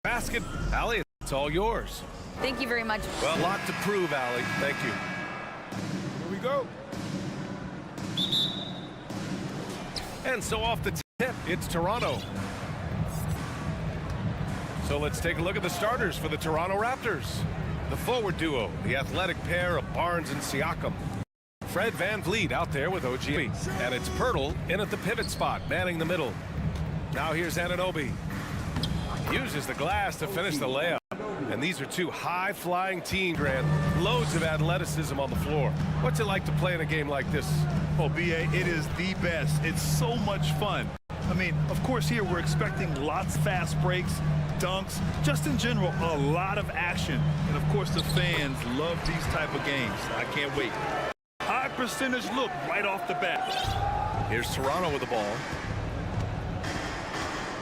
Basket, Allie, it's all yours. Thank you very much. Well, a lot to prove, Allie. Thank you. Here we go. And so off the tip, it's Toronto. So let's take a look at the starters for the Toronto Raptors. The forward duo, the athletic pair of Barnes and Siakam. Fred VanVleet out there with OG. And it's Pirtle in at the pivot spot, manning the middle. Now here's Anunoby. Uses the glass to finish the layup. And these are two high-flying teams, Grant. Loads of athleticism on the floor. What's it like to play in a game like this? Oh, B.A., it is the best. It's so much fun. I mean, of course, here we're expecting lots of fast breaks, dunks, just in general, a lot of action. And, of course, the fans love these type of games. I can't wait. High percentage look right off the bat. Here's Toronto with the ball.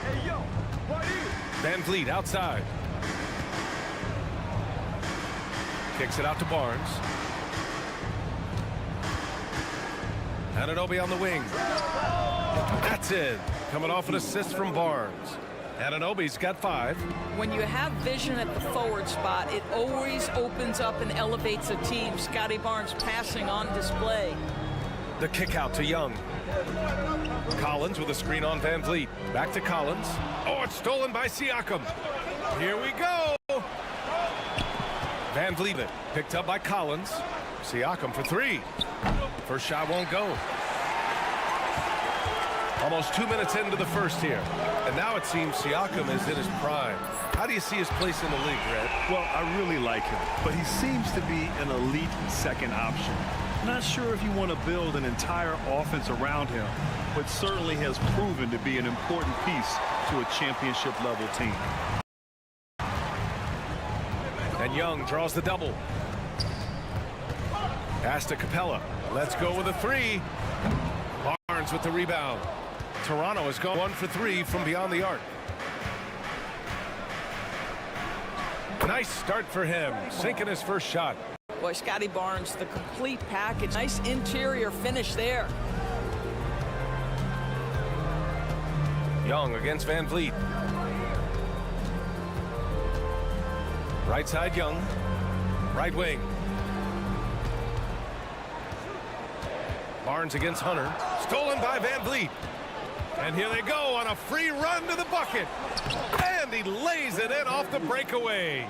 Hey, yo, what is? VanVleet outside. Kicks it out to Barnes. Anunoby on the wing. That's it. Coming off an assist from Barnes. Anunoby's got 5. When you have vision at the forward spot, it always opens up and elevates a team. Scotty Barnes passing on display. The kick out to Young. Collins with a screen on VanVleet. Back to Collins. Oh, it's stolen by Siakam. Here we go. VanVleet picked up by Collins. Siakam for 3. First shot won't go. Almost 2 minutes into the first here. And now it seems Siakam is in his prime. How do you see his place in the league, Red? Well, I really like him, but he seems to be an elite second option. Not sure if you want to build an entire offense around him, but certainly has proven to be an important piece to a championship-level team. And Young draws the double. Pass to Capella. Let's go with a 3. Barnes with the rebound. Toronto has gone 1 for 3 from beyond the arc. Nice start for him, sinking his first shot. Boy, Scotty Barnes, the complete package. Nice interior finish there. Young against VanVleet. Right side Young. Right wing. Barnes against Hunter. Stolen by VanVleet. And here they go on a free run to the bucket. And he lays it in off the breakaway.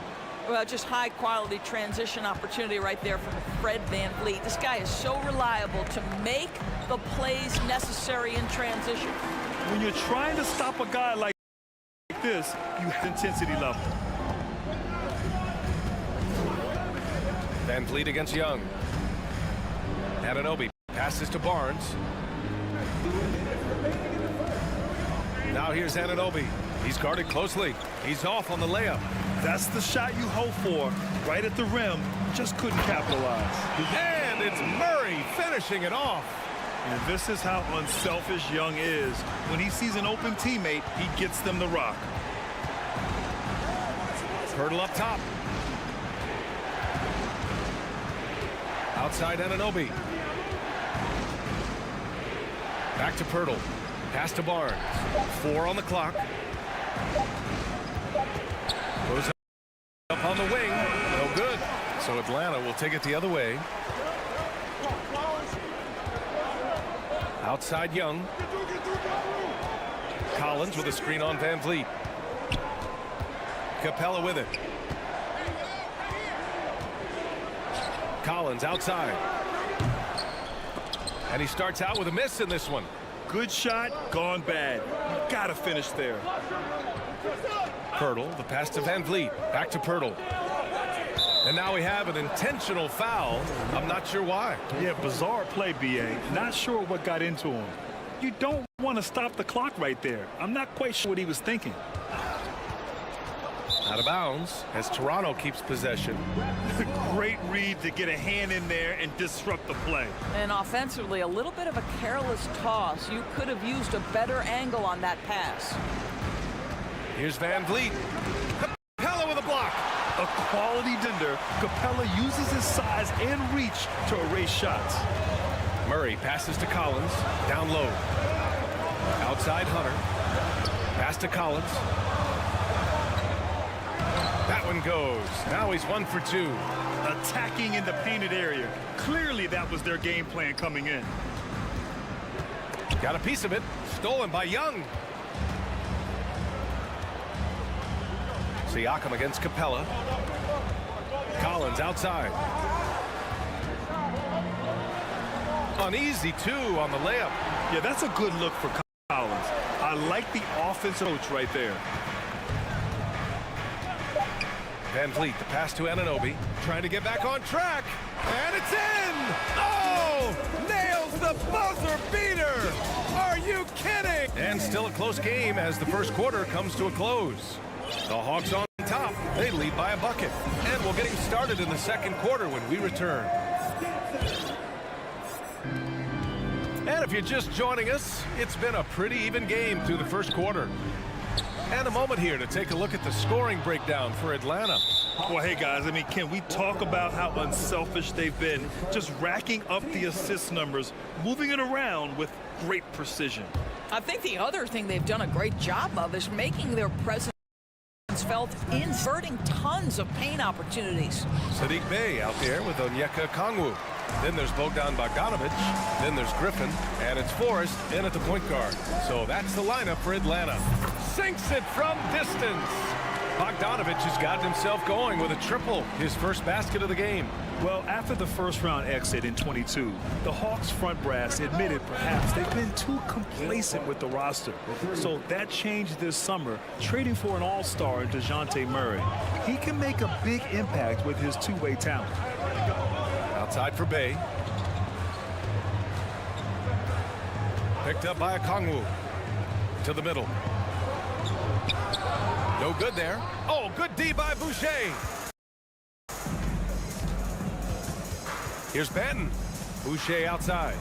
Well, just high-quality transition opportunity right there from Fred VanVleet. This guy is so reliable to make the plays necessary in transition. When you're trying to stop a guy like this, you have intensity level. VanVleet against Young. Anunoby passes to Barnes. Now here's Anunoby. He's guarded closely. He's off on the layup. That's the shot you hope for. Right at the rim. Just couldn't capitalize. And it's Murray finishing it off. And this is how unselfish Young is. When he sees an open teammate, he gets them the rock. Pirtle up top. Outside Anunoby. Back to Pirtle. Pass to Barnes. 4 on the clock. Goes up on the wing. No good. So Atlanta will take it the other way. Outside Young. Collins with a screen on VanVleet. Capella with it. Collins outside. And he starts out with a miss in this one. Good shot, gone bad. You gotta finish there. Pirtle, the pass to VanVleet. Back to Pirtle. And now we have an intentional foul. I'm not sure why. Yeah, bizarre play, B.A. Not sure what got into him. You don't want to stop the clock right there. I'm not quite sure what he was thinking. Out of bounds as Toronto keeps possession. Great read to get a hand in there and disrupt the play. And offensively, a little bit of a careless toss. You could have used a better angle on that pass. Here's VanVleet. Capella with a block. A quality defender, Capella uses his size and reach to erase shots. Murray passes to Collins. Down low. Outside Hunter. Pass to Collins. That one goes. Now he's 1 for 2. Attacking in the painted area. Clearly that was their game plan coming in. Got a piece of it. Stolen by Young. Siakam against Capella. Collins outside. Uneasy, too, on the layup. Yeah, that's a good look for Collins. I like the offensive coach right there. Van Vliet, the pass to Anunoby. Trying to get back on track. And it's in! Oh! Nails the buzzer beater! Are you kidding? And still a close game as the first quarter comes to a close. The Hawks on top. They lead by a bucket. And we'll get him started in the second quarter when we return. And if you're just joining us, it's been a pretty even game through the first quarter. And a moment here to take a look at the scoring breakdown for Atlanta. Well, hey, guys, I mean, can we talk about how unselfish they've been? Just racking up the assist numbers, moving it around with great precision. I think the other thing they've done a great job of is making their presence felt, inserting tons of paint opportunities. Saddiq Bey out there with Onyeka Okongwu. Then there's Bogdan Bogdanovic. Then there's Griffin. And it's Forrest in at the point guard. So that's the lineup for Atlanta. Sinks it from distance. Bogdanovic has gotten himself going with a triple, his first basket of the game. Well, after the first-round exit in 22, the Hawks front brass admitted perhaps they've been too complacent with the roster. So that changed this summer, trading for an all-star in DeJounte Murray. He can make a big impact with his two-way talent. Outside for Bey. Picked up by Okongwu. To the middle. No good there. Oh, good D by Boucher. Here's Banton. Boucher outside.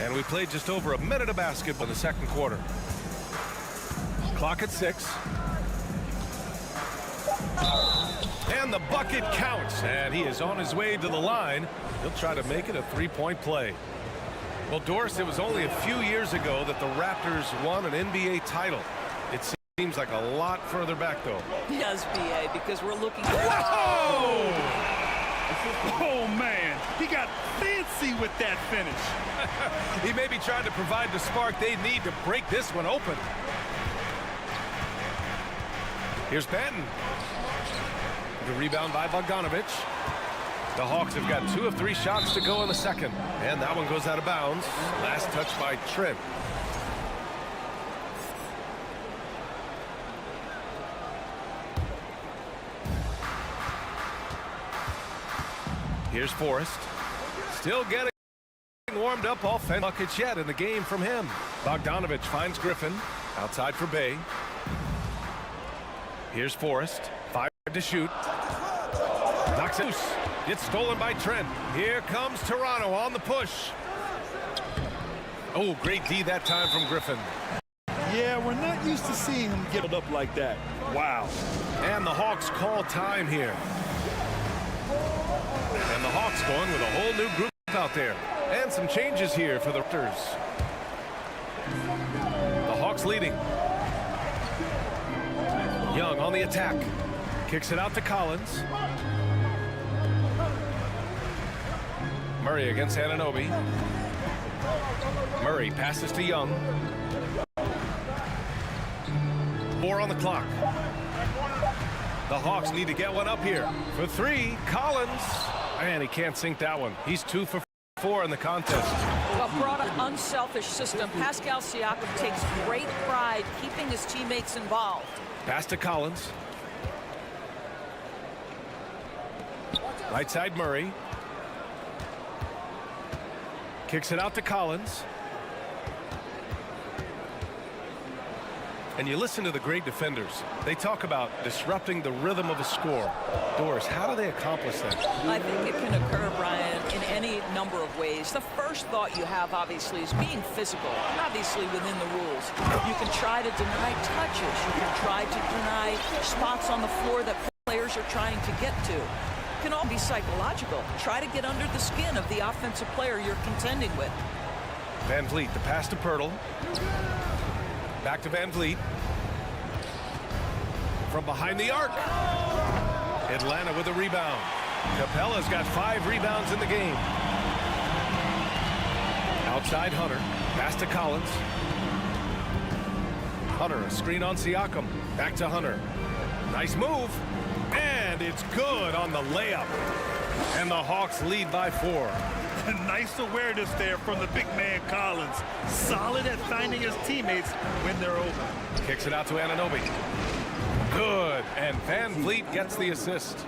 And we played just over a minute of basketball in the second quarter. Clock at 6. And the bucket counts. And he is on his way to the line. He'll try to make it a three-point play. Well, Doris, it was only a few years ago that the Raptors won an NBA title. It seems like a lot further back, though. Yes, B.A., because we're looking at... Whoa! Oh, man. He got fancy with that finish. He may be trying to provide the spark they need to break this one open. Here's Banton. The rebound by Bogdanovic. The Hawks have got 2 of 3 shots to go in the second. And that one goes out of bounds. Last touch by Trent. Here's Forrest. Still getting warmed up offense. Buckets yet in the game from him. Bogdanovic finds Griffin. Outside for Bey. Here's Forrest. 5 to shoot. Knocks it loose. Gets stolen by Trent. Here comes Toronto on the push. Oh, great D that time from Griffin. Yeah, we're not used to seeing him get it up like that. Wow. And the Hawks call time here. And the Hawks going with a whole new group out there. And some changes here for the Raptors. The Hawks leading. Young on the attack. Kicks it out to Collins. Murray against Anunoby. Murray passes to Young. 4 on the clock. The Hawks need to get one up here. For 3, Collins. And he can't sink that one. He's 2 for 4 in the contest. Well, brought an unselfish system. Pascal Siakam takes great pride keeping his teammates involved. Pass to Collins. Right side Murray. Kicks it out to Collins. And you listen to the great defenders. They talk about disrupting the rhythm of a score. Doris, how do they accomplish that? I think it can occur, Brian, in any number of ways. The first thought you have, obviously, is being physical, obviously within the rules. You can try to deny touches. You can try to deny spots on the floor that players are trying to get to. It can all be psychological. Try to get under the skin of the offensive player you're contending with. Van Vliet, the pass to Pirtle. Back to Van Vliet. from behind the arc. Atlanta with a rebound. Capella's got 5 rebounds in the game. Outside Hunter. Pass to Collins. Hunter, a screen on Siakam. Back to Hunter. Nice move. And it's good on the layup. And the Hawks lead by 4. Nice awareness there from the big man Collins. Solid at finding his teammates when they're open. Kicks it out to Anunoby. Good. And Van Vliet gets the assist.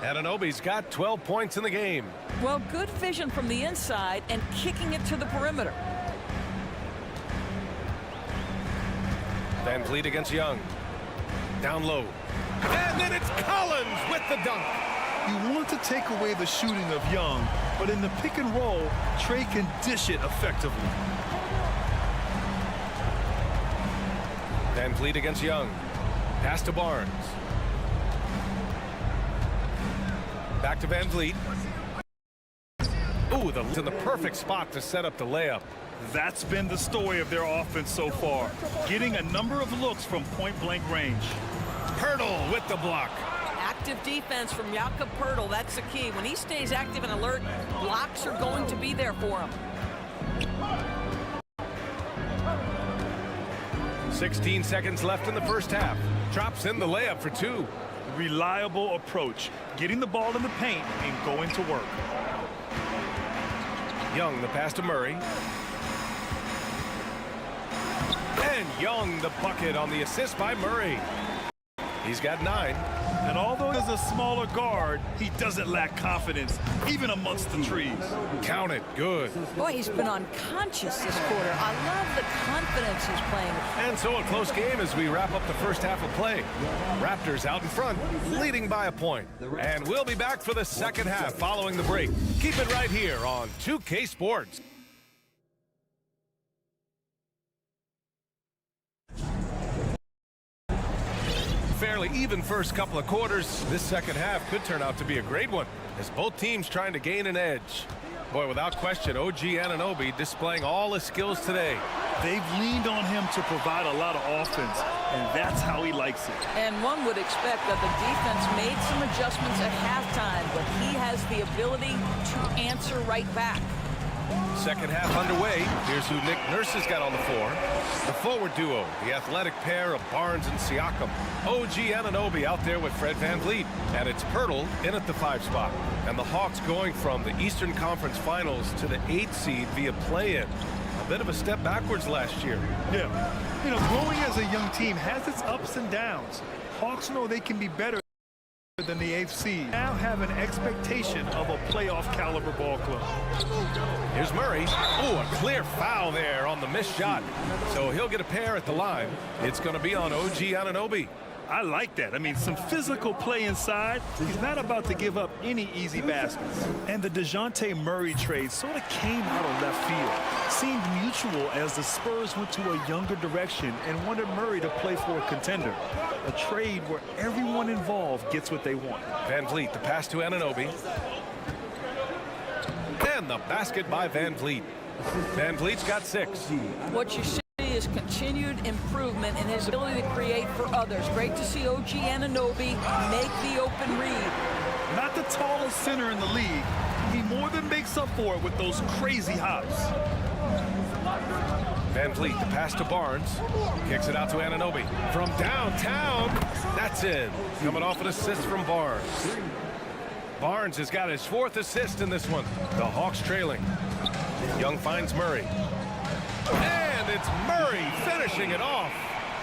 Anunoby's got 12 points in the game. Well, good vision from the inside and kicking it to the perimeter. Van Vliet against Young. Down low. And then it's Collins with the dunk. You want to take away the shooting of Young, but in the pick and roll, Trey can dish it effectively. Van Vliet against Young. Pass to Barnes. Back to Van Vliet. Ooh, in the perfect spot to set up the layup. That's been the story of their offense so far, getting a number of looks from point-blank range. Pirtle with the block. Active defense from Jakob Poeltl. That's the key. When he stays active and alert, blocks are going to be there for him. 16 seconds left in the first half. Drops in the layup for 2. Reliable approach, getting the ball in the paint and going to work. Young, the pass to Murray. And Young, the bucket on the assist by Murray. He's got 9. And although he's a smaller guard, he doesn't lack confidence, even amongst the trees. Count it. Good. Boy, he's been unconscious this quarter. I love the confidence he's playing. And so a close game as we wrap up the first half of play. Raptors out in front, leading by a point. And we'll be back for the second half following the break. Keep it right here on 2K Sports. Fairly even first couple of quarters. This second half could turn out to be a great one as both teams trying to gain an edge. Boy, without question, OG Anunoby displaying all his skills today. They've leaned on him to provide a lot of offense, and that's how he likes it. And one would expect that the defense made some adjustments at halftime, but he has the ability to answer right back. Second half underway. Here's who Nick Nurse has got on the floor. The forward duo, the athletic pair of Barnes and Siakam. OG Anunoby out there with Fred Van Vliet. And it's Poeltl in at the 5 spot. And the Hawks going from the Eastern Conference Finals to the 8th seed via play-in. A bit of a step backwards last year. Yeah. You know, growing as a young team has its ups and downs. Hawks know they can be better than the 8th seed. Now have an expectation of a playoff caliber ball club. Here's Murray. Ooh, a clear foul there on the missed shot. So he'll get a pair at the line. It's going to be on OG Anunoby. I like that. I mean, some physical play inside. He's not about to give up any easy baskets. And the DeJounte Murray trade sort of came out of left field. Seemed mutual as the Spurs went to a younger direction and wanted Murray to play for a contender. A trade where everyone involved gets what they want. Van Vliet, the pass to Anunoby. And the basket by Van Vliet. Van Vliet's got 6. What you see is continued improvement in his ability to create for others. Great to see OG Anunoby make the open read. Not the tallest center in the league. He more than makes up for it with those crazy hops. Van Vliet, the pass to Barnes. Kicks it out to Anunoby. From downtown, that's in. Coming off an assist from Barnes. Barnes has got his 4th assist in this one. The Hawks trailing. Young finds Murray. And it's Murray finishing it off.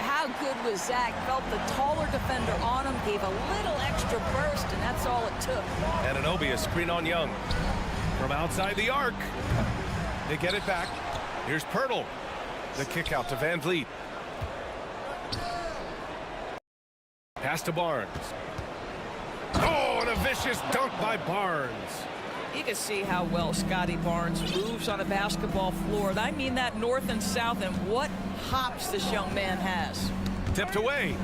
How good was Zach? Felt the taller defender on him, gave a little extra burst, and that's all it took. Anunoby, a screen on Young. From outside the arc. They get it back. Here's Poeltl. The kick out to Van Vliet. Pass to Barnes. Oh, and a vicious dunk by Barnes. You can see how well Scotty Barnes moves on a basketball floor. I mean that north and south, and what hops this young man has. Tipped away.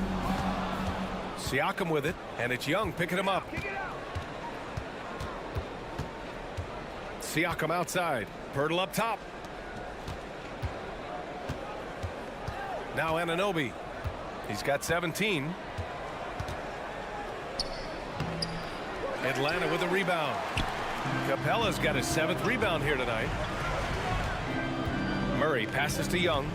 Siakam with it, and it's Young picking him up. Siakam outside. Poeltl up top. Now Anunoby. He's got 17. Atlanta with a rebound. Capella's got his 7th rebound here tonight. Murray passes to Young.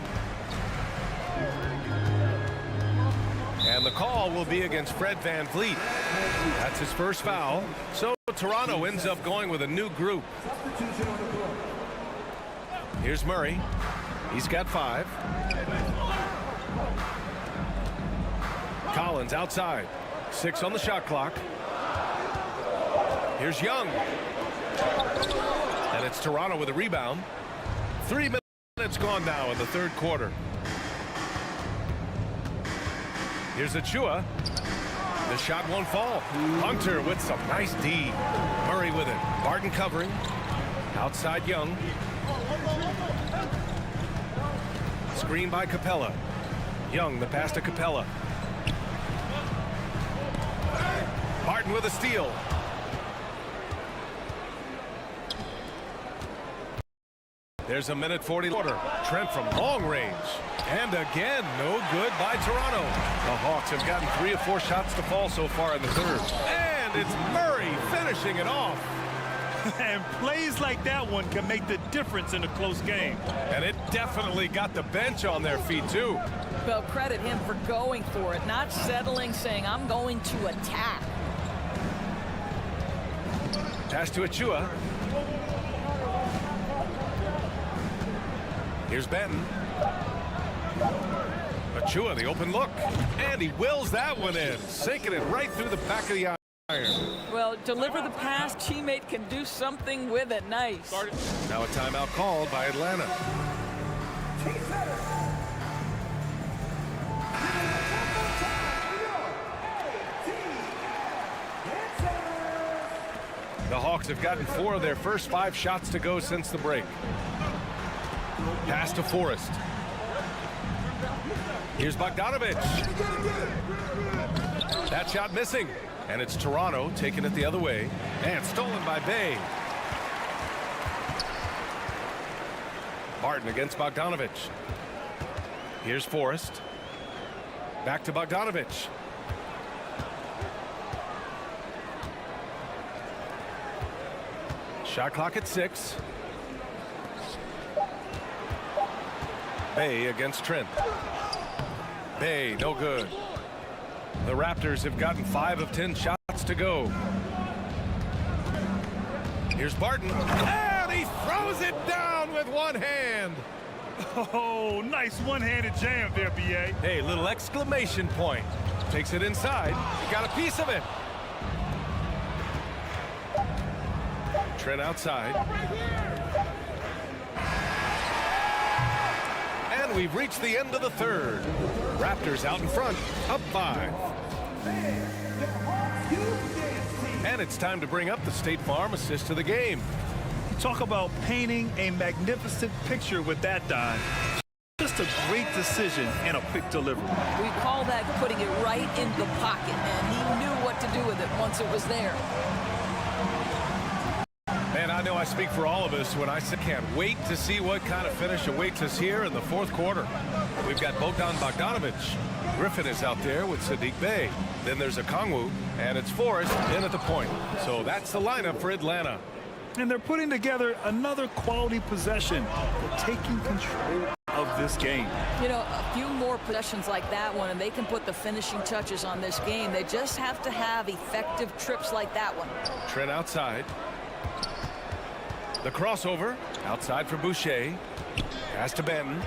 And the call will be against Fred VanVleet. That's his first foul. So Toronto ends up going with a new group. Here's Murray. He's got 5. Collins outside. 6 on the shot clock. Here's Young. And it's Toronto with a rebound. 3 minutes gone now in the 3rd quarter. Here's Achua. The shot won't fall. Hunter with some nice D. Murray with it. Barton covering. Outside Young. Screen by Capella. Young, the pass to Capella. Barton with a steal. There's a minute 40 quarter. Trent from long range. And again, no good by Toronto. The Hawks have gotten 3 of 4 shots to fall so far in the 3rd. And it's Murray finishing it off. And plays like that one can make the difference in a close game. And it definitely got the bench on their feet, too. Well, credit him for going for it, not settling, saying, I'm going to attack. Pass to Achua. Here's Benton. Achua, the open look. And he wills that one in, sinking it right through the back of the iron. Well, deliver the pass. Teammate can do something with it. Nice. Now a timeout called by Atlanta. The Hawks have gotten 4 of their first 5 shots to go since the break. Pass to Forrest. Here's Bogdanovich. That shot missing. And it's Toronto taking it the other way. And stolen by Bay. Barton against Bogdanovich. Here's Forrest. Back to Bogdanovich. Shot clock at 6. Bay against Trent. Bay, no good. The Raptors have gotten 5 of 10 shots to go. Here's Barton. And he throws it down with one hand. Oh, nice one-handed jam there, B.A. Hey, little exclamation point. Takes it inside. Got a piece of it. Trent outside. And we've reached the end of the 3rd. Raptors out in front, up 5. And it's time to bring up the State Farm assist to the game. Talk about painting a magnificent picture with that, Don. Just a great decision and a quick delivery. We call that putting it right in the pocket, and he knew what to do with it once it was there. Man, I know I speak for all of us when I say can't wait to see what kind of finish awaits us here in the 4th quarter. We've got Bogdan Bogdanovich. Griffin is out there with Sadiq Bey. Then there's Okongwu, and it's Forrest in at the point. So that's the lineup for Atlanta. And they're putting together another quality possession. They're taking control of this game. You know, a few more possessions like that one, and they can put the finishing touches on this game. They just have to have effective trips like that one. Trent outside. The crossover outside for Boucher. Pass to Benton.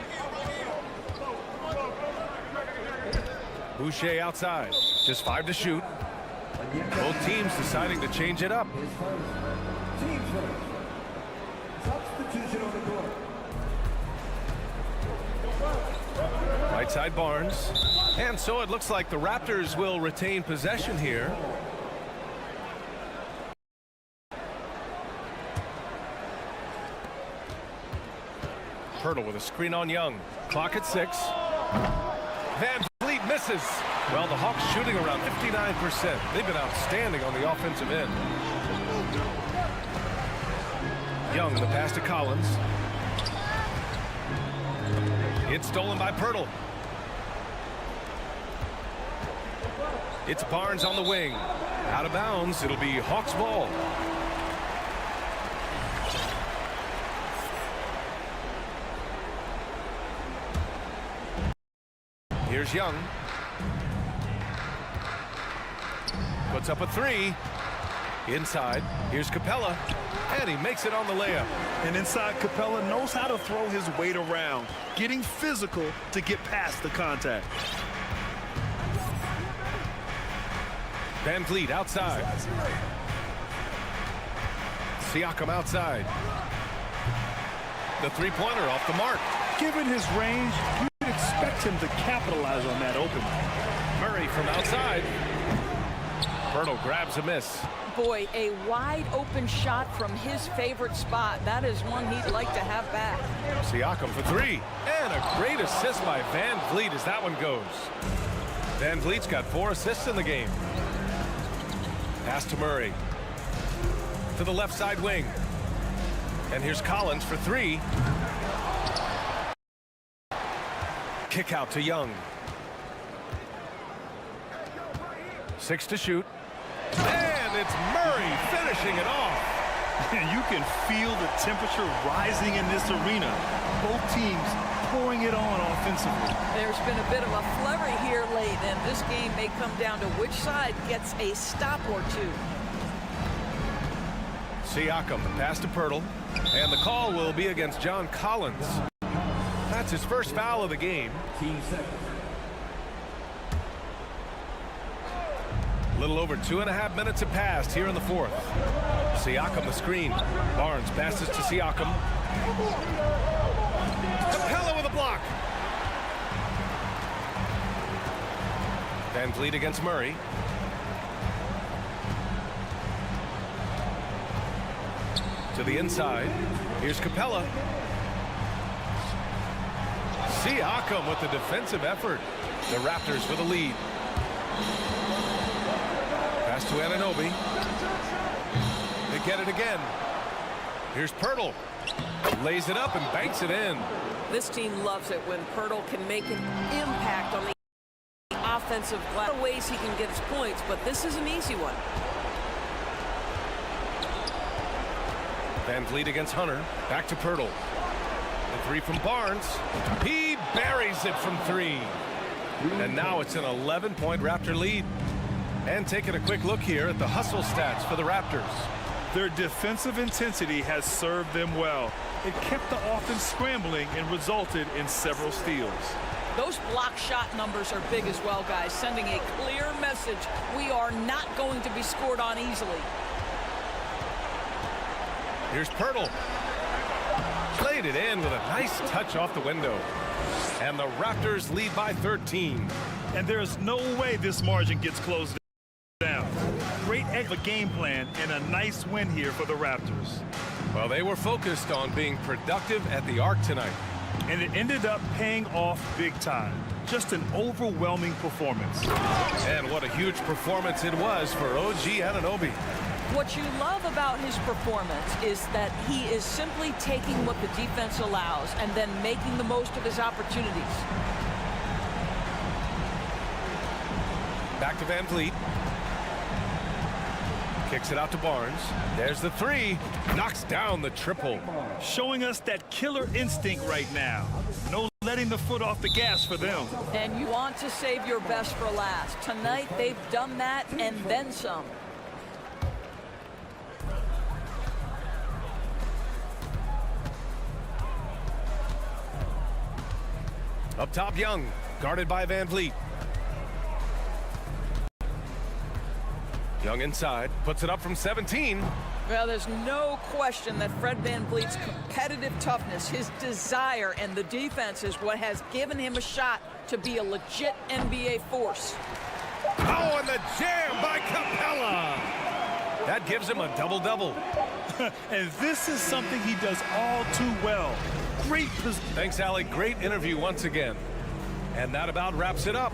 Boucher outside. Just 5 to shoot. Both teams deciding to change it up. Right side Barnes. And so it looks like the Raptors will retain possession here. Pirtle with a screen on Young. Clock at 6. VanVleet misses. Well, the Hawks shooting around 59%. They've been outstanding on the offensive end. Young, the pass to Collins. It's stolen by Pirtle. It's Barnes on the wing. Out of bounds. It'll be Hawks ball. Here's Young. Puts up a three. Inside. Here's Capella. And he makes it on the layup. And inside, Capella knows how to throw his weight around, getting physical to get past the contact. Van Vliet outside. Siakam outside. The three-pointer off the mark. Given his range, you'd expect him to capitalize on that opening. Murray from outside. Pirtle grabs a miss. Boy, a wide open shot from his favorite spot. That is one he'd like to have back. Siakam for three. And a great assist by Van Vliet as that one goes. Van Vliet's got 4 assists in the game. Pass to Murray. To the left side wing. And here's Collins for three. Kick out to Young. 6 to shoot. And it's Murray finishing it off. And you can feel the temperature rising in this arena. Both teams pouring it on offensively. There's been a bit of a flurry here late, and this game may come down to which side gets a stop or two. Siakam, pass to Pirtle. And the call will be against John Collins. That's his first foul of the game. A little over 2.5 minutes have passed here in the fourth. Siakam the screen. Barnes passes to Siakam. Capella with a block. Van Vliet against Murray. To the inside. Here's Capella. Siakam with the defensive effort. The Raptors with a lead. Pass to Anunoby. They get it again. Here's Pirtle. Lays it up and banks it in. This team loves it when Pirtle can make an impact on the offensive glass. There are ways he can get his points, but this is an easy one. Van Vliet against Hunter. Back to Pirtle. The three from Barnes. He buries it from three. And now it's an 11-point Raptor lead. And taking a quick look here at the hustle stats for the Raptors. Their defensive intensity has served them well. It kept the offense scrambling and resulted in several steals. Those block shot numbers are big as well, guys, sending a clear message. We are not going to be scored on easily. Here's Pirtle. Played it in with a nice touch off the window. And the Raptors lead by 13. And there's no way this margin gets closed down. Great game plan and a nice win here for the Raptors. Well, they were focused on being productive at the arc tonight. And it ended up paying off big time. Just an overwhelming performance. And what a huge performance it was for OG Anunoby. What you love about his performance is that he is simply taking what the defense allows and then making the most of his opportunities. Back to Van Vliet. Kicks it out to Barnes. There's the three. Knocks down the triple. Showing us that killer instinct right now. No letting the foot off the gas for them. And you want to save your best for last. Tonight, they've done that and then some. Up top, Young. Guarded by Van Vliet. Young inside. Puts it up from 17. Well, there's no question that Fred Van Vliet's competitive toughness, his desire, and the defense is what has given him a shot to be a legit NBA force. Oh, and the jam by Capella. That gives him a double-double. And this is something he does all too well. Great position. Thanks, Allie. Great interview once again. And that about wraps it up.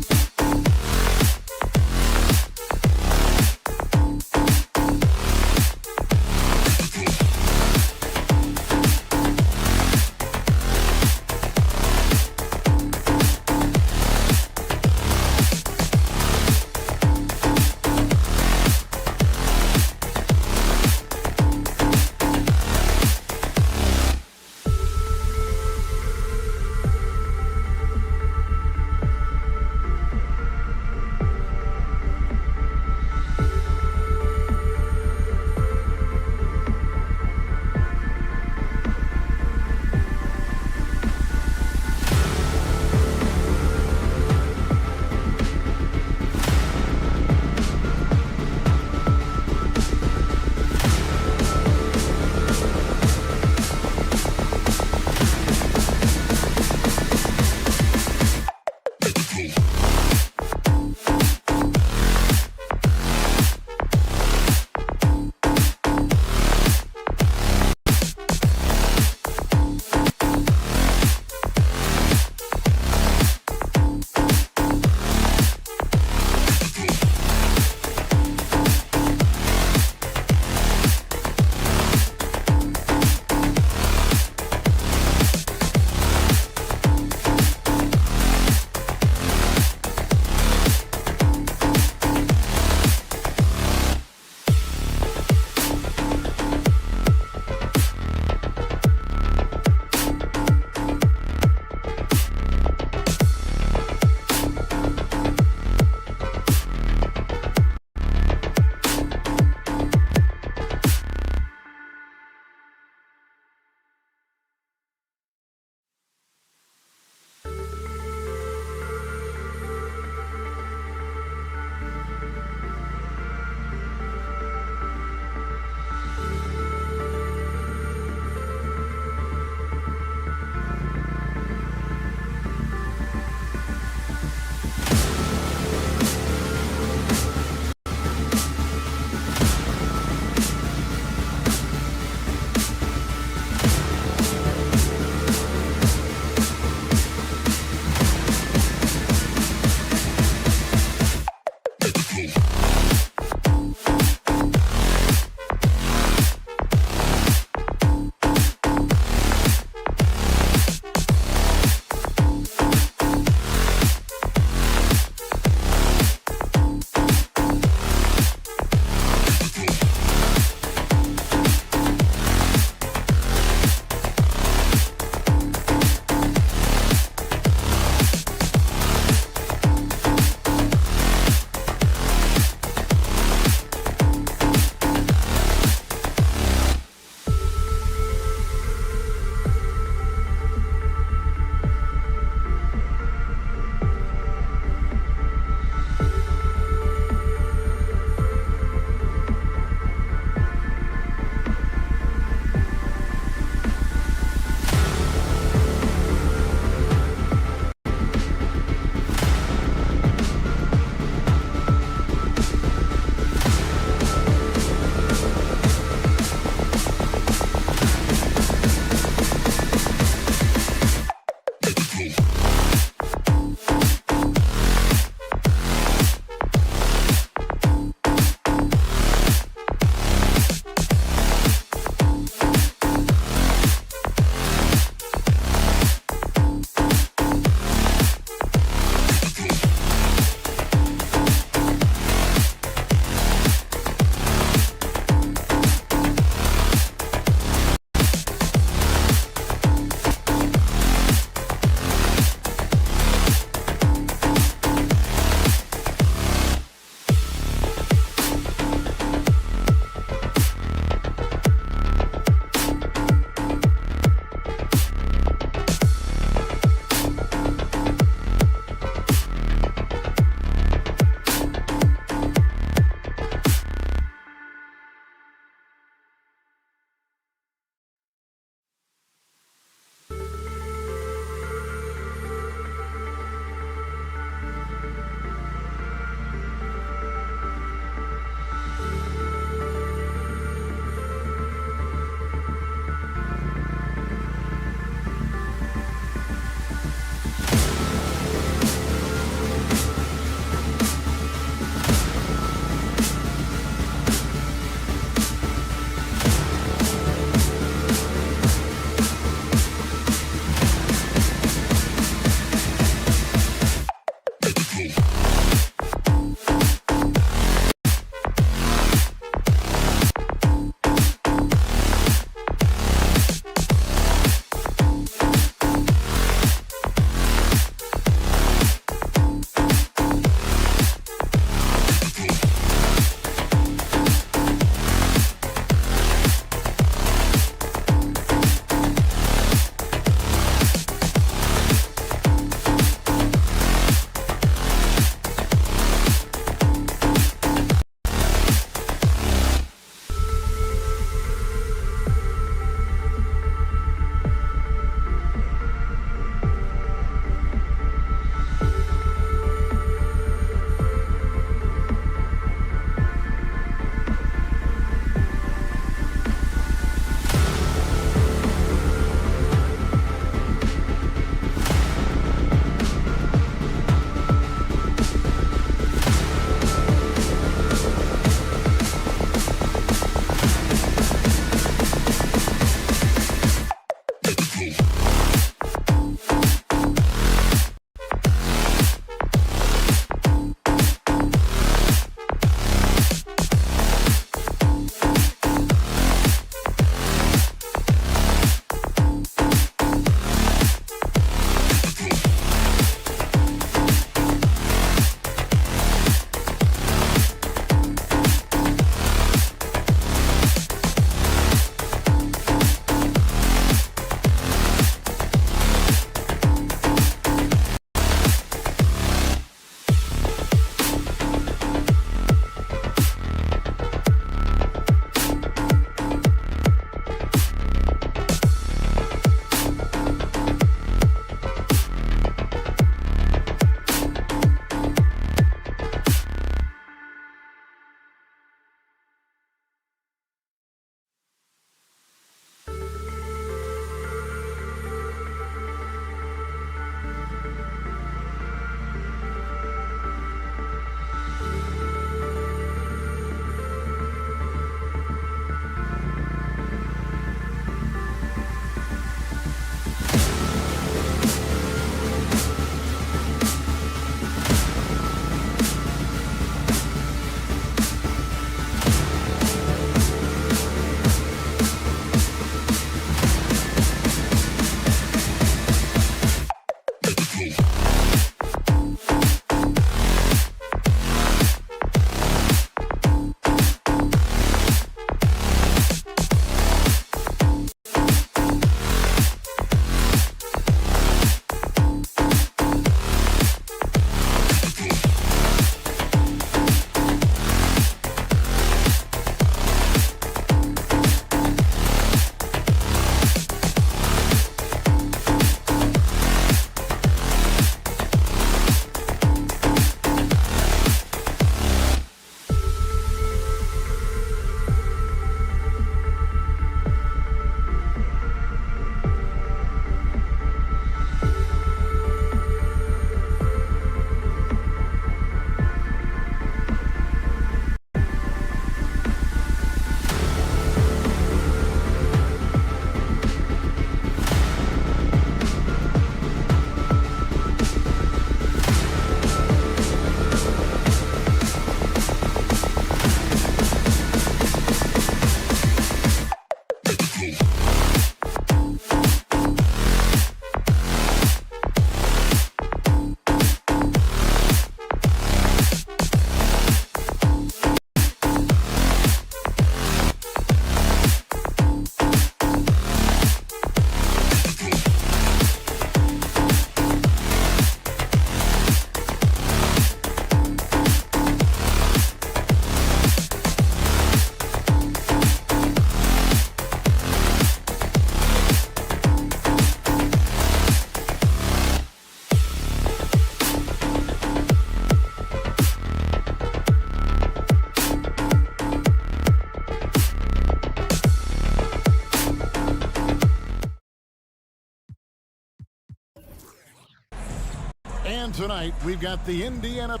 And tonight, we've got the Indiana.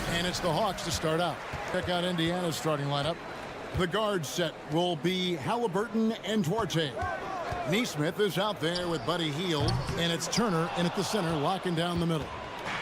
And it's the Hawks to start out. Check out Indiana's starting lineup. The guard set will be Halliburton and Duarte. Neesmith is out there with Buddy Hield, and it's Turner in at the center, locking down the middle.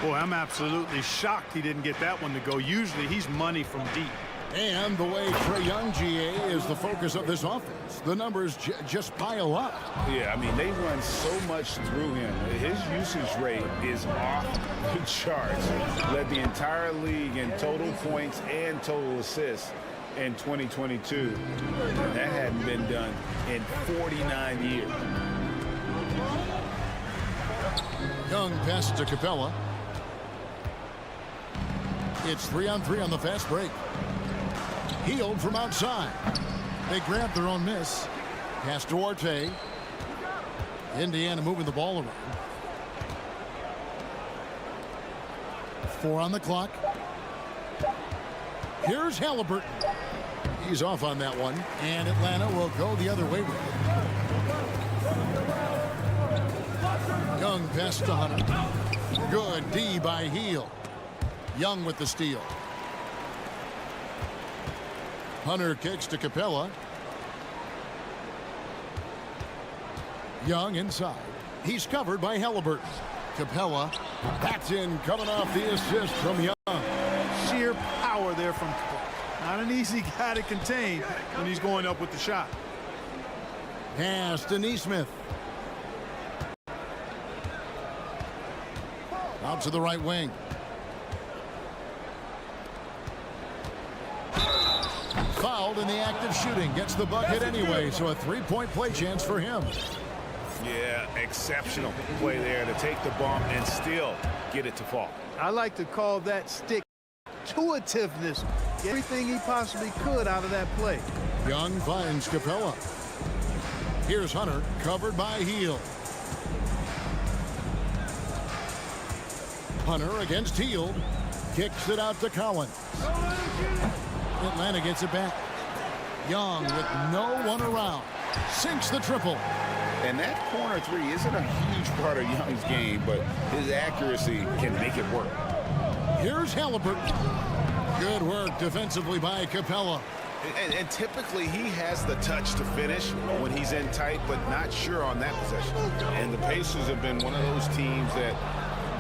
Boy, I'm absolutely shocked he didn't get that one to go. Usually he's money from deep. And the way Trae Young, GA, is the focus of this offense. The numbers just pile up. Yeah, I mean, they run so much through him. His usage rate is off the charts. Led the entire league in total points and total assists in 2022. That hadn't been done in 49 years. Young passes to Capella. It's 3-on-3 on the fast break. Hield from outside. They grab their own miss. Pass to Duarte. Indiana moving the ball around. 4 on the clock. Here's Halliburton. He's off on that one. And Atlanta will go the other way with it. Young pass to Hunter. Good D by Hield. Young with the steal. Hunter kicks to Capella. Young inside. He's covered by Halliburton. Capella. That's in, coming off the assist from Young. Sheer power there from Capella. Not an easy guy to contain when he's going up with the shot. Pass to Neesmith. Out to the right wing. Fouled in the act of shooting. Gets the bucket anyway, so a three-point play chance for him. Yeah, exceptional play there to take the bump and still get it to fall. I like to call that stick-to-itiveness. Get everything he possibly could out of that play. Young finds Capella. Here's Hunter, covered by Hield. Hunter against Hield. Kicks it out to Collins. Atlanta gets it back. Young with no one around. Sinks the triple. And that corner three isn't a huge part of Young's game, but his accuracy can make it work. Here's Halliburton. Good work defensively by Capella. And typically he has the touch to finish when he's in tight, but not sure on that possession. And the Pacers have been one of those teams that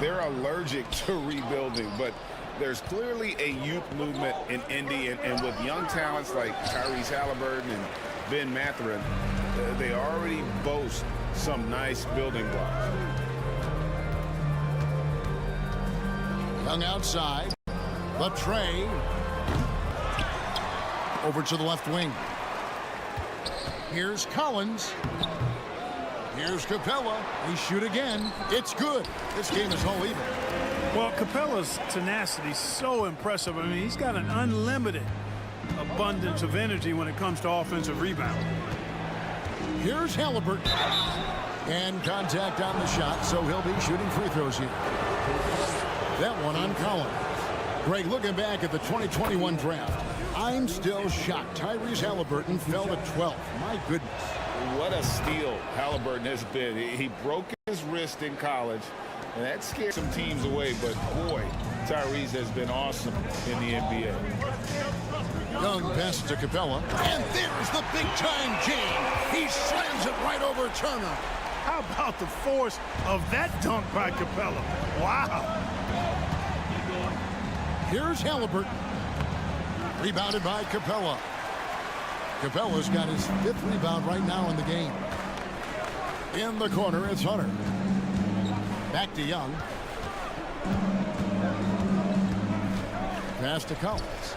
they're allergic to rebuilding, but there's clearly a youth movement in Indy, and with young talents like Tyrese Halliburton and Ben Mathurin, they already boast some nice building blocks. Young outside. The Trae. Over to the left wing. Here's Collins. Here's Capella. He shoot again. It's good. This game is all even. Well, Capella's tenacity is so impressive. I mean, he's got an unlimited abundance of energy when it comes to offensive rebound. Here's Halliburton. And contact on the shot, so he'll be shooting free throws here. That one on Collins. Greg, looking back at the 2021 draft, I'm still shocked. Tyrese Halliburton fell to 12th. My goodness. What a steal Halliburton has been. He broke his wrist in college, and that scared some teams away, but boy, Tyrese has been awesome in the NBA. Young pass to Capella. And there's the big-time jam. He slams it right over Turner. How about the force of that dunk by Capella? Wow. Here's Halliburton. Rebounded by Capella. Capella's got his 5th rebound right now in the game. In the corner, it's Hunter. Back to Young. Pass to Collins.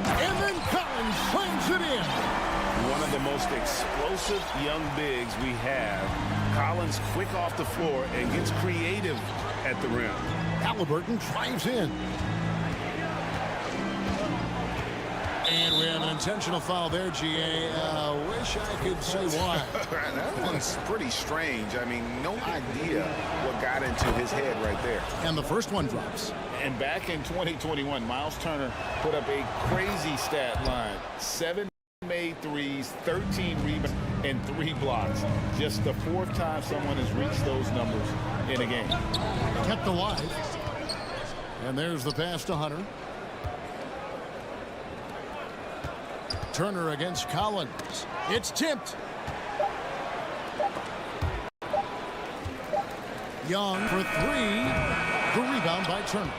And then Collins slams it in. One of the most explosive young bigs we have. Collins quick off the floor and gets creative at the rim. Halliburton drives in. And we have an intentional foul there, GA. Wish I could say why. That one's pretty strange. I mean, no idea what got into his head right there. And the first one drops. And back in 2021, Miles Turner put up a crazy stat line. 7 made threes, 13 rebounds, and 3 blocks. Just the 4th time someone has reached those numbers in a game. Kept alive. And there's the pass to Hunter. Turner against Collins. It's tipped. Young for 3. The rebound by Turner.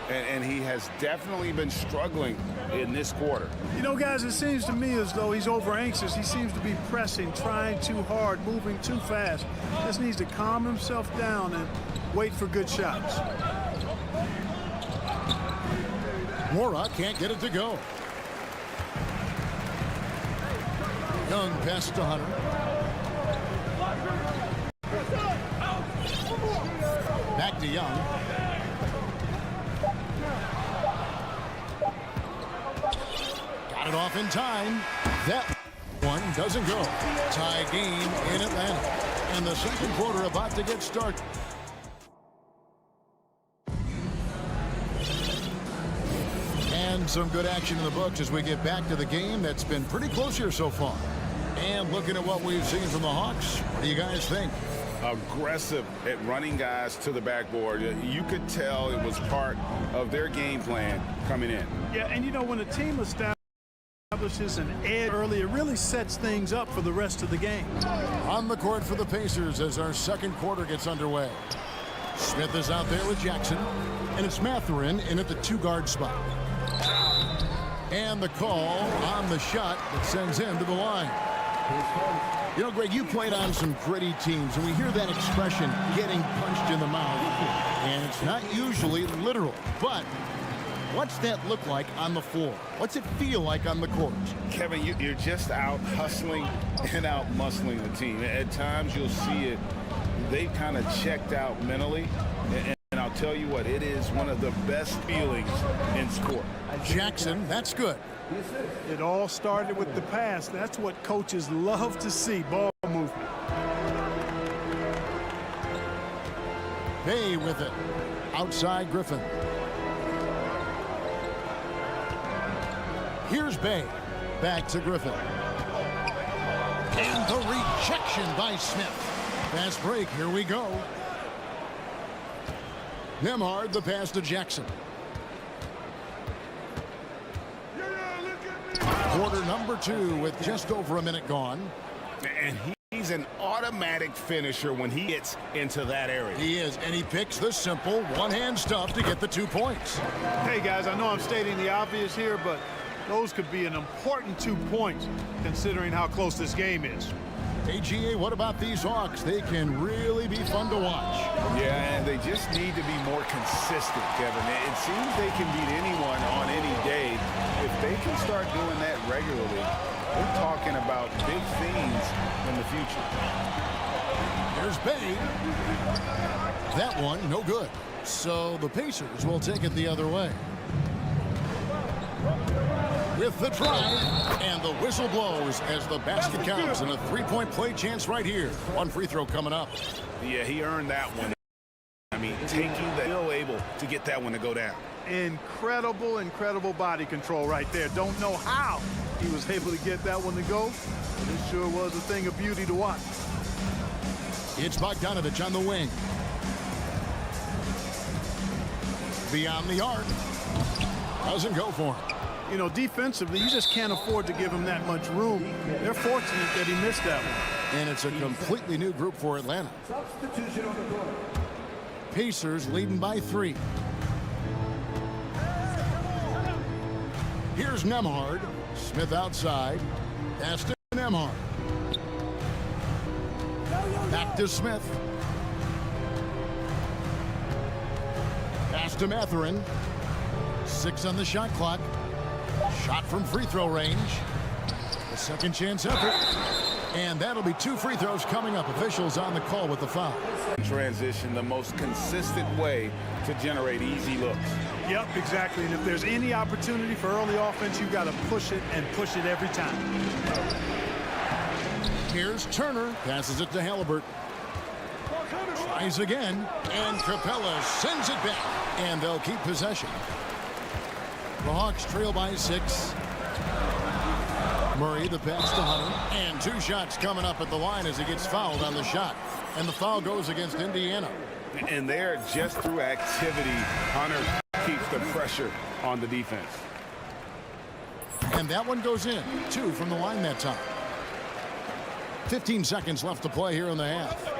And he has definitely been struggling in this quarter. You know, guys, it seems to me as though he's over anxious. He seems to be pressing, trying too hard, moving too fast. Just needs to calm himself down and wait for good shots. Mora can't get it to go. Young pass to Hunter. Back to Young. Got it off in time. That one doesn't go. Tie game in Atlanta. And the second quarter about to get started. And some good action in the books as we get back to the game that's been pretty close here so far. And looking at what we've seen from the Hawks, what do you guys think? Aggressive at running guys to the backboard. You could tell it was part of their game plan coming in. Yeah, and you know, when a team establishes an edge early, it really sets things up for the rest of the game. On the court for the Pacers as our second quarter gets underway. Smith is out there with Jackson, and it's Mathurin in at the 2-guard spot. And the call on the shot that sends him to the line. You know, Greg, you played on some gritty teams, and we hear that expression, getting punched in the mouth. And it's not usually literal, but what's that look like on the floor? What's it feel like on the court? Kevin, you're just out hustling and out muscling the team. At times you'll see it, they've kind of checked out mentally. And I'll tell you what, it is one of the best feelings in sport. Jackson, that's good. It all started with the pass. That's what coaches love to see, ball movement. Bay with it. Outside Griffin. Here's Bay. Back to Griffin. And the rejection by Smith. Fast break. Here we go. Nembhard, the pass to Jackson. Quarter number 2 with just over a minute gone. And he's an automatic finisher when he gets into that area. He is, and he picks the simple one-hand stuff to get the 2 points. Hey, guys, I know I'm stating the obvious here, but those could be an important 2 points considering how close this game is. AGA, what about these Hawks? They can really be fun to watch. Yeah, and they just need to be more consistent, Kevin. It seems they can beat anyone on any day. If they can start doing that regularly, we're talking about big things in the future. Here's Bay. That one, no good. So the Pacers will take it the other way. With the drive, and the whistle blows as the basket counts, and a 3-point play chance right here. 1 free throw coming up. Yeah, he earned that one. I mean, still able to get that one to go down. Incredible body control right there. Don't know how he was able to get that one to go. It sure was a thing of beauty to watch. It's Bogdanovich on the wing. Beyond the arc. Doesn't go for him. You know, defensively, you just can't afford to give him that much room. They're fortunate that he missed that one. And it's a completely new group for Atlanta. Pacers leading by 3. Here's Nembhard. Smith outside. Pass to Nembhard. Back to Smith. Pass to Mathurin. 6 on the shot clock. Shot from free throw range. A second chance effort. And that'll be 2 free throws coming up. Officials on the call with the foul. Transition, the most consistent way to generate easy looks. Yep, exactly. And if there's any opportunity for early offense, you've got to push it and push it every time. Here's Turner. Passes it to Halliburton. Tries again. And Capella sends it back. And they'll keep possession. The Hawks trail by 6. Murray, the pass to Hunter. And 2 shots coming up at the line as he gets fouled on the shot. And the foul goes against Indiana. And there, just through activity, Hunter keeps the pressure on the defense. And that one goes in. 2 from the line that time. 15 seconds left to play here in the half.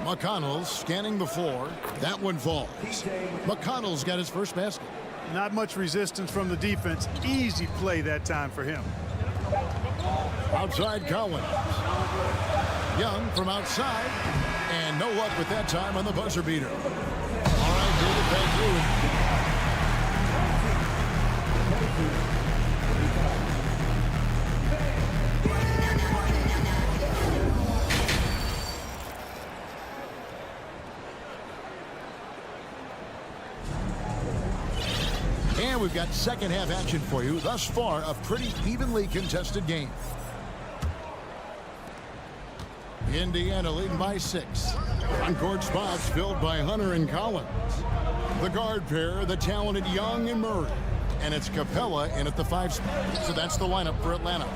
McConnell's scanning the floor. That one falls. McConnell's got his first basket. Not much resistance from the defense. Easy play that time for him. Outside Collins. Young from outside. And no luck with that time on the buzzer beater. All right, David, thank you. And we've got second half action for you. Thus far, a pretty evenly contested game. Indiana leading by 6. On-court spots filled by Hunter and Collins. The guard pair, the talented Young and Murray. And it's Capella in at the 5 spot. So that's the lineup for Atlanta.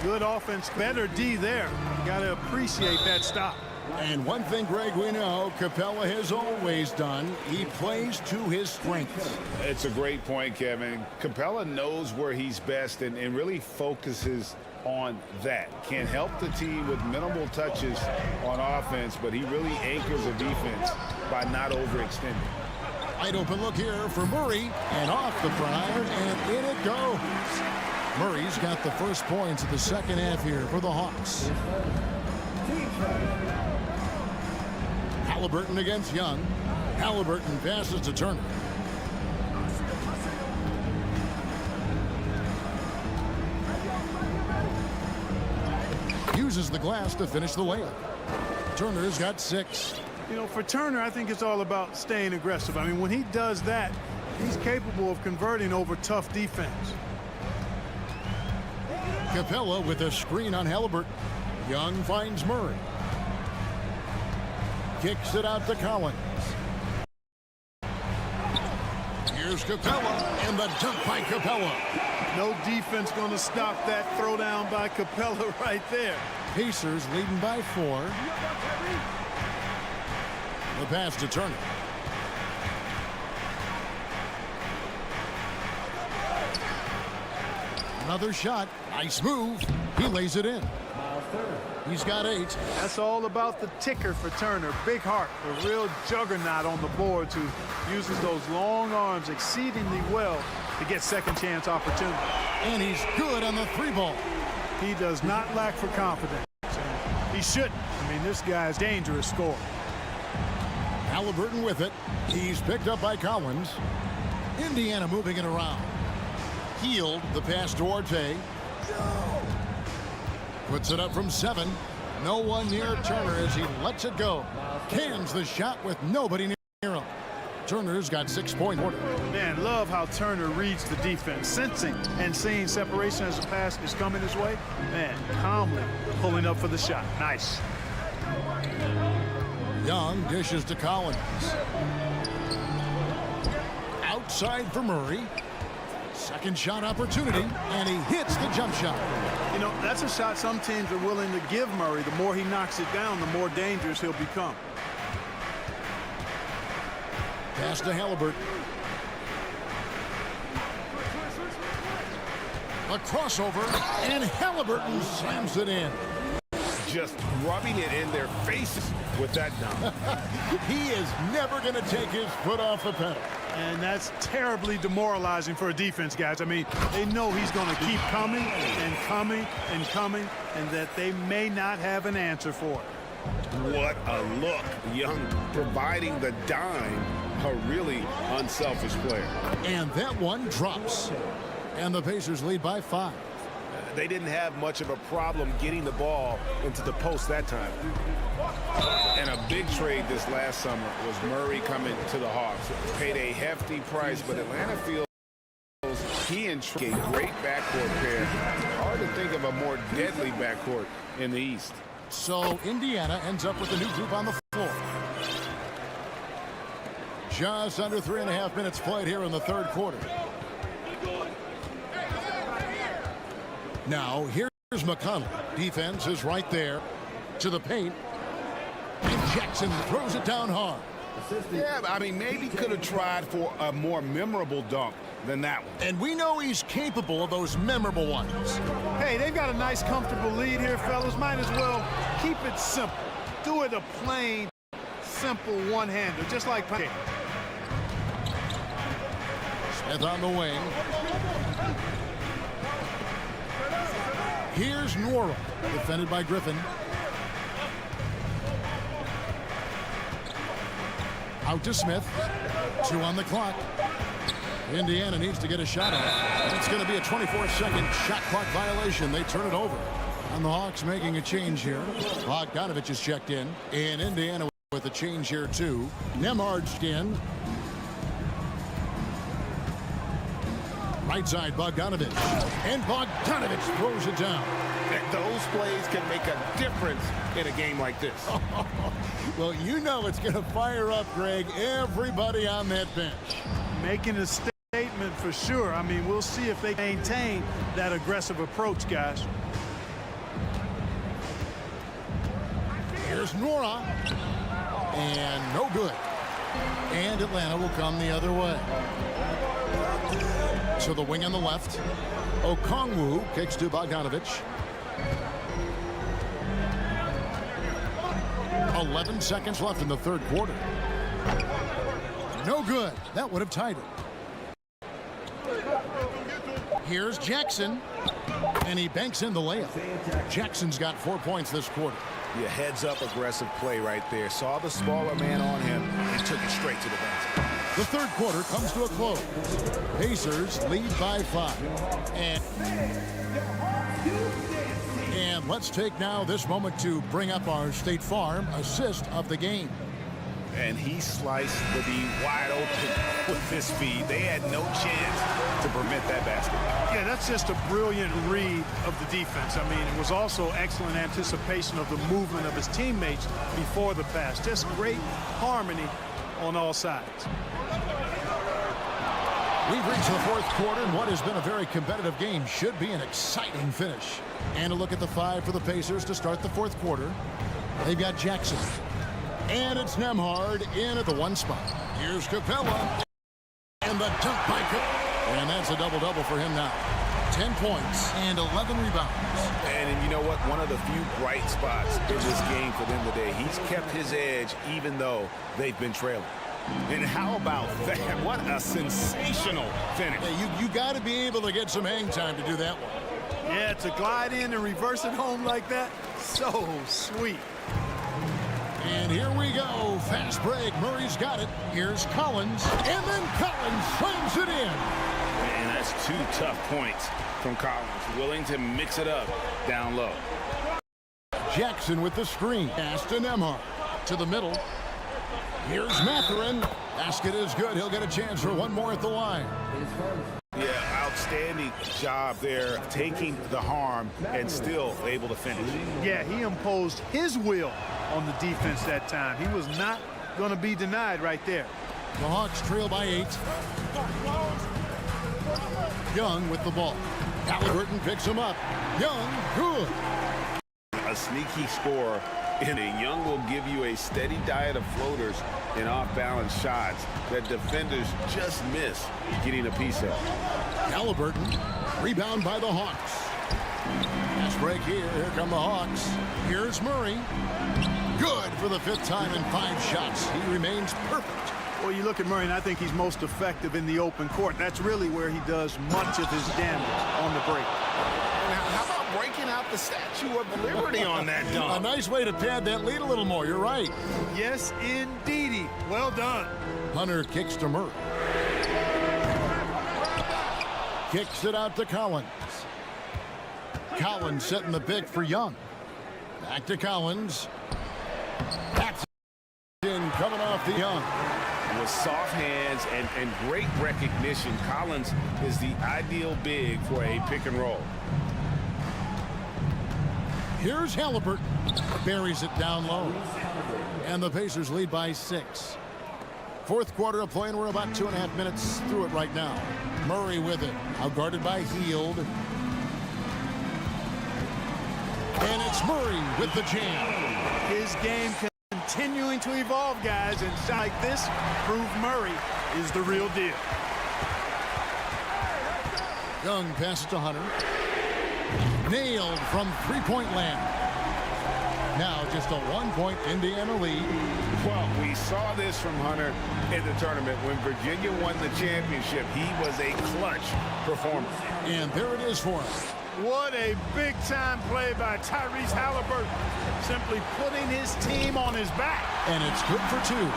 Good offense, better D there. Got to appreciate that stop. And one thing, Greg, we know Capella has always done. He plays to his strengths. It's a great point, Kevin. Capella knows where he's best and really focuses on that. Can help the team with minimal touches on offense, but he really anchors a defense by not overextending. Wide open look here for Murray, and off the prior, and in it goes. Murray's got the first points of the second half here for the Hawks. Halliburton against Young. Halliburton passes to Turner. Uses the glass to finish the layup. Turner's got 6. You know, for Turner, I think it's all about staying aggressive. I mean, when he does that, he's capable of converting over tough defense. Capella with a screen on Halliburton. Young finds Murray. Kicks it out to Collins. Here's Capella, and the dunk by Capella. No defense going to stop that throwdown by Capella right there. Pacers leading by 4. The pass to Turner. Another shot. Nice move. He lays it in. He's got 8. That's all about the ticker for Turner. Big heart, a real juggernaut on the boards who uses those long arms exceedingly well to get second chance opportunity. And he's good on the 3-ball. He does not lack for confidence. He shouldn't. I mean, this guy's dangerous scorer. Halliburton with it. He's picked up by Collins. Indiana moving it around. Healed the pass to Orte. Puts it up from 7. No one near Turner as he lets it go. Cans the shot with nobody near him. Turner's got 6-point order. Man, love how Turner reads the defense, sensing and seeing separation as the pass is coming his way. Man, calmly pulling up for the shot. Nice. Young dishes to Collins. Outside for Murray. Second shot opportunity, and he hits the jump shot. You know, that's a shot some teams are willing to give Murray. The more he knocks it down, the more dangerous he'll become. Pass to Halliburton. A crossover, and Halliburton slams it in. Just rubbing it in their faces with that dunk. He is never going to take his foot off the pedal. And that's terribly demoralizing for a defense, guys. I mean, they know he's going to keep coming and coming and coming, and that they may not have an answer for it. What a look. Young providing the dime. A really unselfish player. And that one drops. And the Pacers lead by 5. They didn't have much of a problem getting the ball into the post that time. And a big trade this last summer was Murray coming to the Hawks. Paid a hefty price, but Atlanta feels he and Trey, a great backcourt pair. Hard to think of a more deadly backcourt in the East. So Indiana ends up with a new group on the floor. Just under 3.5 minutes played here in the third quarter. Now, here's McConnell. Defense is right there. To the paint. And Jackson throws it down hard. Yeah, I mean, maybe could have tried for a more memorable dunk than that one. And we know he's capable of those memorable ones. Hey, they've got a nice, comfortable lead here, fellas. Might as well keep it simple. Do it a plain, simple one-hander, just like paint. Smith on the wing. Here's Nora, defended by Griffin. Out to Smith. 2 on the clock. Indiana needs to get a shot off. It's going to be a 24-second shot clock violation. They turn it over. And the Hawks making a change here. Bogdanovich is checked in. And Indiana with a change here, too. Nembhard's in. Right side, Bogdanovich. And Bogdanovich throws it down. Those plays can make a difference in a game like this. Well, you know it's going to fire up, Greg, everybody on that bench. Making a statement for sure. I mean, we'll see if they maintain that aggressive approach, guys. Here's Nora. And no good. And Atlanta will come the other way. To the wing on the left. Okongwu kicks to Bogdanovich. 11 seconds left in the third quarter. No good. That would have tied it. Here's Jackson. And he banks in the layup. Jackson's got 4 points this quarter. Yeah, heads-up aggressive play right there. Saw the smaller man on him and took it straight to the basket. The third quarter comes to a close. Pacers lead by 5. And let's take now this moment to bring up our State Farm assist of the game. And he sliced the D wide open with his speed. They had no chance to prevent that basket. Yeah, that's just a brilliant read of the defense. I mean, it was also excellent anticipation of the movement of his teammates before the pass. Just great harmony on all sides. We've reached the fourth quarter, and what has been a very competitive game should be an exciting finish. And a look at the 5 for the Pacers to start the fourth quarter. They've got Jackson. And it's Nembhard in at the 1 spot. Here's Capella. And the dunk by Capella. And that's a double-double for him now. 10 points and 11 rebounds. And you know what? One of the few bright spots in this game for them today. He's kept his edge even though they've been trailing. And how about that? What a sensational finish. Yeah, you got to be able to get some hang time to do that one. Yeah, to glide in and reverse it home like that, so sweet. And here we go. Fast break. Murray's got it. Here's Collins. And then Collins slams it in. And that's 2 tough points from Collins. Willing to mix it up down low. Jackson with the screen. Pass to Nembhard. To the middle. Here's Mathurin. Basket is good. He'll get a chance for one more at the line. Yeah, outstanding job there, taking the harm and still able to finish. Yeah, he imposed his will on the defense that time. He was not going to be denied right there. The Hawks trail by 8. Young with the ball. Halliburton picks him up. Young, good. A sneaky score. And Young will give you a steady diet of floaters and off-balance shots that defenders just miss getting a piece of. Halliburton, rebound by the Hawks. Fast break here. Here come the Hawks. Here's Murray. Good for the 5th time in 5 shots. He remains perfect. Well, you look at Murray, and I think he's most effective in the open court. That's really where he does much of his damage on the break. How about breaking out the Statue of Liberty on that dunk? A nice way to pad that lead a little more. You're right. Yes, indeedy. Well done. Hunter kicks to Murray. Kicks it out to Collins. Collins setting the pick for Young. Back to Collins. That's in coming off the Young. With soft hands and great recognition, Collins is the ideal big for a pick and roll. Here's Halliburton. Buries it down low. And the Pacers lead by 6. Fourth quarter of play, and we're about 2.5 minutes through it right now. Murray with it. Outguarded by Hield. And it's Murray with the jam. His game continuing to evolve, guys, and shots like this prove Murray is the real deal. Young passes to Hunter. Nailed from three-point land. Now just a one-point Indiana lead. Well, we saw this from Hunter in the tournament. When Virginia won the championship, he was a clutch performer. And there it is for him. What a big-time play by Tyrese Halliburton. Simply putting his team on his back. And it's good for two.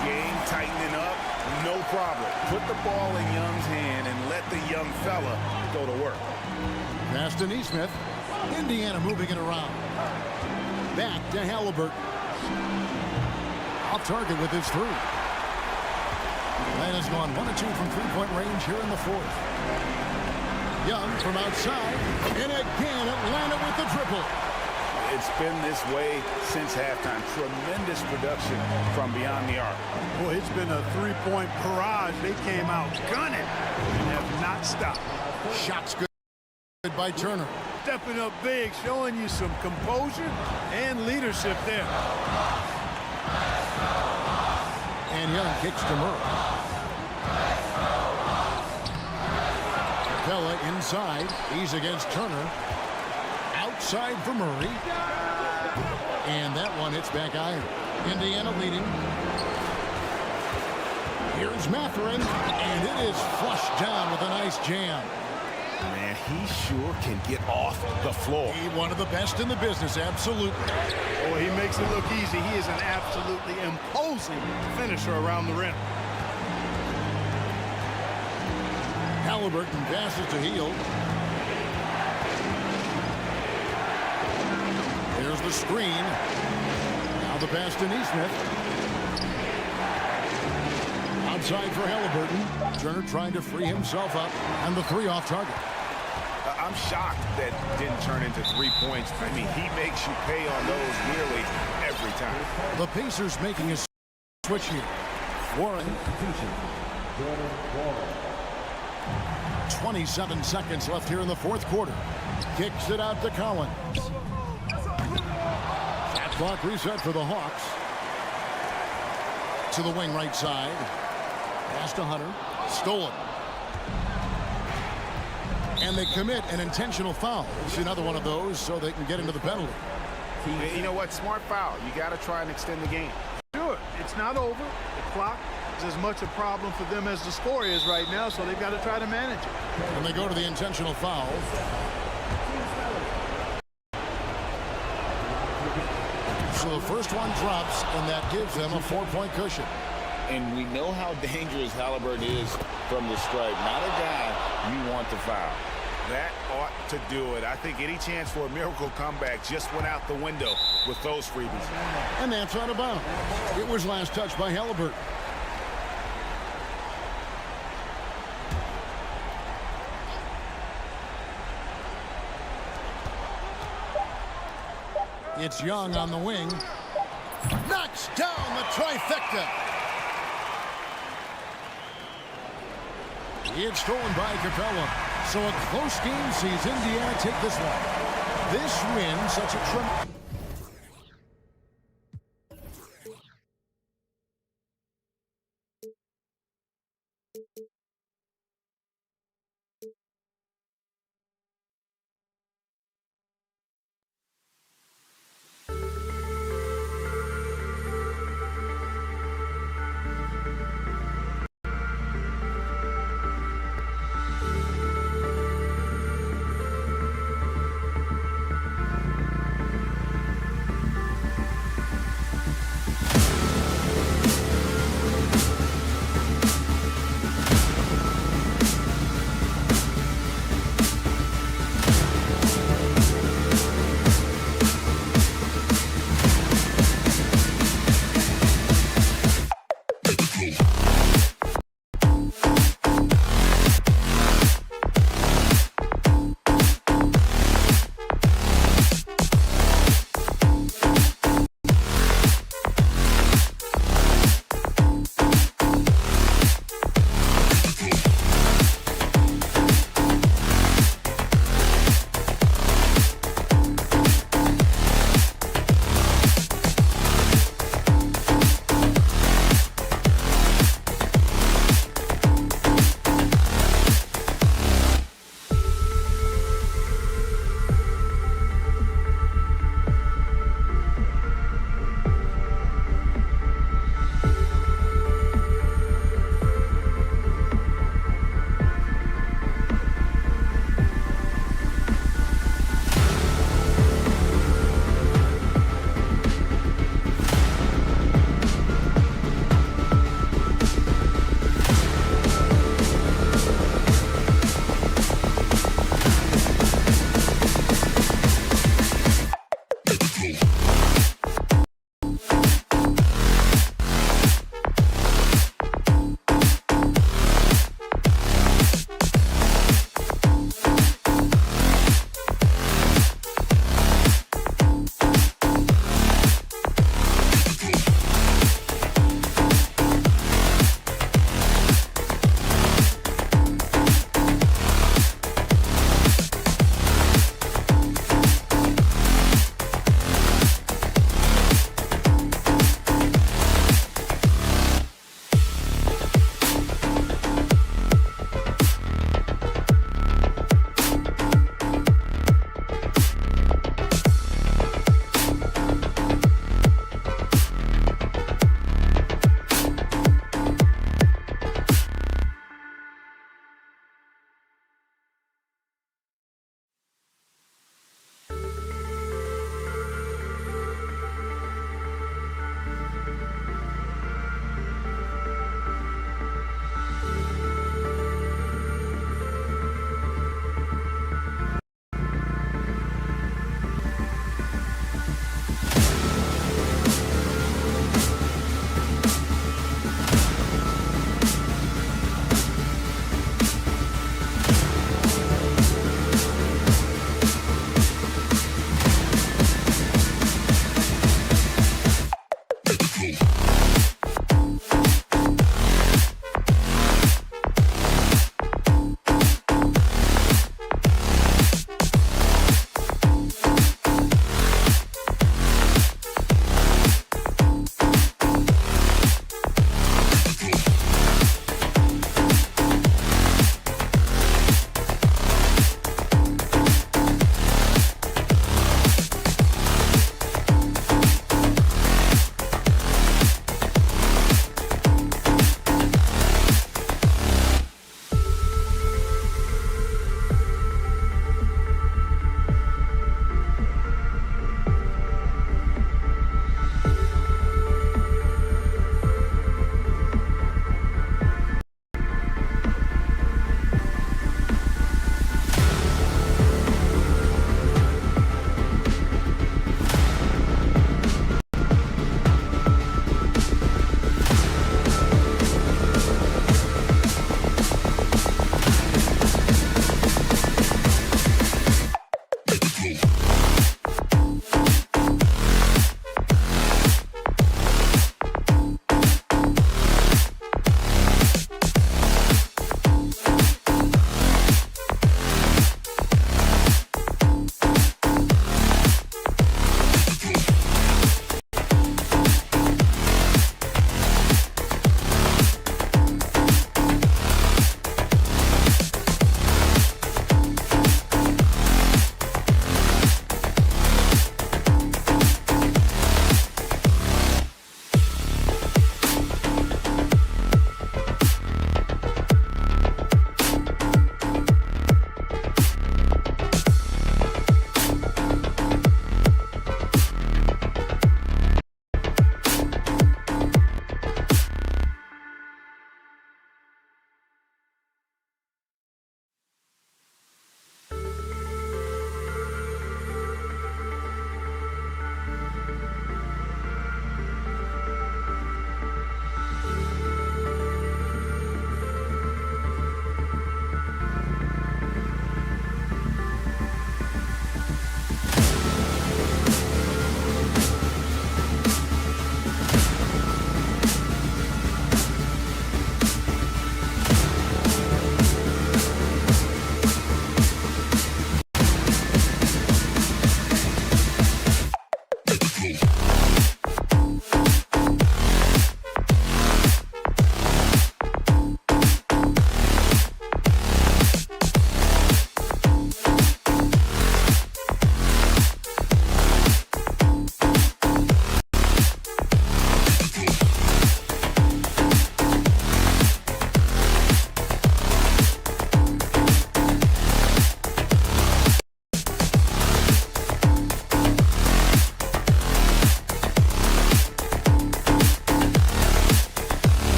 Game tightening up, no problem. Put the ball in Young's hand and let the young fella go to work. Pass to Nesmith. Indiana moving it around. Back to Halliburton. Off target with his three. And has gone 1 of 2 from three-point range here in the fourth. Young from outside. And again, Atlanta with the triple. It's been this way since halftime. Tremendous production from beyond the arc. Boy, it's been a three-point barrage. They came out gunning and have not stopped. Shots good by Turner. Stepping up big, showing you some composure and leadership there. And Young kicks to Murray. Capella inside. He's against Turner. Outside for Murray. And that one hits back iron. Indiana leading. Here's Mathurin. And it is flushed down with a nice jam. Man, he sure can get off the floor. He one of the best in the business, absolutely. Boy, he makes it look easy. He is an absolutely imposing finisher around the rim. Halliburton passes to Hield. There's the screen. Now the pass to Nesmith. Outside for Halliburton. Turner trying to free himself up. And the three off target. I'm shocked that didn't turn into 3 points. I mean, he makes you pay on those nearly every time. The Pacers making a switch here. Warren. 27 seconds left here in the fourth quarter. Kicks it out to Collins. Shot clock reset for the Hawks. To the wing right side. Pass to Hunter. Stolen. And they commit an intentional foul. It's another one of those so they can get into the penalty. You know what? Smart foul. You got to try and extend the game. Sure, it's not over. The clock is as much a problem for them as the score is right now, so they've got to try to manage it. And they go to the intentional foul. So the first one drops, and that gives them a 4-point cushion. And we know how dangerous Halliburton is from the stripe. Not a guy you want to foul. That ought to do it. I think any chance for a miracle comeback just went out the window with those freebies. And that's out of bounds. It was last touched by Halliburton. It's Young on the wing. Knocks down the trifecta. It's stolen by Capella. So a close game sees Indiana take this one. This win, such a tremendous.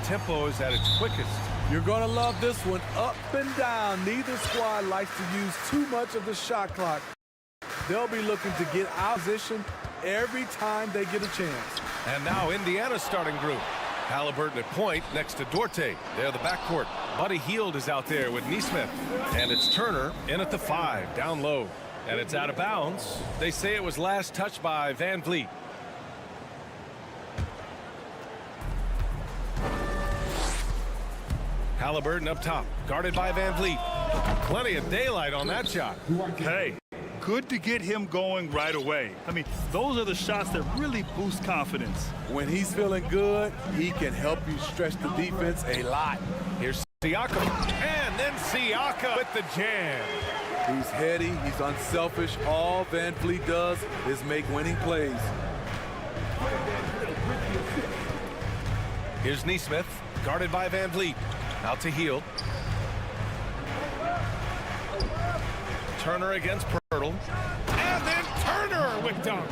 tempo is at its quickest. You're going to love this one. Up and down. Neither squad likes to use too much of the shot clock. They'll be looking to get out of position every time they get a chance. And now Indiana's starting group. Halliburton at point next to Duarte. They're the backcourt. Buddy Hield is out there with Nesmith. And it's Turner in at the 5, down low. And it's out of bounds. They say it was last touched by Van Vliet. Halliburton up top, guarded by Van Vliet. Plenty of daylight on that shot. Hey, good to get him going right away. I mean, those are the shots that really boost confidence. When he's feeling good, he can help you stretch the defense a lot. Here's Siakam, and then Siakam with the jam. He's heady, he's unselfish. All Van Vliet does is make winning plays. Here's Nesmith, guarded by Van Vliet. Out to Hield. Turner against Pirtle. And then Turner with dunk.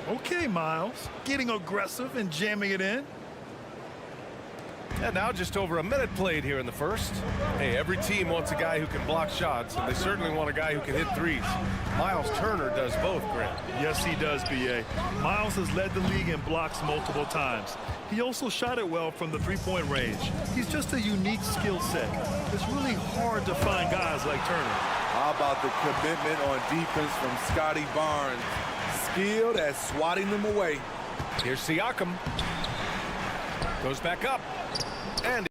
Okay, Miles. Getting aggressive and jamming it in. And now just over a minute played here in the first. Hey, every team wants a guy who can block shots, and they certainly want a guy who can hit threes. Miles Turner does both, Grant. Yes, he does, B.A. Miles has led the league in blocks multiple times. He also shot it well from the three-point range. He's just a unique skill set. It's really hard to find guys like Turner. How about the commitment on defense from Scotty Barnes? Skilled at swatting them away. Here's Siakam. Goes back up. And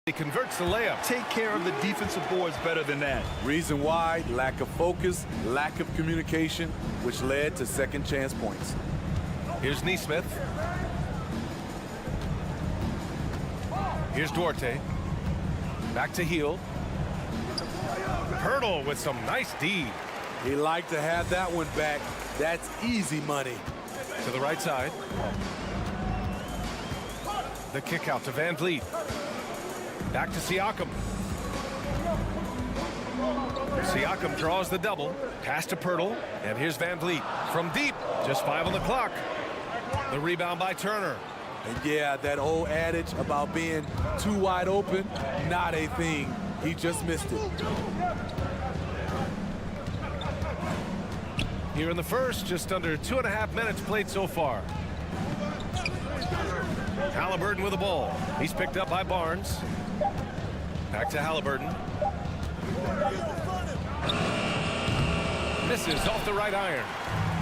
he converts the layup. Take care of the defensive boards better than that. Reason why? Lack of focus, lack of communication, which led to second chance points. Here's Nesmith. Here's Duarte. Back to Hield. Pirtle with some nice D. He liked to have that one back. That's easy money. To the right side. The kick out to Van Vliet. Back to Siakam. Siakam draws the double. Pass to Pirtle. And here's Van Vliet from deep. Just 5 on the clock. The rebound by Turner. And yeah, that old adage about being too wide open, not a thing. He just missed it. Here in the first, just under 2.5 minutes played so far. Halliburton with the ball. He's picked up by Barnes. Back to Halliburton. Misses off the right iron.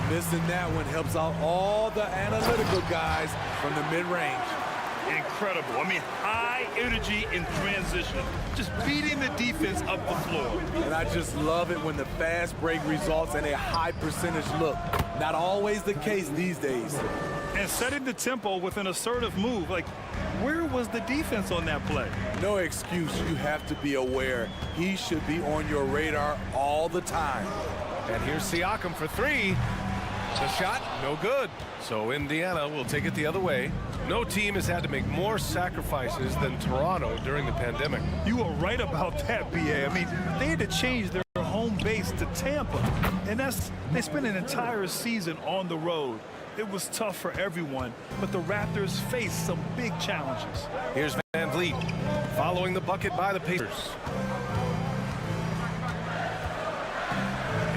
Missing that one helps out all the analytical guys from the mid-range. Incredible. I mean, high energy in transition. Just beating the defense up the floor. And I just love it when the fast break results in a high percentage look. Not always the case these days. And setting the tempo with an assertive move. Like, where was the defense on that play? No excuse. You have to be aware. He should be on your radar all the time. And here's Siakam for 3. The shot, no good. So Indiana will take it the other way. No team has had to make more sacrifices than Toronto during the pandemic. You are right about that, B.A. I mean, they had to change their home base to Tampa. And they spent an entire season on the road. It was tough for everyone, but the Raptors faced some big challenges. Here's Van Vliet following the bucket by the Pacers.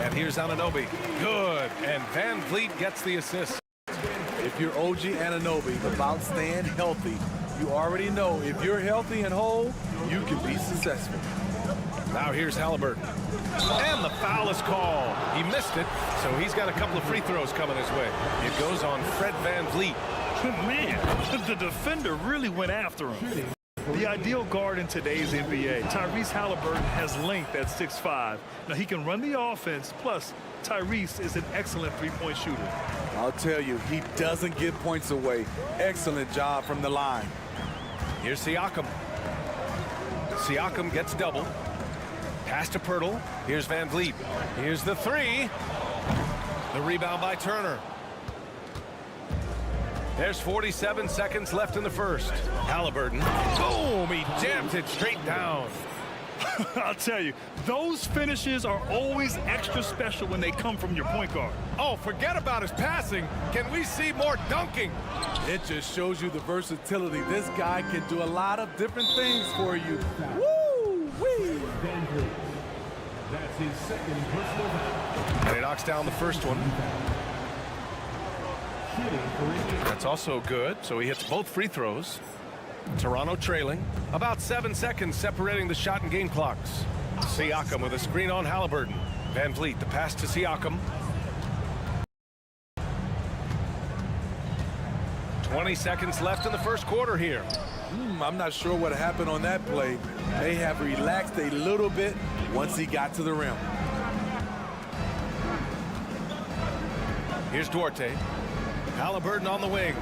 And here's Anunoby. Good. And Van Vliet gets the assist. If you're OG Anunoby about staying healthy, you already know if you're healthy and whole, you can be successful. Now here's Halliburton. And the foul is called. He missed it, so he's got a couple of free throws coming his way. It goes on Fred Van Vliet. Man, the defender really went after him. The ideal guard in today's NBA. Tyrese Halliburton has length at 6'5". Now, he can run the offense, plus Tyrese is an excellent three-point shooter. I'll tell you, he doesn't give points away. Excellent job from the line. Here's Siakam. Siakam gets double. Pass to Pirtle. Here's Van Vliet. Here's the 3. The rebound by Turner. There's 47 seconds left in the first. Halliburton. Boom! He jams it straight down. I'll tell you, those finishes are always extra special when they come from your point guard. Oh, forget about his passing. Can we see more dunking? It just shows you the versatility. This guy can do a lot of different things for you. Woo-wee! That's his second personal foul. And he knocks down the first one. That's also good, so he hits both free throws. Toronto trailing. About 7 seconds separating the shot and game clocks. Siakam with a screen on Halliburton. Van Vliet, the pass to Siakam. 20 seconds left in the first quarter here. I'm not sure what happened on that play. May have relaxed a little bit once he got to the rim. Here's Duarte. Halliburton on the wing.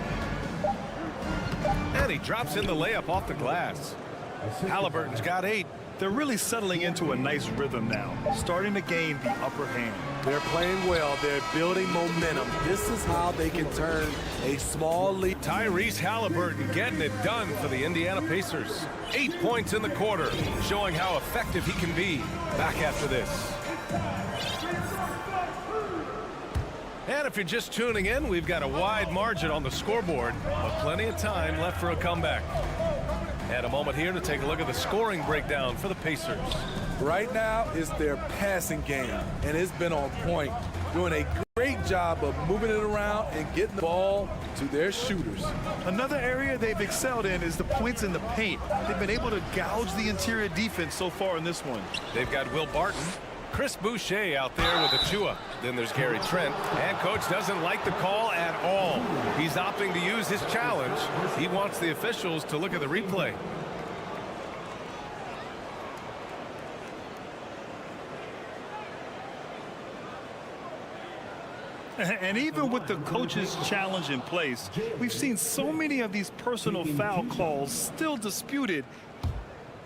And he drops in the layup off the glass. Halliburton's got 8. They're really settling into a nice rhythm now, starting to gain the upper hand. They're playing well. They're building momentum. This is how they can turn a small lead. Tyrese Halliburton getting it done for the Indiana Pacers. 8 points in the quarter, showing how effective he can be. Back after this. And if you're just tuning in, we've got a wide margin on the scoreboard, but plenty of time left for a comeback. And a moment here to take a look at the scoring breakdown for the Pacers. Right now is their passing game, and it's been on point, doing a great job of moving it around and getting the ball to their shooters. Another area they've excelled in is the points in the paint. They've been able to gouge the interior defense so far in this one. They've got Will Barton, Chris Boucher out there with Achua. Then there's Gary Trent. And coach doesn't like the call at all. He's opting to use his challenge. He wants the officials to look at the replay. And even with the coach's challenge in place, we've seen so many of these personal foul calls still disputed.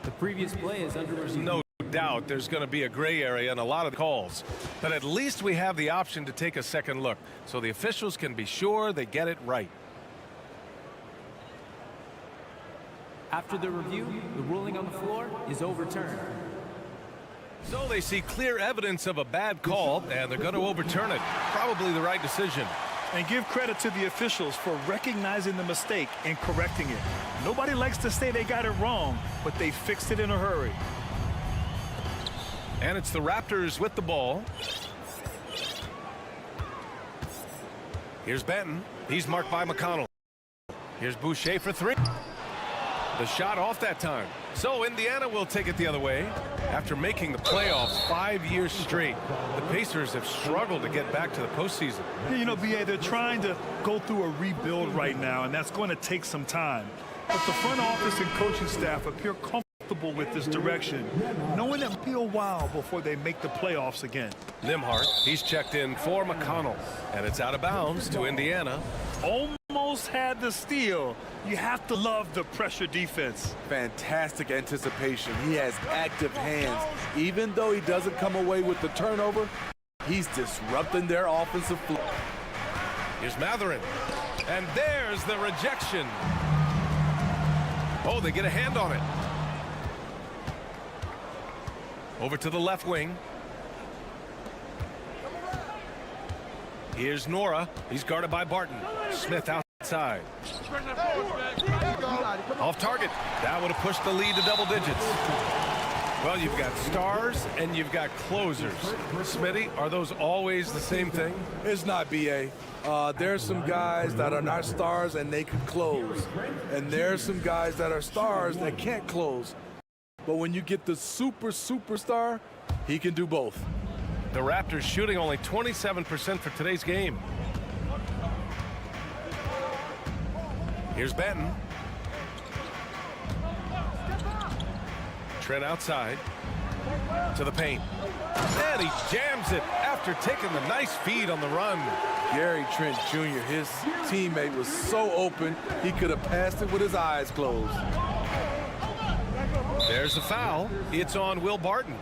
The previous play is under review. No doubt there's going to be a gray area in a lot of the calls, but at least we have the option to take a second look so the officials can be sure they get it right. After the review, the ruling on the floor is overturned. So they see clear evidence of a bad call, and they're going to overturn it. Probably the right decision. And give credit to the officials for recognizing the mistake and correcting it. Nobody likes to say they got it wrong, but they fixed it in a hurry. And it's the Raptors with the ball. Here's Benton. He's marked by McConnell. Here's Boucher for 3. The shot off that time. So Indiana will take it the other way. After making the playoffs 5 years straight, the Pacers have struggled to get back to the postseason. You know, BA, they're trying to go through a rebuild right now, and that's going to take some time. But the front office and coaching staff appear comfortable with this direction, knowing that it'll be a while before they make the playoffs again. Nembhard, he's checked in for McConnell, and it's out of bounds to Indiana. Almost had the steal. You have to love the pressure defense. Fantastic anticipation. He has active hands. Even though he doesn't come away with the turnover, he's disrupting their offensive flow. Here's Matherin, and there's the rejection. Oh, they get a hand on it. Over to the left wing. Here's Nora. He's guarded by Barton. Smith outside. Off target. That would have pushed the lead to double digits. Well, you've got stars and you've got closers. Smitty, are those always the same thing? It's not, BA. There's some guys that are not stars and they can close. And there's some guys that are stars that can't close. But when you get the superstar, he can do both. The Raptors shooting only 27% for today's game. Here's Benton. Trent outside to the paint. And he jams it after taking the nice feed on the run. Gary Trent Jr., his teammate, was so open, he could have passed it with his eyes closed. There's a foul. It's on Will Barton.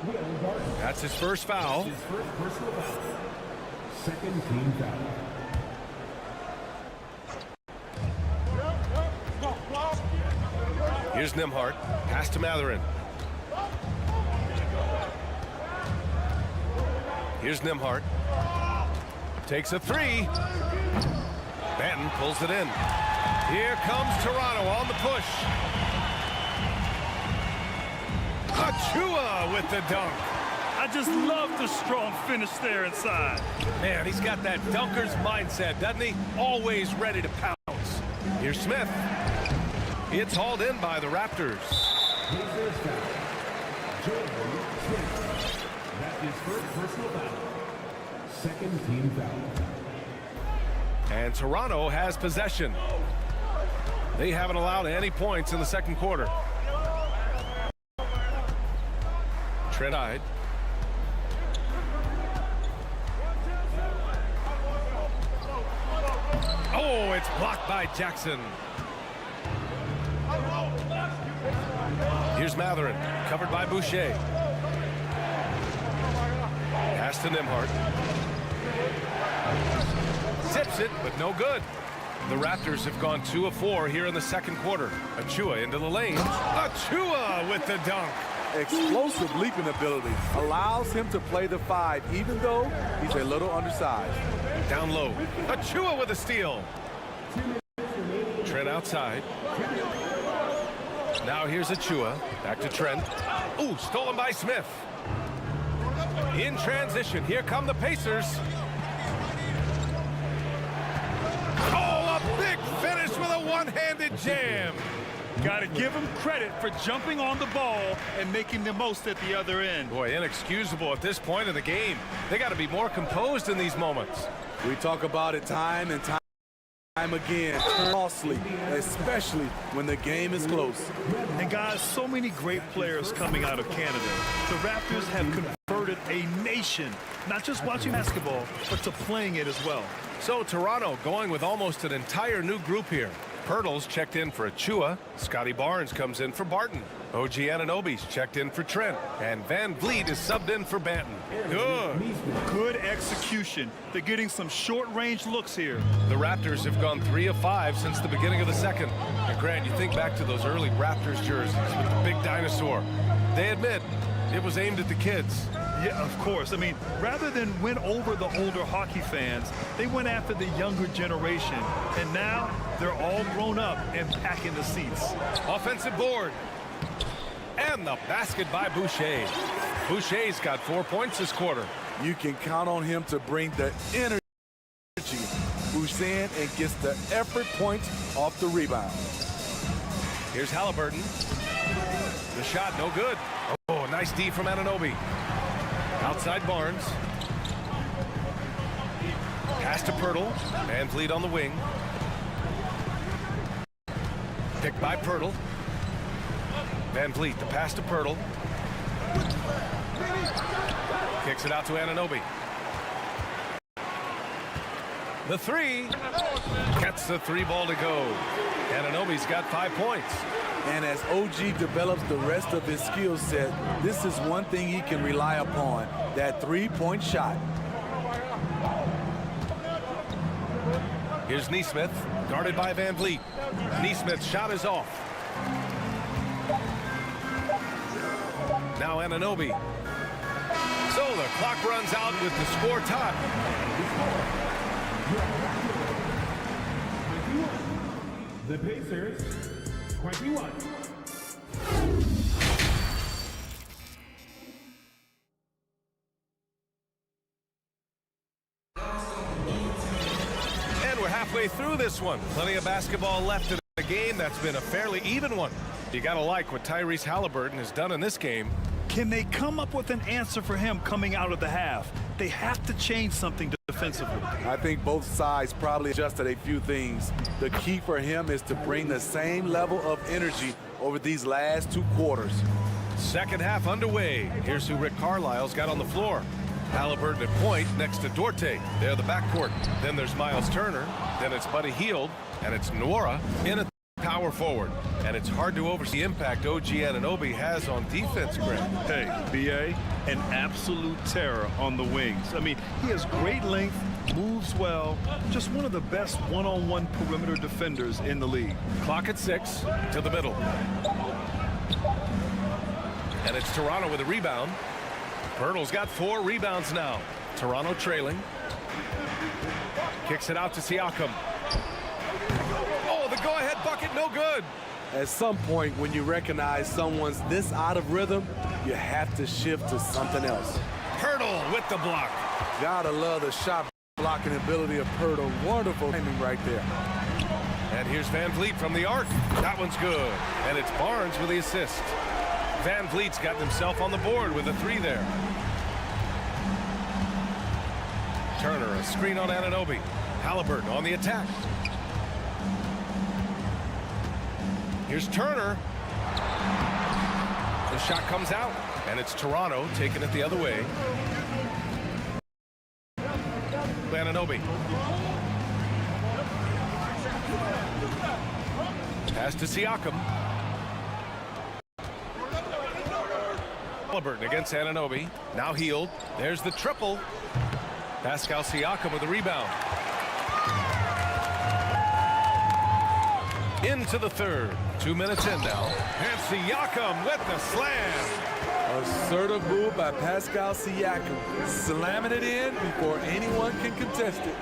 That's his first foul. Second team foul. Here's Nembhard. Pass to Matherin. Here's Nembhard. Takes a three. Banton pulls it in. Here comes Toronto on the push. Achua with the dunk. I just love the strong finish there inside. Man, he's got that dunker's mindset, doesn't he? Always ready to pounce. Here's Smith. It's hauled in by the Raptors. That is first personal foul. Second team foul. And Toronto has possession. They haven't allowed any points in the second quarter. Trent Hyde. Oh, it's blocked by Jackson. Here's Matherin, covered by Boucher. Pass to Nembhard. Zips it, but no good. The Raptors have gone 2 of 4 here in the second quarter. Achua into the lane. Achua with the dunk. Explosive leaping ability allows him to play the 5, even though he's a little undersized. Down low. Achua with a steal. Trent outside. Now here's Achua. Back to Trent. Ooh, stolen by Smith. In transition. Here come the Pacers. Oh, a big finish with a one-handed jam. Got to give him credit for jumping on the ball and making the most at the other end. Boy, inexcusable at this point of the game. They got to be more composed in these moments. We talk about it time and time again. Costly, especially when the game is close. And guys, so many great players coming out of Canada. The Raptors have converted a nation, not just watching basketball, but to playing it as well. So Toronto going with almost an entire new group here. Pirtle's checked in for Achua. Scotty Barnes comes in for Barton. OG Anunoby's checked in for Trent. And Van Vliet is subbed in for Banton. Good execution. They're getting some short-range looks here. The Raptors have gone 3 of 5 since the beginning of the second. And Grant, you think back to those early Raptors jerseys with the big dinosaur. They admit it was aimed at the kids. Yeah, of course. I mean, rather than win over the older hockey fans, they went after the younger generation. And now they're all grown up and packing the seats. Offensive board. And the basket by Boucher. Boucher's got 4 points this quarter. You can count on him to bring the energy. Boucher in and gets the effort points off the rebound. Here's Halliburton. The shot no good. Oh, nice D from Anunoby. Outside Barnes. Pass to Pirtle. Van Vliet on the wing. Picked by Pirtle. Van Vliet, the pass to Pirtle. Kicks it out to Anunoby. The three. Gets the 3 ball to go. Anunoby's got 5 points. And as OG develops the rest of his skill set, this is one thing he can rely upon, that 3-point shot. Here's Nesmith, guarded by Van Vliet. Nesmith's shot is off. Now Anunoby. So the clock runs out with the score tied. The Pacers, 21. And we're halfway through this one. Plenty of basketball left in the game. That's been a fairly even one. You gotta like what Tyrese Halliburton has done in this game. Can they come up with an answer for him coming out of the half? They have to change something defensively. I think both sides probably adjusted a few things. The key for him is to bring the same level of energy over these last 2 quarters. Second half underway. Here's who Rick Carlisle's got on the floor. Halliburton at point next to Duarte. They're the backcourt. Then there's Miles Turner. Then it's Buddy Hield. And it's Nwora in at power forward. And it's hard to oversee the impact OG Anunoby has on defense, Grant. Hey, BA, an absolute terror on the wings. I mean, he has great length, moves well, just one of the best one-on-one perimeter defenders in the league. Clock at 6 to the middle. And it's Toronto with a rebound. Pirtle's got 4 rebounds now. Toronto trailing. Kicks it out to Siakam. Oh, the go-ahead bucket, no good. At some point, when you recognize someone's this out of rhythm, you have to shift to something else. Pirtle with the block. Gotta love the shot blocking ability of Pirtle. Wonderful timing right there. And here's Van Vliet from the arc. That one's good. And it's Barnes with the assist. Van Vliet's gotten himself on the board with a 3 there. Turner, a screen on Anunoby. Halliburton on the attack. Here's Turner. The shot comes out, and it's Toronto taking it the other way. Anunoby. Pass to Siakam. Halliburton against Anunoby. Now healed. There's the triple. Pascal Siakam with the rebound. Into the third. 2 minutes in now. And Siakam with the slam. Assertive move by Pascal Siakam. Slamming it in before anyone can contest it.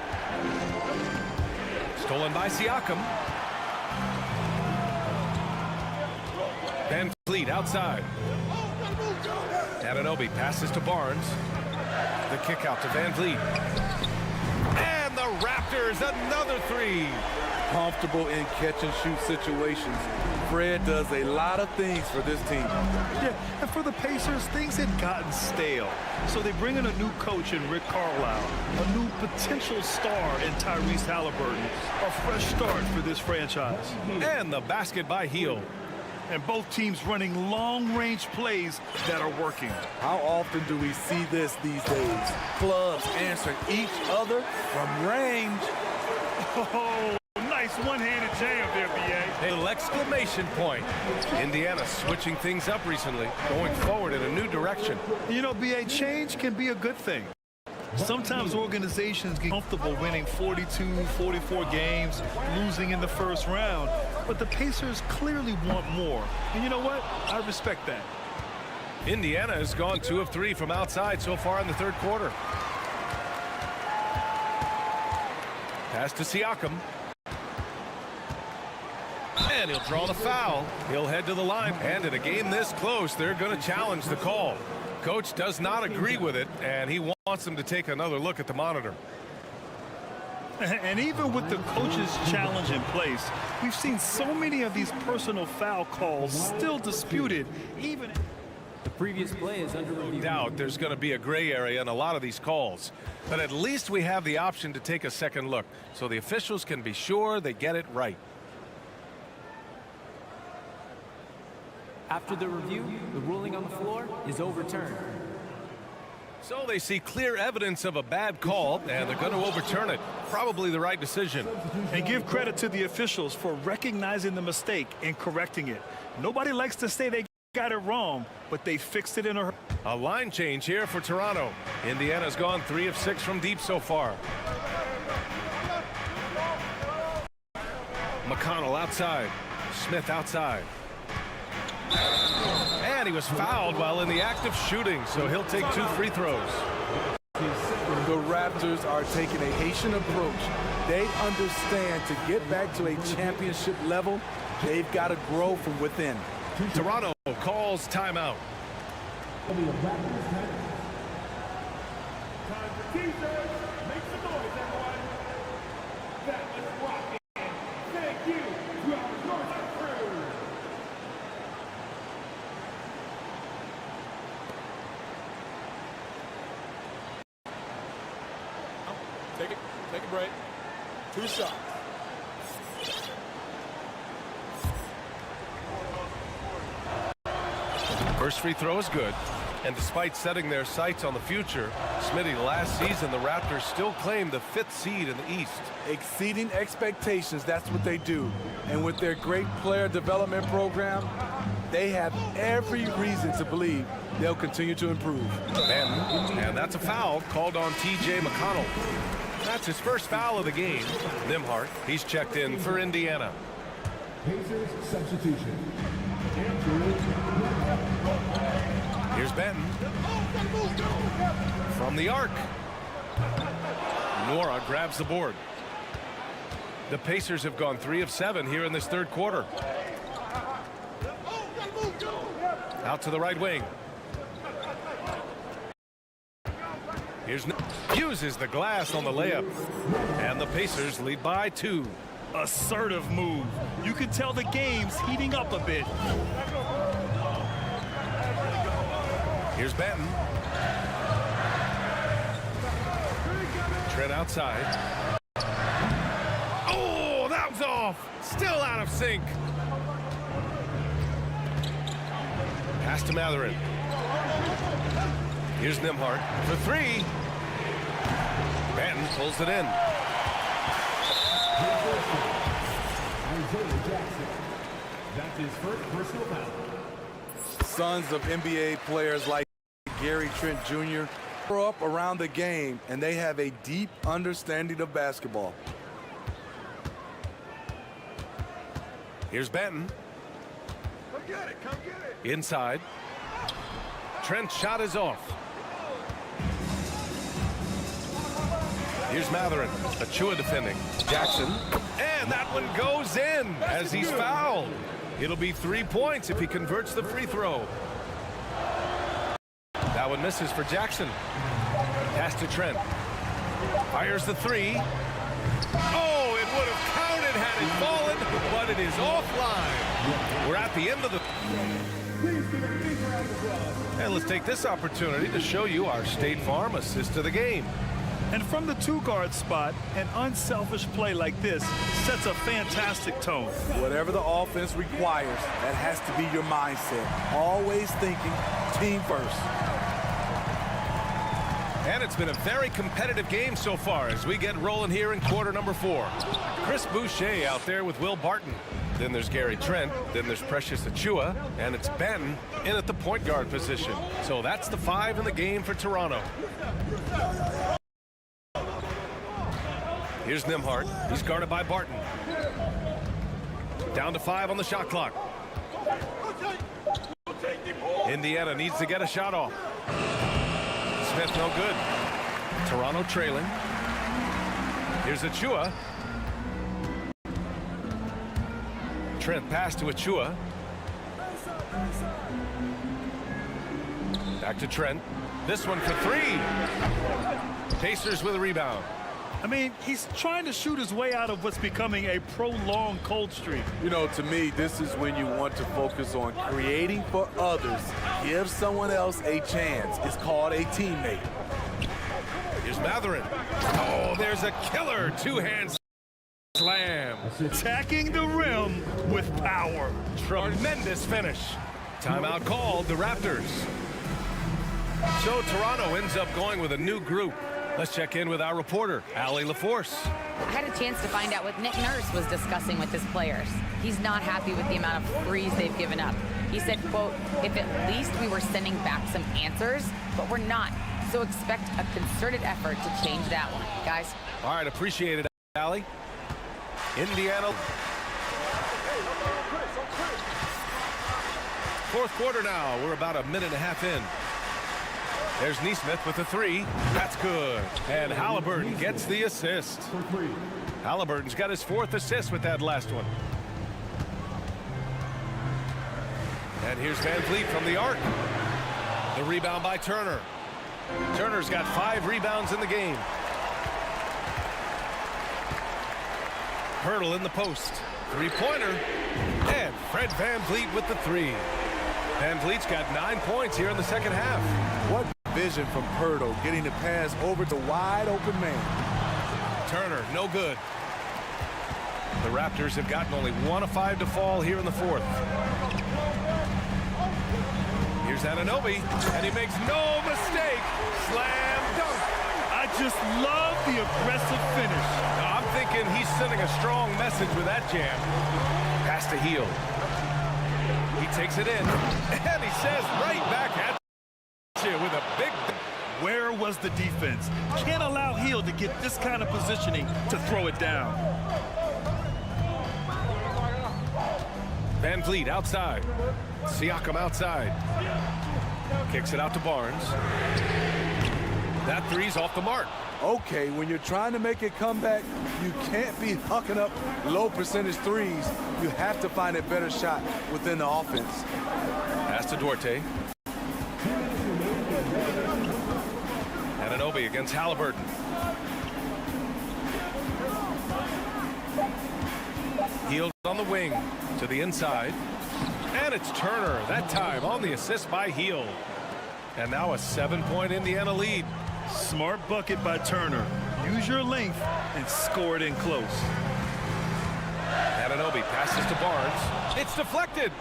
Stolen by Siakam. Van Vliet outside. Anunoby passes to Barnes. The kick out to Van Vliet. And the Raptors, another 3. Comfortable in catch-and-shoot situations. Fred does a lot of things for this team. Yeah, and for the Pacers, things had gotten stale. So they bring in a new coach in Rick Carlisle, a new potential star in Tyrese Halliburton, a fresh start for this franchise. And the basket by Heel. And both teams running long-range plays that are working. How often do we see this these days? Clubs answering each other from range. Oh, nice one-handed jam there, B.A. A little exclamation point. Indiana switching things up recently, going forward in a new direction. You know, B.A., change can be a good thing. Sometimes organizations get comfortable winning 42, 44 games, losing in the first round. But the Pacers clearly want more. And you know what? I respect that. Indiana has gone 2 of 3 from outside so far in the third quarter. Pass to Siakam. And he'll draw the foul. He'll head to the line. And in a game this close, they're going to challenge the call. Coach does not agree with it, and he wants them to take another look at the monitor. And even with the coach's challenge in place, we've seen so many of these personal foul calls still disputed, even... The previous play is under review. Doubt there's going to be a gray area in a lot of these calls. But at least we have the option to take a second look, so the officials can be sure they get it right. After the review, the ruling on the floor is overturned. So they see clear evidence of a bad call, and they're going to overturn it. Probably the right decision. And give credit to the officials for recognizing the mistake and correcting it. Nobody likes to say they got it wrong, but they fixed it in a hurry. A line change here for Toronto. Indiana's gone 3 of 6 from deep so far. McConnell outside. Smith outside. And he was fouled while in the act of shooting, so he'll take 2 free throws. The Raptors are taking a Haitian approach. They understand to get back to a championship level, they've got to grow from within. Toronto calls timeout. Take a break. 2 shots. First free throw is good. And despite setting their sights on the future, Smitty, last season the Raptors still claimed the 5th seed in the East. Exceeding expectations, that's what they do. And with their great player development program, they have every reason to believe they'll continue to improve. And that's a foul called on T.J. McConnell. That's his first foul of the game. Nimhart, he's checked in for Indiana. Pacers substitution. Here's Benton. From the arc. Nora grabs the board. The Pacers have gone 3 of 7 here in this third quarter. Out to the right wing. Uses the glass on the layup. And the Pacers lead by 2. Assertive move. You can tell the game's heating up a bit. Here's Benton. Trent outside. Oh, that was off. Still out of sync. Pass to Matherin. Here's Nembhard for 3. Benton pulls it in. Isaiah Jackson. That's his first personal foul. Sons of NBA players like Gary Trent Jr. grow up around the game, and they have a deep understanding of basketball. Here's Benton. Come get it, come get it. Inside. Trent's shot is off. Here's Matherin. Achua defending. Jackson. And that one goes in as he's fouled. It'll be 3 points if he converts the free throw. That one misses for Jackson. Pass to Trent. Fires the 3. Oh, it would have counted had it fallen, but it is offline. We're at the end of the... And let's take this opportunity to show you our State Farm assist to the game. And from the 2-guard spot, an unselfish play like this sets a fantastic tone. Whatever the offense requires, that has to be your mindset. Always thinking team first. And it's been a very competitive game so far as we get rolling here in quarter number 4. Chris Boucher out there with Will Barton. Then there's Gary Trent. Then there's Precious Achua. And it's Benton in at the point guard position. So that's the 5 in the game for Toronto. Here's Nembhard. He's guarded by Barton. Down to 5 on the shot clock. Indiana needs to get a shot off. Smith no good. Toronto trailing. Here's Achua. Trent pass to Achua. Back to Trent. This one for 3. Pacers with a rebound. I mean, he's trying to shoot his way out of what's becoming a prolonged cold streak. You know, to me, this is when you want to focus on creating for others. Give someone else a chance. It's called a teammate. Here's Matherin. Oh, there's a killer 2-hand slam. Attacking the rim with power. Tremendous finish. Timeout called the Raptors. So Toronto ends up going with a new group. Let's check in with our reporter, Allie LaForce. I had a chance to find out what Nick Nurse was discussing with his players. He's not happy with the amount of threes they've given up. He said, quote, if at least we were sending back some answers, but we're not. So expect a concerted effort to change that one, guys. All right, appreciate it, Allie. Indiana. Fourth quarter now. We're about a minute and a half in. There's Nesmith with the 3. That's good. And Halliburton gets the assist. Halliburton's got his 4th assist with that last one. And here's Van Vliet from the arc. The rebound by Turner. Turner's got 5 rebounds in the game. Hurdle in the post. 3-pointer. And Fred Van Vliet with the 3. Van Vliet's got 9 points here in the second half. What vision from Hurdle, getting the pass over to wide open man. Turner, no good. The Raptors have gotten only 1 of 5 to fall here in the 4th. Here's Anunoby, and he makes no mistake. Slam dunk. I just love the aggressive finish. I'm thinking he's sending a strong message with that jam. Pass to Hield. He takes it in, and he says right back at you with a big... Where was the defense? Can't allow Hield to get this kind of positioning to throw it down. Van Vliet outside. Siakam outside. Kicks it out to Barnes. That 3's off the mark. Okay, when you're trying to make a comeback, you can't be hucking up low percentage threes. You have to find a better shot within the offense. Pass to Duarte. Anunoby against Halliburton. Healed on the wing to the inside. And it's Turner, that time on the assist by Heel. And now a 7-point Indiana lead. Smart bucket by Turner. Use your length and score it in close. Anunoby passes to Barnes. It's deflected.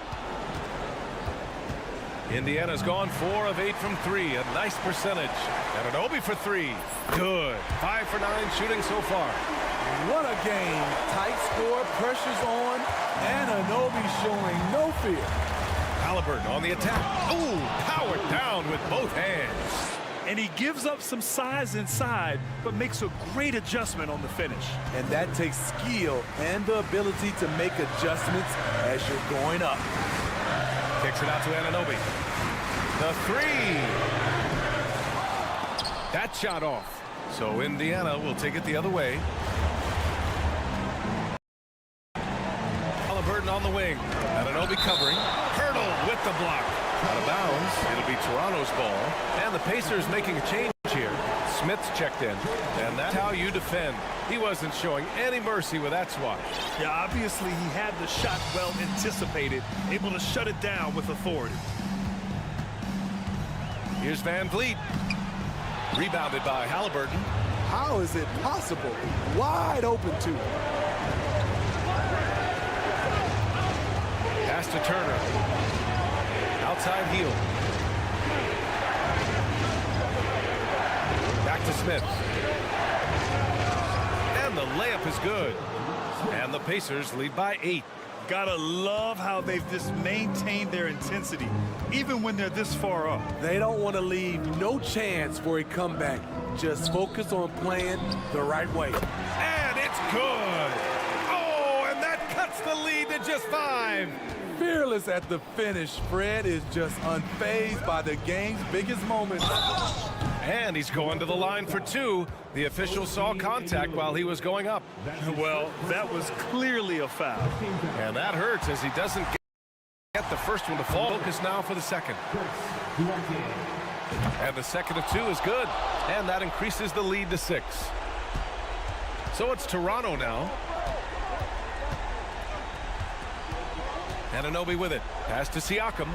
Indiana's gone 4 of 8 from 3, a nice percentage. Anunoby for 3. Good. 5 for 9 shooting so far. What a game. Tight score, pressure's on. Anunoby showing no fear. Halliburton on the attack. Ooh, powered down with both hands. And he gives up some size inside, but makes a great adjustment on the finish. And that takes skill and the ability to make adjustments as you're going up. Kicks it out to Anunoby. The 3. That shot off. So Indiana will take it the other way. Halliburton on the wing. Anunoby covering. Hurdle with the block. Out of bounds. It'll be Toronto's ball. And the Pacers making a change here. Smith's checked in. And that's how you defend. He wasn't showing any mercy with that swat. Yeah, obviously he had the shot well anticipated, able to shut it down with authority. Here's Van Vliet. Rebounded by Halliburton. How is it possible? Wide open too. Pass to Turner. Outside heel. Back to Smith. And the layup is good. And the Pacers lead by 8. Gotta love how they've just maintained their intensity, even when they're this far up. They don't want to leave no chance for a comeback. Just focus on playing the right way. And it's good. Oh, and that cuts the lead to just 5. Fearless at the finish. Fred is just unfazed by the game's biggest moments. And he's going to the line for 2. The official saw contact while he was going up. Well, that was clearly a foul. And that hurts as he doesn't get the first one to fall. Focus now for the second. And the second of 2 is good. And that increases the lead to 6. So it's Toronto now. Anunoby with it. Pass to Siakam.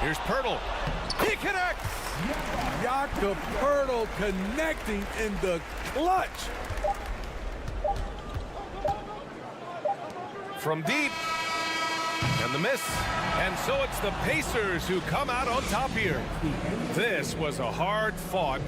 Here's Pirtle. He connects! Jakob Pirtle connecting in the clutch. From deep. And the miss. And so it's the Pacers who come out on top here. This was a hard-fought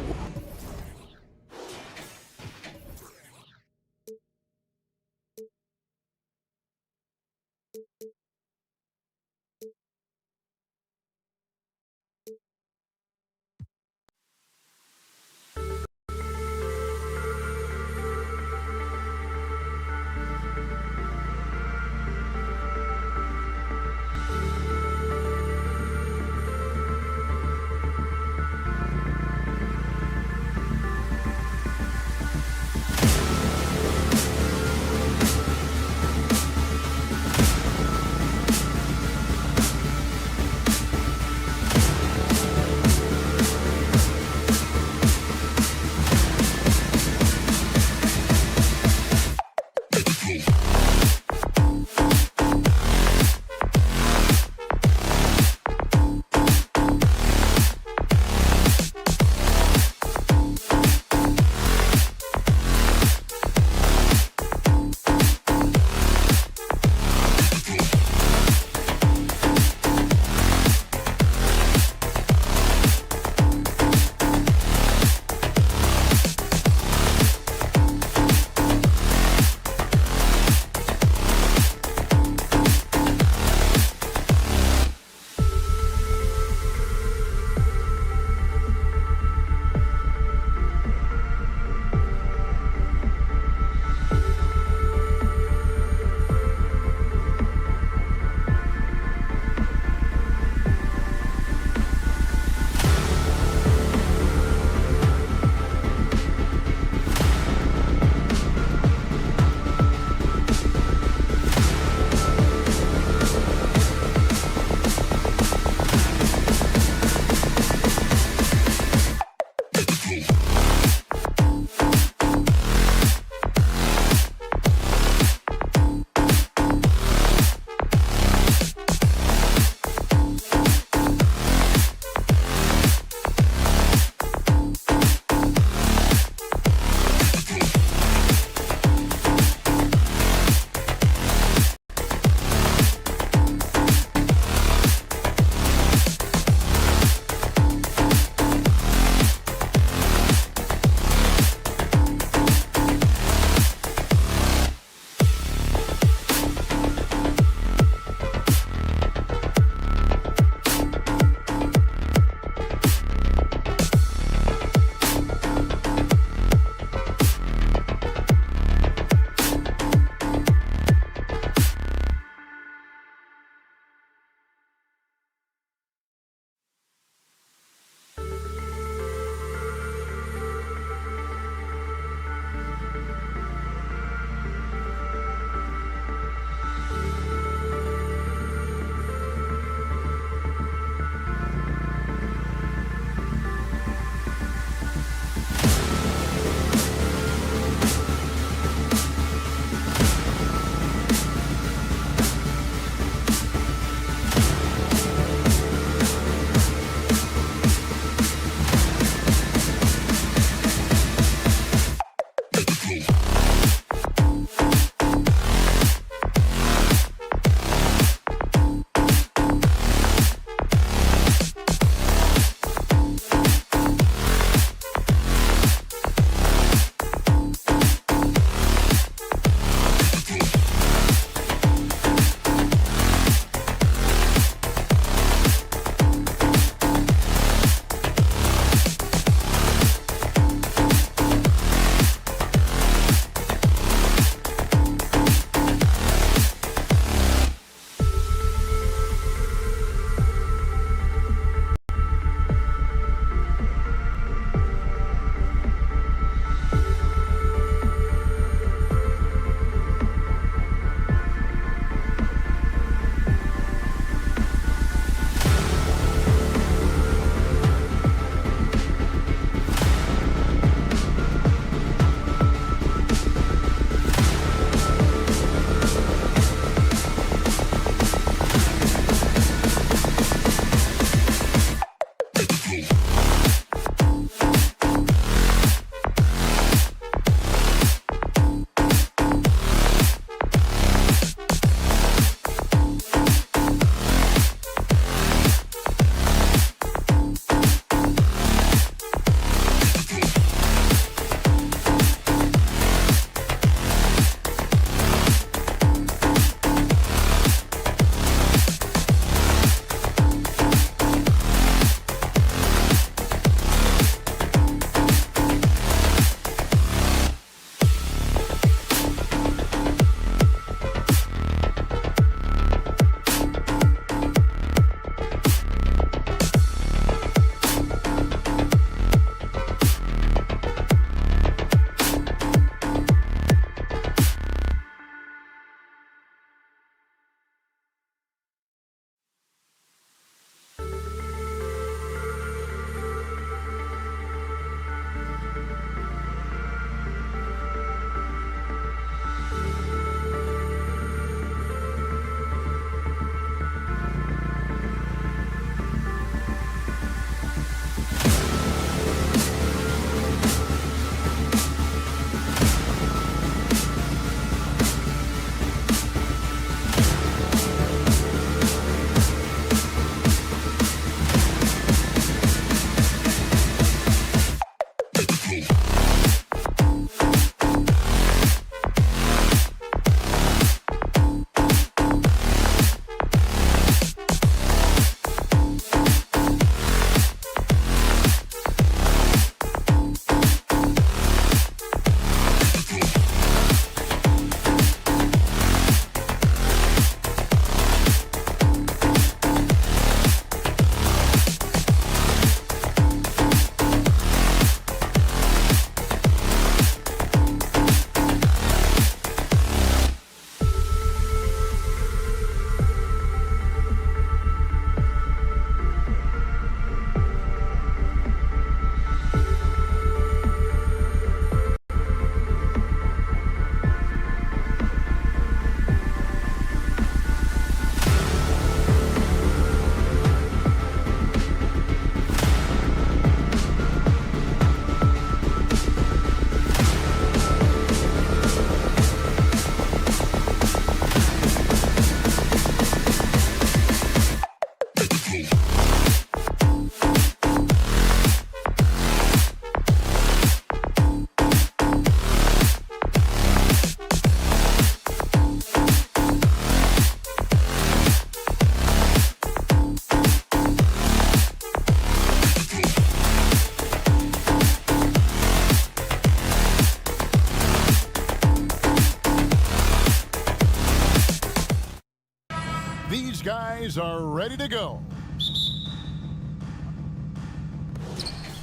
These guys are ready to go.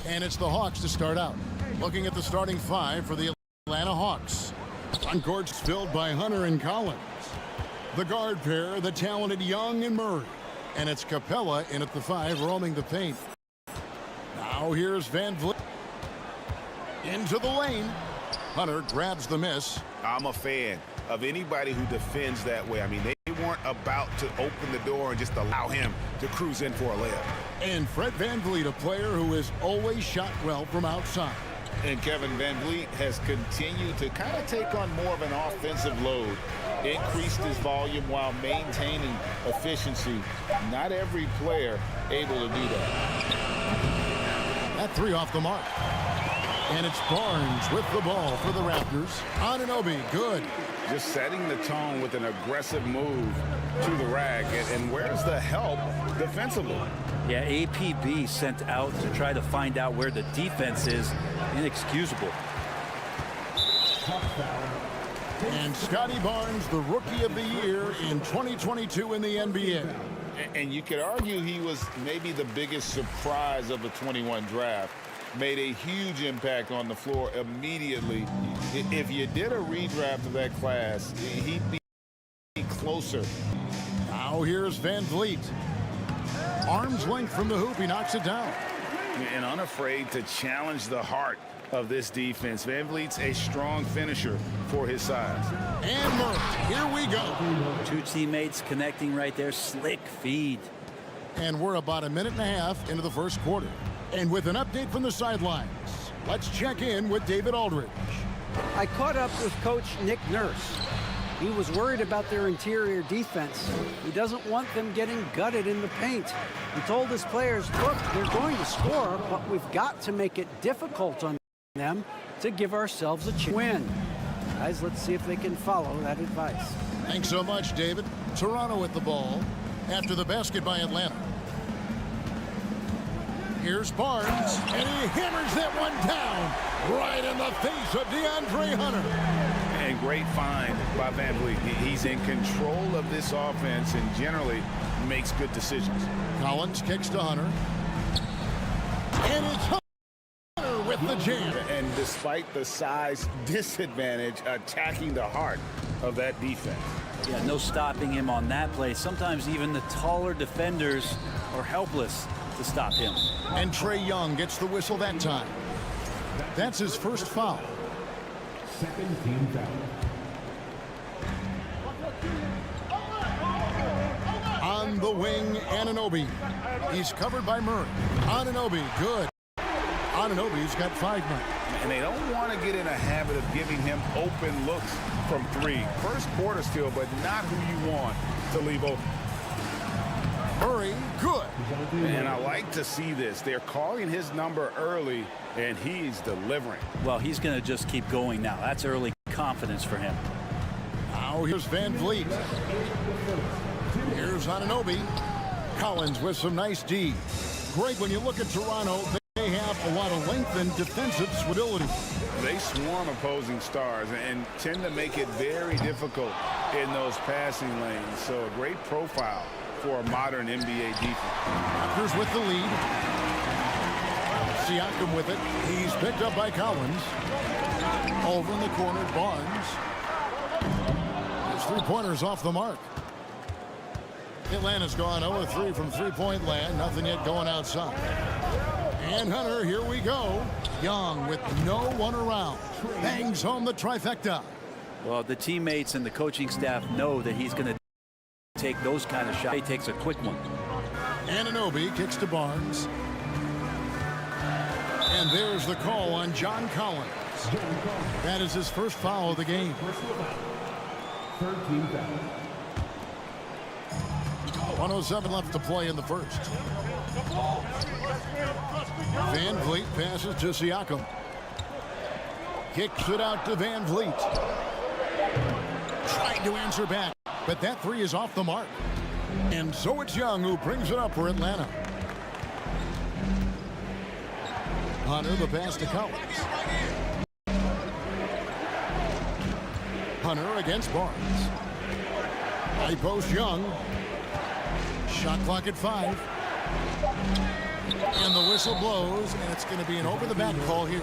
And it's the Hawks to start out. Looking at the starting five for the Atlanta Hawks. On court's filled by Hunter and Collins. The guard pair, the talented Young and Murray. And it's Capella in at the 5, roaming the paint. Now here's Van Vliet. Into the lane. Hunter grabs the miss. I'm a fan of anybody who defends that way. I mean, they weren't about to open the door and just allow him to cruise in for a layup. And Fred VanVleet, a player who has always shot well from outside. And Kevin VanVleet has continued to kind of take on more of an offensive load, increased his volume while maintaining efficiency. Not every player able to do that. That 3 off the mark. And it's Barnes with the ball for the Raptors. Anunoby, good. Just setting the tone with an aggressive move to the rack. And where's the help defensively? Yeah, APB sent out to try to find out where the defense is. Inexcusable. And Scotty Barnes, the Rookie of the Year in 2022 in the NBA. And you could argue he was maybe the biggest surprise of the 21 draft. Made a huge impact on the floor immediately. If you did a redraft of that class, he'd be closer. Now here's Van Vliet. Arm's length from the hoop, he knocks it down. And unafraid to challenge the heart of this defense. Van Vliet's a strong finisher for his size. And Murray, here we go. 2 teammates connecting right there, slick feed. And we're about a minute and a half into the first quarter. And with an update from the sidelines, let's check in with David Aldridge. I caught up with Coach Nick Nurse. He was worried about their interior defense. He doesn't want them getting gutted in the paint. He told his players, look, they're going to score, but we've got to make it difficult on them to give ourselves a chance to win. Guys, let's see if they can follow that advice. Thanks so much, David. Toronto with the ball after the basket by Atlanta. Here's Barnes, and he hammers that one down right in the face of DeAndre Hunter. And great find by VanVleet. He's in control of this offense and generally makes good decisions. Collins kicks to Hunter. And it's Hunter with the jam. And despite the size disadvantage, attacking the heart of that defense. Yeah, no stopping him on that play. Sometimes even the taller defenders are helpless to stop him. And Trae Young gets the whistle that time. That's his first foul. Second team foul. On the wing, Anunoby. He's covered by Murray. Anunoby, good. Anunoby's got 5 now. And they don't want to get in a habit of giving him open looks from 3. First quarter still, but not who you want to leave open. Murray, good. And I like to see this. They're calling his number early, and he's delivering. Well, he's going to just keep going now. That's early confidence for him. Now here's Van Vliet. Here's Anunoby. Collins with some nice D. Greg, when you look at Toronto, they have a lot of length and defensive stability. They swarm opposing stars and tend to make it very difficult in those passing lanes. So a great profile for a modern NBA defense. Raptors with the lead. Siakam with it. He's picked up by Collins. Over in the corner, Barnes. His 3-pointers off the mark. Atlanta's gone 0-3 from three-point land. Nothing yet going outside. And Hunter, here we go. Young with no one around. Bangs home the trifecta. Well, the teammates and the coaching staff know that he's going to take those kind of shots. He takes a quick one. Anunoby kicks to Barnes. And there's the call on John Collins. That is his first foul of the game. Third team foul. 1:07 left to play in the first. Van Vliet passes to Siakam. Kicks it out to Van Vliet. Trying to answer back, but that three is off the mark. And so it's Young who brings it up for Atlanta. Hunter, the pass to Collins. Hunter against Barnes. High post Young. Shot clock at 5. And the whistle blows, and it's going to be an over-the-back call here.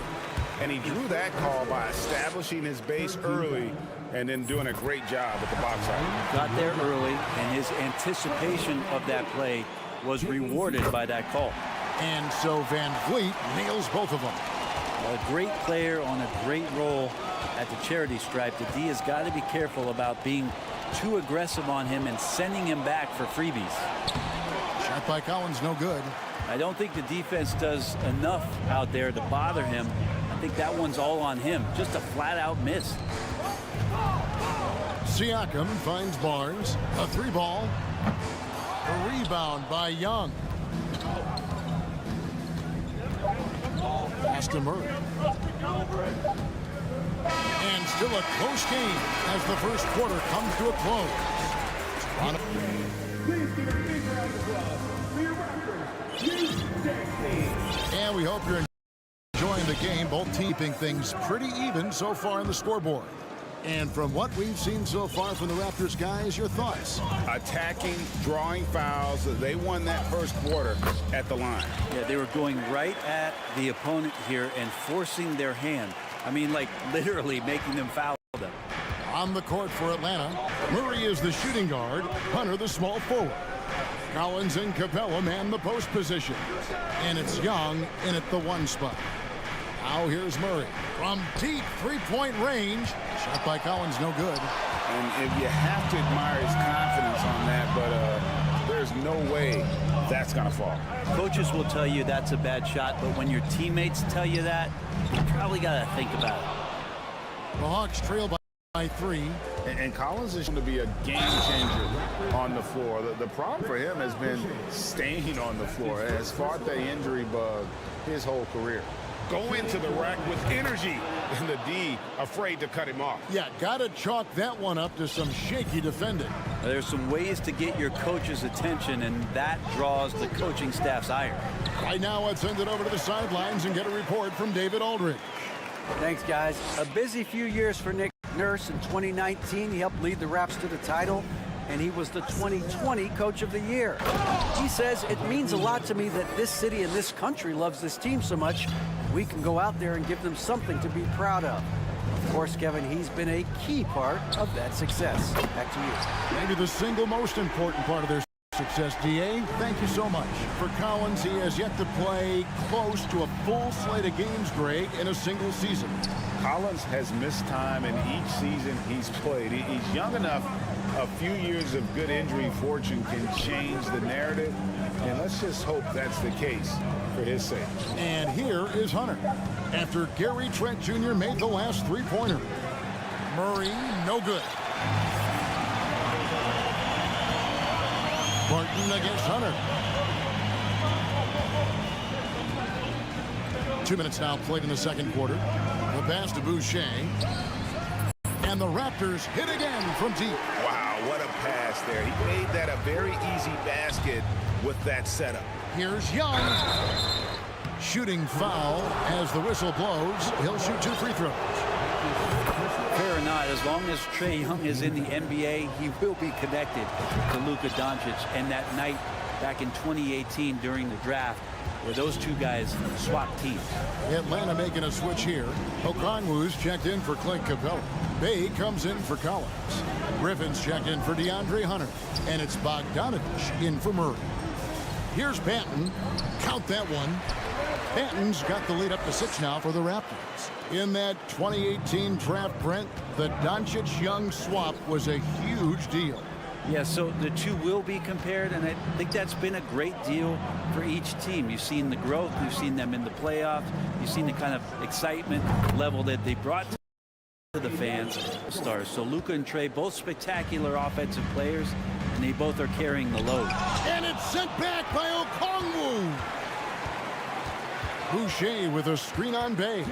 And he drew that call by establishing his base early and then doing a great job at the box out. Got there early, and his anticipation of that play was rewarded by that call. And so Van Vliet nails both of them. A great player on a great role at the charity stripe. The D has got to be careful about being too aggressive on him and sending him back for freebies. Shot by Collins, no good. I don't think the defense does enough out there to bother him. I think that one's all on him. Just a flat-out miss. Siakam finds Barnes. A 3-ball. A rebound by Young. Pass to Murray. And still a close game as the first quarter comes to a close. Please give a big round of applause for your Raptors. And we hope you're enjoying the game. Both teams keeping things pretty even so far on the scoreboard. And from what we've seen so far from the Raptors guys, your thoughts? Attacking, drawing fouls. They won that first quarter at the line. Yeah, they were going right at the opponent here and forcing their hand. I mean, like literally making them foul them. On the court for Atlanta, Murray is the shooting guard, Hunter the small forward. Collins and Capella man the post position. And it's Young in at the 1 spot. Now here's Murray from deep three-point range. Shot by Collins, no good. And if you have to admire his confidence on that, but there's no way that's going to fall. Coaches will tell you that's a bad shot, but when your teammates tell you that, you probably got to think about it. The Hawks trail by 3. And Collins is going to be a game changer on the floor. The problem for him has been staying on the floor. Has fought the injury bug his whole career. Go into the rack with energy, and the D afraid to cut him off. Yeah, got to chalk that one up to some shaky defending. There's some ways to get your coach's attention, and that draws the coaching staff's ire. Right now, let's send it over to the sidelines and get a report from David Aldridge. Thanks, guys. A busy few years for Nick Nurse. In 2019, he helped lead the Raps to the title, and he was the 2020 Coach of the Year. He says, it means a lot to me that this city and this country loves this team so much. We can go out there and give them something to be proud of. Of course, Kevin, he's been a key part of that success. Back to you. Maybe the single most important part of their success, DA. Thank you so much. For Collins, he has yet to play close to a full slate of games, Greg, in a single season. Collins has missed time in each season he's played. He's young enough. A few years of good injury fortune can change the narrative, and let's just hope that's the case for his sake. And here is Hunter. After Gary Trent Jr. made the last three-pointer. Murray, no good. Barton against Hunter. 2 minutes now played in the second quarter. The pass to Boucher. And the Raptors hit again from deep. Wow, what a pass there. He made that a very easy basket with that setup. Here's Young. Shooting foul as the whistle blows. He'll shoot 2 free throws. Fair or not, as long as Trae Young is in the NBA, he will be connected to Luka Doncic. And that night back in 2018 during the draft, where those two guys swapped teams. Atlanta making a switch here. Okongwu's checked in for Clint Capella. Bay comes in for Collins. Griffin's checked in for DeAndre Hunter. And it's Bogdanovich in for Murray. Here's Banton. Count that one. Banton's got the lead up to 6 now for the Raptors. In that 2018 draft, Brent, the Doncic-Young swap was a huge deal. Yeah, so the two will be compared, and I think that's been a great deal for each team. You've seen the growth, you've seen them in the playoffs, you've seen the kind of excitement level that they brought to the fans, stars. So Luka and Trae, both spectacular offensive players, and they both are carrying the load. And it's sent back by Okongwu. Boucher with a screen on Bay.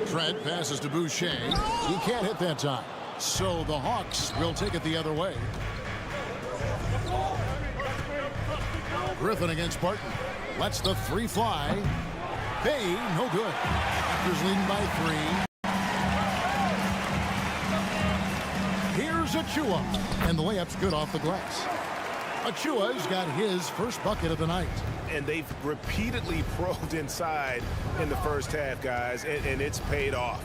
Trent passes to Boucher. He can't hit that time. So the Hawks will take it the other way. Griffin against Barton. Lets the three fly. Bay, no good. Raptors leading by 3. Here's Achua. And the layup's good off the glass. Achua's got his first bucket of the night. And they've repeatedly probed inside in the first half, guys, and it's paid off.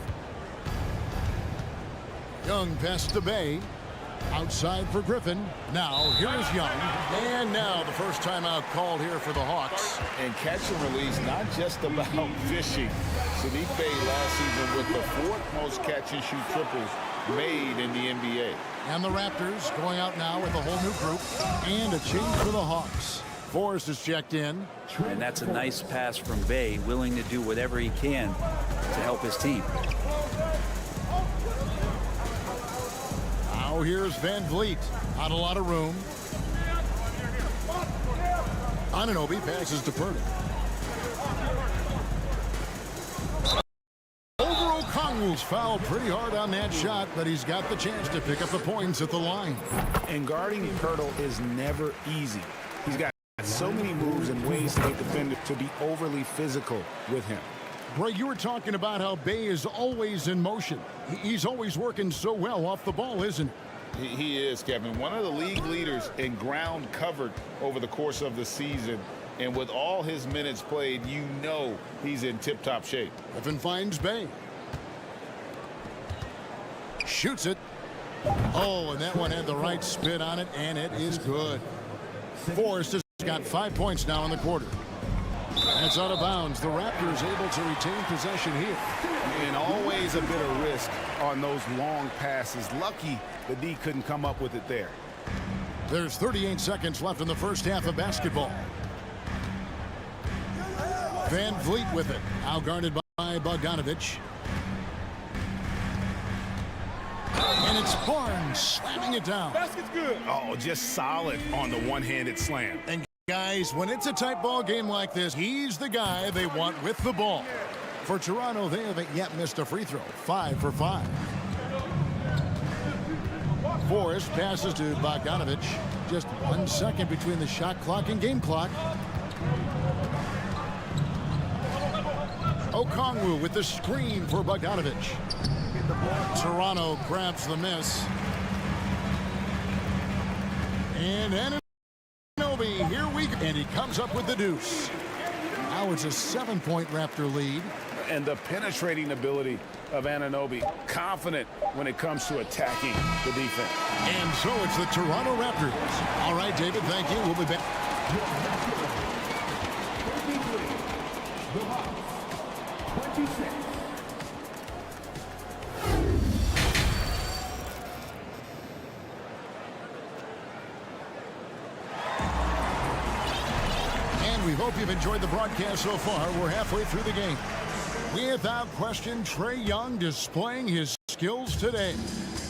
Young pass to Bay. Outside for Griffin. Now, here's Young. And now the first timeout called here for the Hawks. And catch and release, not just about fishing. Saddiq Bey last season with the 4th most catch-and-shoot triples made in the NBA. And the Raptors going out now with a whole new group. And a change for the Hawks. Forrest is checked in. And that's a nice pass from Bey, willing to do whatever he can to help his team. Now here's Van Vliet. Not a lot of room. Anunoby passes to Purdy. Over Okongwu's fouled pretty hard on that shot, but he's got the chance to pick up the points at the line. And guarding Pirtle is never easy. He's got so many moves and ways to get defenders to be overly physical with him. Greg, you were talking about how Bey is always in motion. He's always working so well off the ball, isn't he? He is, Kevin. One of the league leaders in ground covered over the course of the season. And with all his minutes played, you know he's in tip-top shape. Griffin finds Bey. Shoots it. Oh, and that one had the right spin on it, and it is good. Forrest has got 5 points now in the quarter. And it's out of bounds. The Raptors able to retain possession here. And always a bit of risk on those long passes. Lucky the D couldn't come up with it there. There's 38 seconds left in the first half of basketball. Van Vliet with it. Now guarded by Bogdanovich. And it's Barnes slamming it down. Basket's good. Oh, just solid on the one-handed slam. And guys, when it's a tight ball game like this, he's the guy they want with the ball. For Toronto, they haven't yet missed a free throw. 5 for 5. Forrest passes to Bogdanovich. Just 1 second between the shot clock and game clock. Okongwu with the screen for Bogdanovich. Toronto grabs the miss. And Anunoby, here we go. And he comes up with the deuce. Now it's a 7-point Raptor lead. And the penetrating ability of Anunoby. Confident when it comes to attacking the defense. And so it's the Toronto Raptors. All right, David, thank you. We'll be back. The Hawks, 26. And we hope you've enjoyed the broadcast so far. We're halfway through the game. Without question, Trae Young displaying his skills today.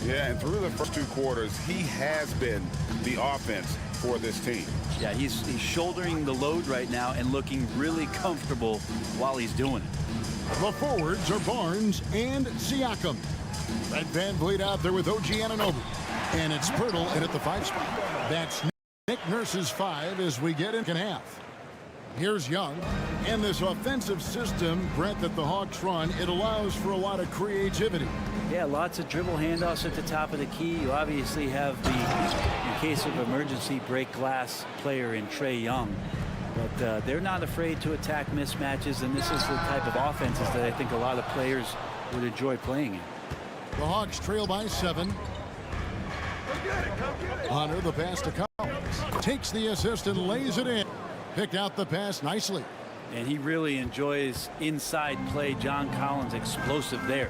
Yeah, and through the first 2 quarters, he has been the offense for this team. Yeah, he's shouldering the load right now and looking really comfortable while he's doing it. The forwards are Barnes and Siakam. Fred Van Vliet out there with OG Anunoby. And it's Pirtle in at the 5 spot. That's Nick Nurse's 5 as we get in half. Here's Young. And this offensive system, Brett, that the Hawks run, it allows for a lot of creativity. Yeah, lots of dribble handoffs at the top of the key. You obviously have the, in case of emergency, break glass player in Trae Young. But they're not afraid to attack mismatches, and this is the type of offenses that I think a lot of players would enjoy playing in. The Hawks trail by 7. Hunter, the pass to Collins. Takes the assist and lays it in. Picked out the pass nicely. And he really enjoys inside play. John Collins explosive there.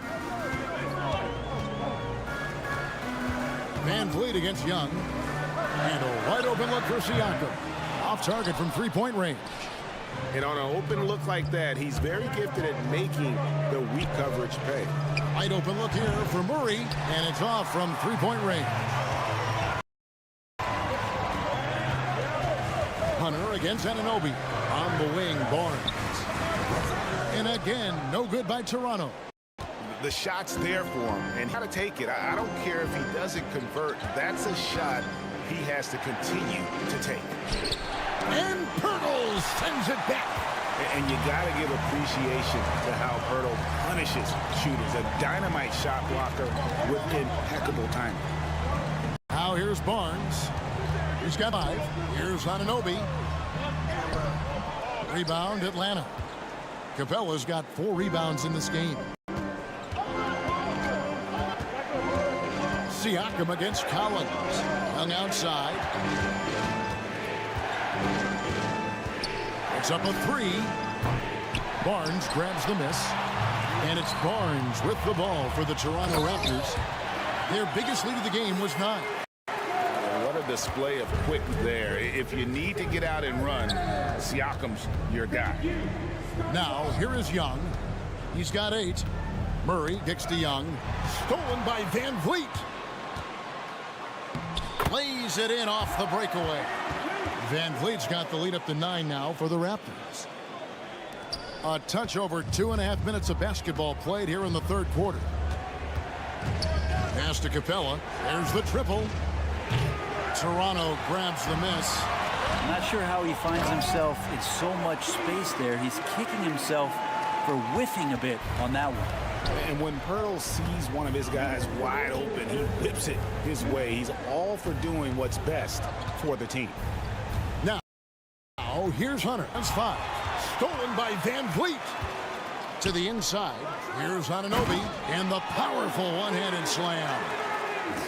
Van Vliet against Young. And a wide open look for Siakam. Off target from 3-point range. And on an open look like that, he's very gifted at making the weak coverage pay. Wide open look here for Murray. And it's off from 3-point range. Hunter against Anunoby. On the wing, Barnes. And again, no good by Toronto. The shot's there for him, and how to take it. I don't care if he doesn't convert. That's a shot he has to continue to take. And Pirtle sends it back. And you got to give appreciation to how Pirtle punishes shooters. A dynamite shot blocker with impeccable timing. Now here's Barnes. He's got 5. Here's Anunoby. Rebound, Atlanta. Capella's got 4 rebounds in this game. Siakam against Collins. Hung outside. It's up a 3. Barnes grabs the miss. And it's Barnes with the ball for the Toronto Raptors. Their biggest lead of the game was 9. What a display of quick there. If you need to get out and run, Siakam's your guy. Now, here is Young. He's got 8. Murray kicks to Young. Stolen by Van Vliet. Lays it in off the breakaway. Van Vliet's got the lead up to 9 now for the Raptors. A touch over 2.5 minutes of basketball played here in the third quarter. Pass to Capella. There's the triple. Toronto grabs the miss. I'm not sure how he finds himself in so much space there. He's kicking himself for whiffing a bit on that one. And when Pirtle sees one of his guys wide open, he whips it his way. He's all for doing what's best for the team. Now here's Hunter. That's 5. Stolen by Van Vliet. To the inside. Here's Anunoby. And the powerful one-handed slam.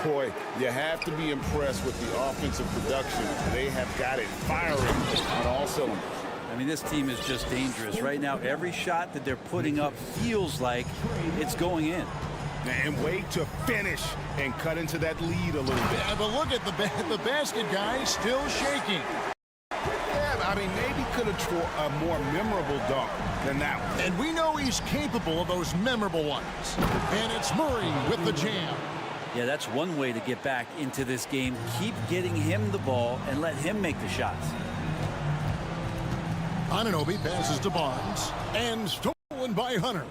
Boy, you have to be impressed with the offensive production. They have got it firing on all cylinders. I mean, this team is just dangerous. Right now, every shot that they're putting up feels like it's going in. And wait to finish and cut into that lead a little bit. Yeah, but look at the basket guy still shaking. Yeah, I mean, maybe could have a more memorable dunk than that one. And we know he's capable of those memorable ones. And it's Murray with the jam. Yeah, that's one way to get back into this game. Keep getting him the ball and let him make the shots. Anunoby passes to Barnes. And stolen by Hunter.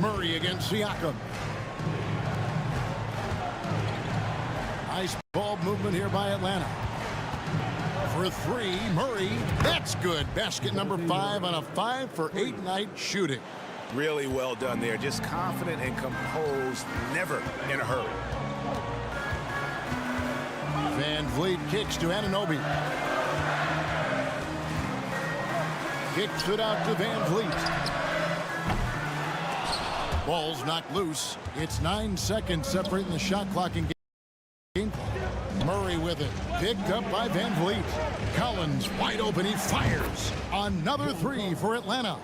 Murray against Siakam. Nice ball movement here by Atlanta. For 3, Murray. That's good. Basket number 5 on a 5 for 8 night shooting. Really well done there. Just confident and composed, never in a hurry. Van Vliet kicks to Anunoby. Kicks it out to Van Vliet. Ball's knocked loose. It's 9 seconds separating the shot clock and game. Murray with it. Picked up by Van Vliet. Collins wide open. He fires. Another 3 for Atlanta.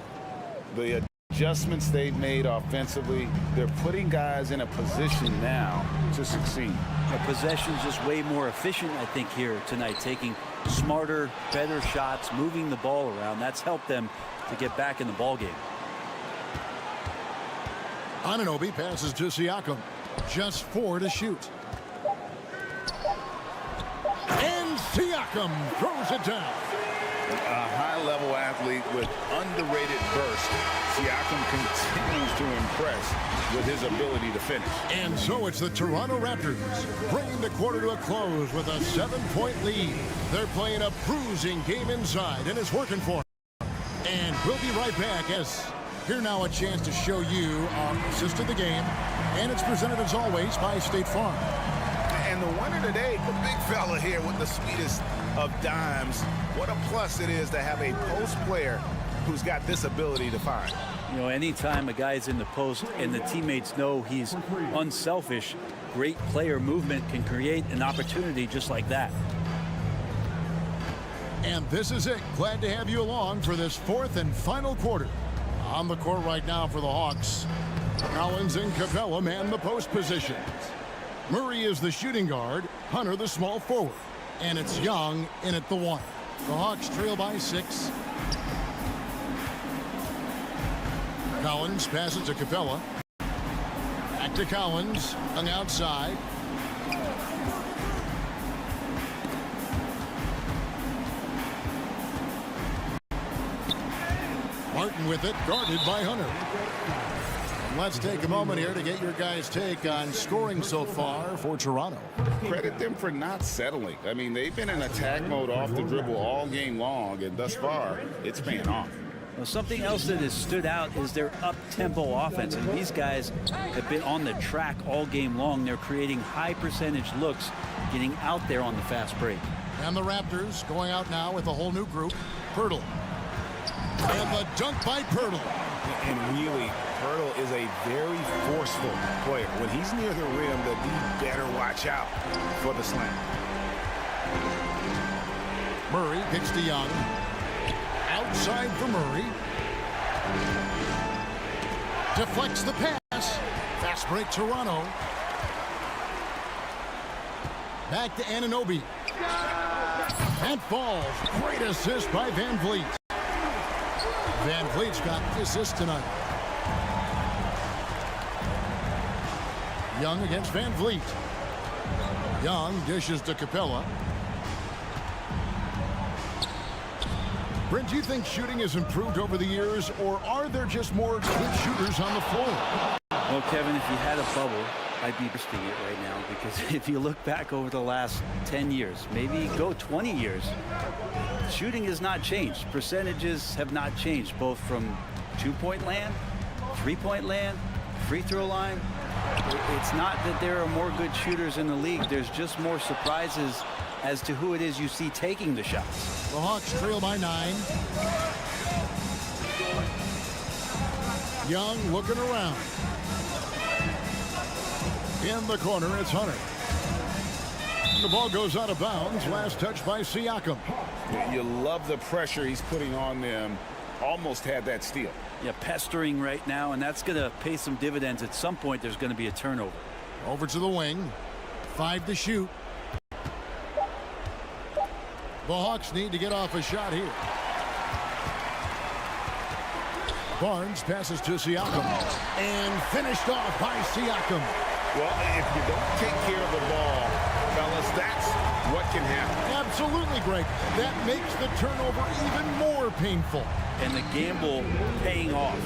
The adjustments they've made offensively, they're putting guys in a position now to succeed. The possession's just way more efficient, I think, here tonight, taking smarter, better shots, moving the ball around. That's helped them to get back in the ball game. Anunoby passes to Siakam. Just 4 to shoot. And Siakam throws it down. A high-level athlete with underrated burst. Siakam continues to impress with his ability to finish. And so it's the Toronto Raptors bringing the quarter to a close with a 7-point lead. They're playing a bruising game inside, and it's working for them. And we'll be right back as here now a chance to show you our assist of the game. And it's presented as always by State Farm. And the winner today, the big fella here with the sweetest of dimes. What a plus it is to have a post player who's got this ability to find. You know, anytime a guy's in the post and the teammates know he's unselfish, great player movement can create an opportunity just like that. And this is it. Glad to have you along for this 4th and final quarter. On the court right now for the Hawks. Collins and Capella man the post positions. Murray is the shooting guard. Hunter the small forward. And it's Young in at the 1. The Hawks trail by 6. Collins passes to Capella. Back to Collins. Hung outside. Martin with it, guarded by Hunter. Let's take a moment here to get your guys' take on scoring so far for Toronto. Credit them for not settling. I mean, they've been in attack mode off the dribble all game long, and thus far, it's paying off. Well, something else that has stood out is their up-tempo offense, and these guys have been on the track all game long. They're creating high-percentage looks, getting out there on the fast break. And the Raptors going out now with a whole new group. Pirtle. And the dunk by Pirtle. And really, Pirtle is a very forceful player. When he's near the rim, the D better watch out for the slam. Murray kicks to Young. Outside for Murray. Deflects the pass. Fast break Toronto. Back to Anunoby. And falls. Great assist by Van Vliet. Van Vliet's got the assist tonight. Young against Van Vliet. Young dishes to Capella. Brent, do you think shooting has improved over the years, or are there just more good shooters on the floor? Well, Kevin, if you had a bubble, I'd be listing it right now, because if you look back over the last 10 years, maybe go 20 years, shooting has not changed. Percentages have not changed, both from two-point land, three-point land, free throw line. It's not that there are more good shooters in the league. There's just more surprises as to who it is you see taking the shots. The Hawks trail by 9. Young looking around. In the corner, it's Hunter. The ball goes out of bounds. Last touch by Siakam. You love the pressure he's putting on them. Almost had that steal. Yeah, pestering right now, and that's going to pay some dividends. At some point, there's going to be a turnover. Over to the wing. 5 to shoot. The Hawks need to get off a shot here. Barnes passes to Siakam. And finished off by Siakam. Well, if you don't take care of the ball, fellas, that's what can happen. Absolutely, Greg. That makes the turnover even more painful. And the gamble paying off.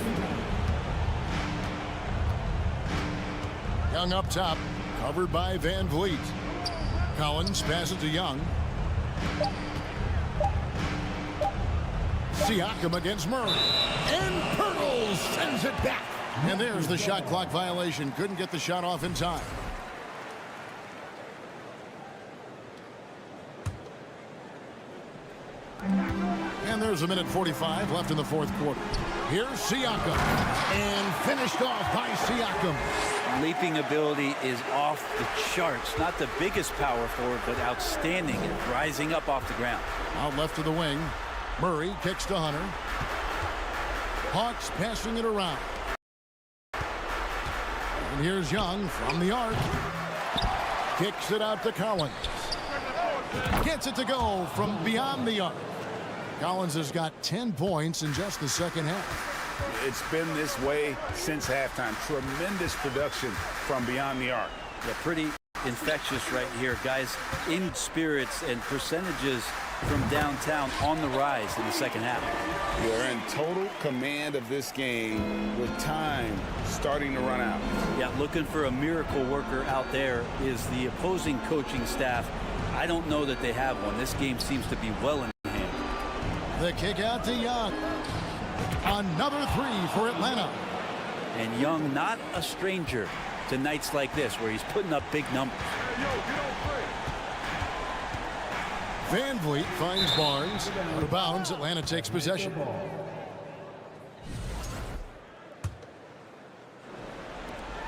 Young up top, covered by Van Vliet. Collins passes to Young. Siakam against Murray. And Pirtle sends it back. And there's the shot clock violation. Couldn't get the shot off in time. And there's a minute 45 left in the fourth quarter. Here's Siakam. And finished off by Siakam. Leaping ability is off the charts. Not the biggest power forward, but outstanding and rising up off the ground. Out left to the wing. Murray kicks to Hunter. Hawks passing it around. And here's Young from the arc. Kicks it out to Collins. Gets it to go from beyond the arc. Collins has got 10 points in just the second half. It's been this way since halftime. Tremendous production from beyond the arc. Yeah, pretty infectious right here. Guys in spirits and percentages from downtown on the rise in the second half. They're in total command of this game with time starting to run out. Yeah, looking for a miracle worker out there is the opposing coaching staff. I don't know that they have one. This game seems to be well in hand. The kick out to Young. Another three for Atlanta. And Young not a stranger to nights like this where he's putting up big numbers. Van Vliet finds Barnes. Out of bounds, Atlanta takes possession.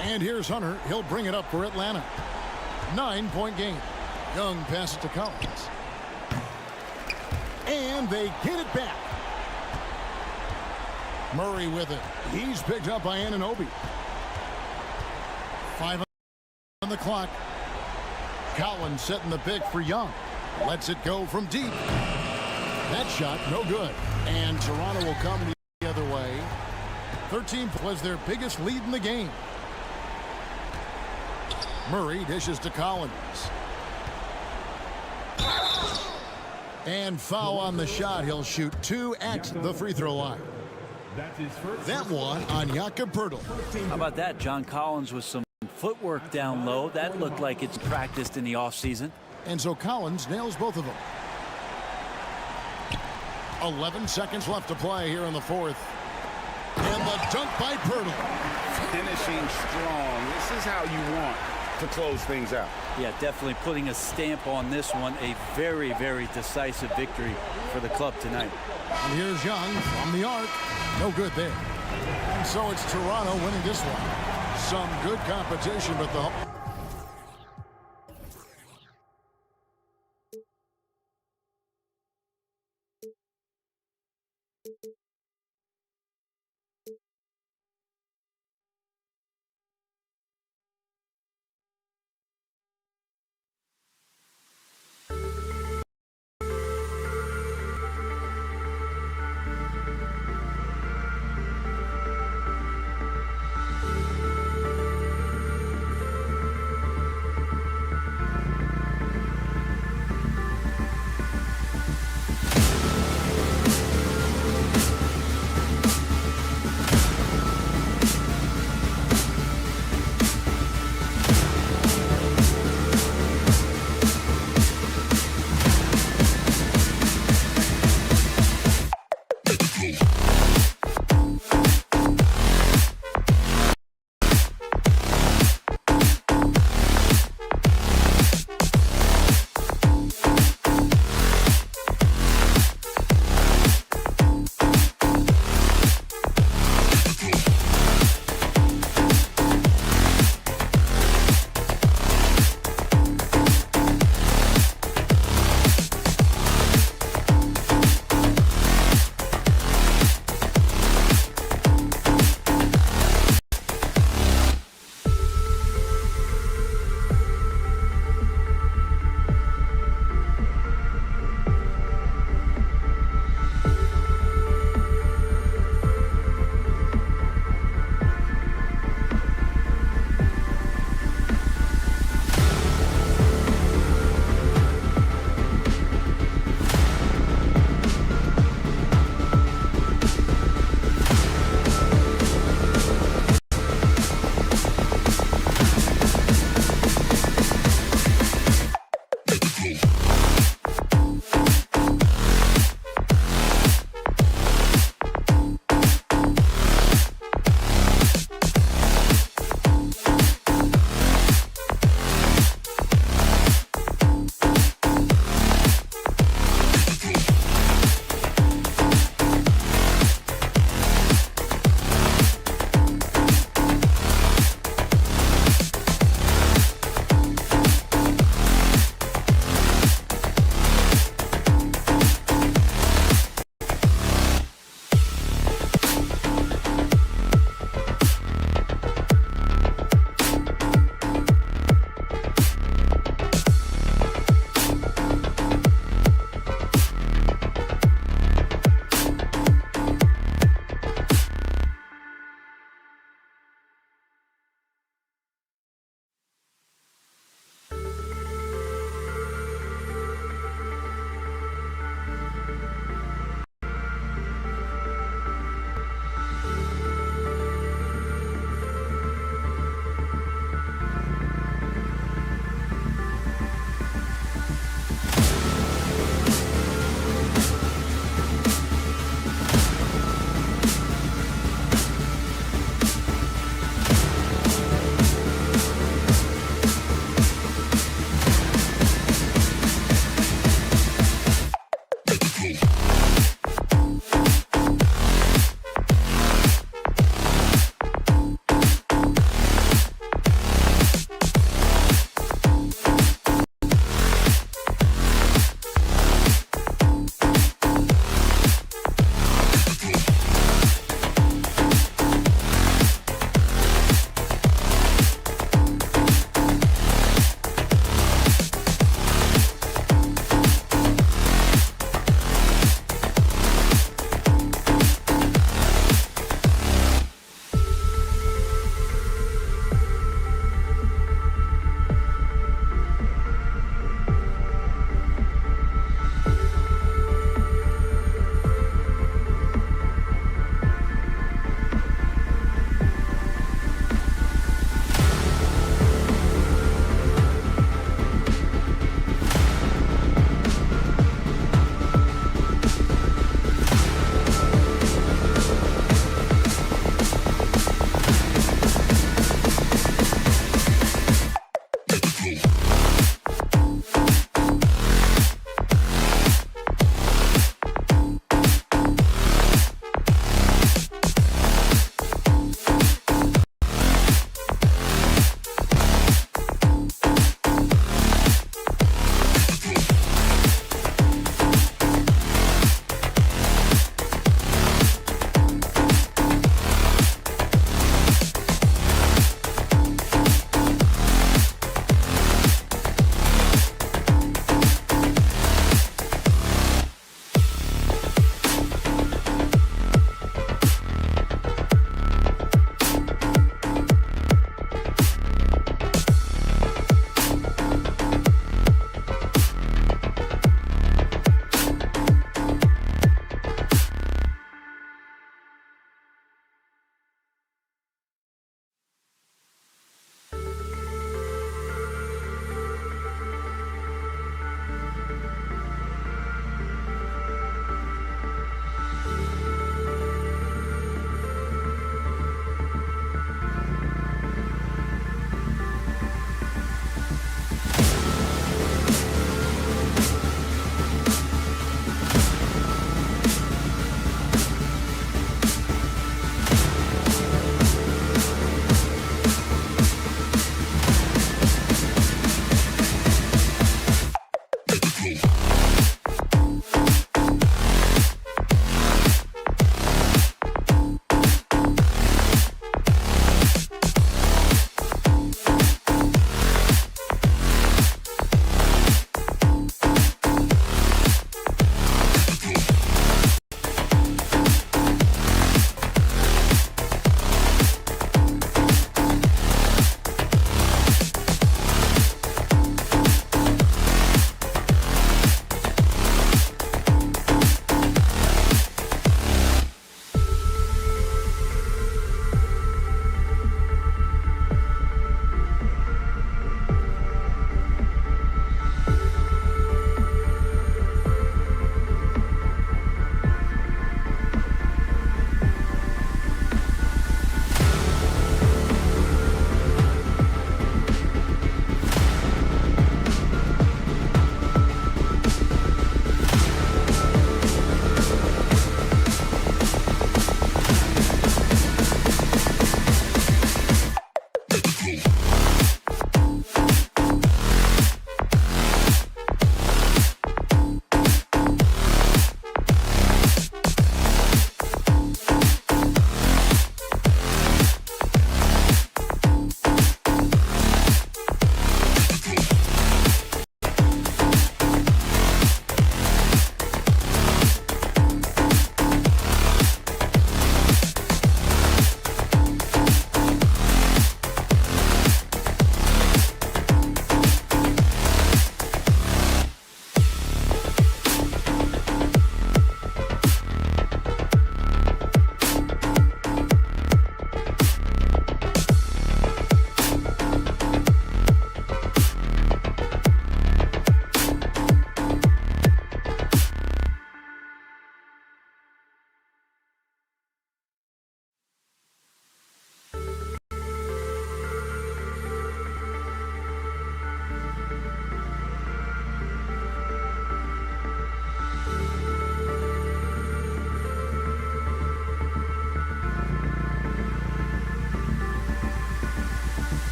And here's Hunter. He'll bring it up for Atlanta. 9-point game. Young passes to Collins. And they get it back. Murray with it. He's picked up by Anunoby. 5 on the clock. Collins setting the pick for Young. Lets it go from deep. That shot no good. And Toronto will come the other way. 13 was their biggest lead in the game. Murray dishes to Collins. And foul on the shot. He'll shoot 2 at the free throw line. That's his first. That one on Jakob Poeltl. How about that? John Collins with some footwork down low. That looked like it's practiced in the offseason. And so Collins nails both of them. 11 seconds left to play here in the fourth. And the dunk by Poeltl. Finishing strong. This is how you want to close things out. Yeah, definitely putting a stamp on this one. A very, very decisive victory for the club tonight. And here's Young from the arc. No good there. And so it's Toronto winning this one. Some good competition, but the...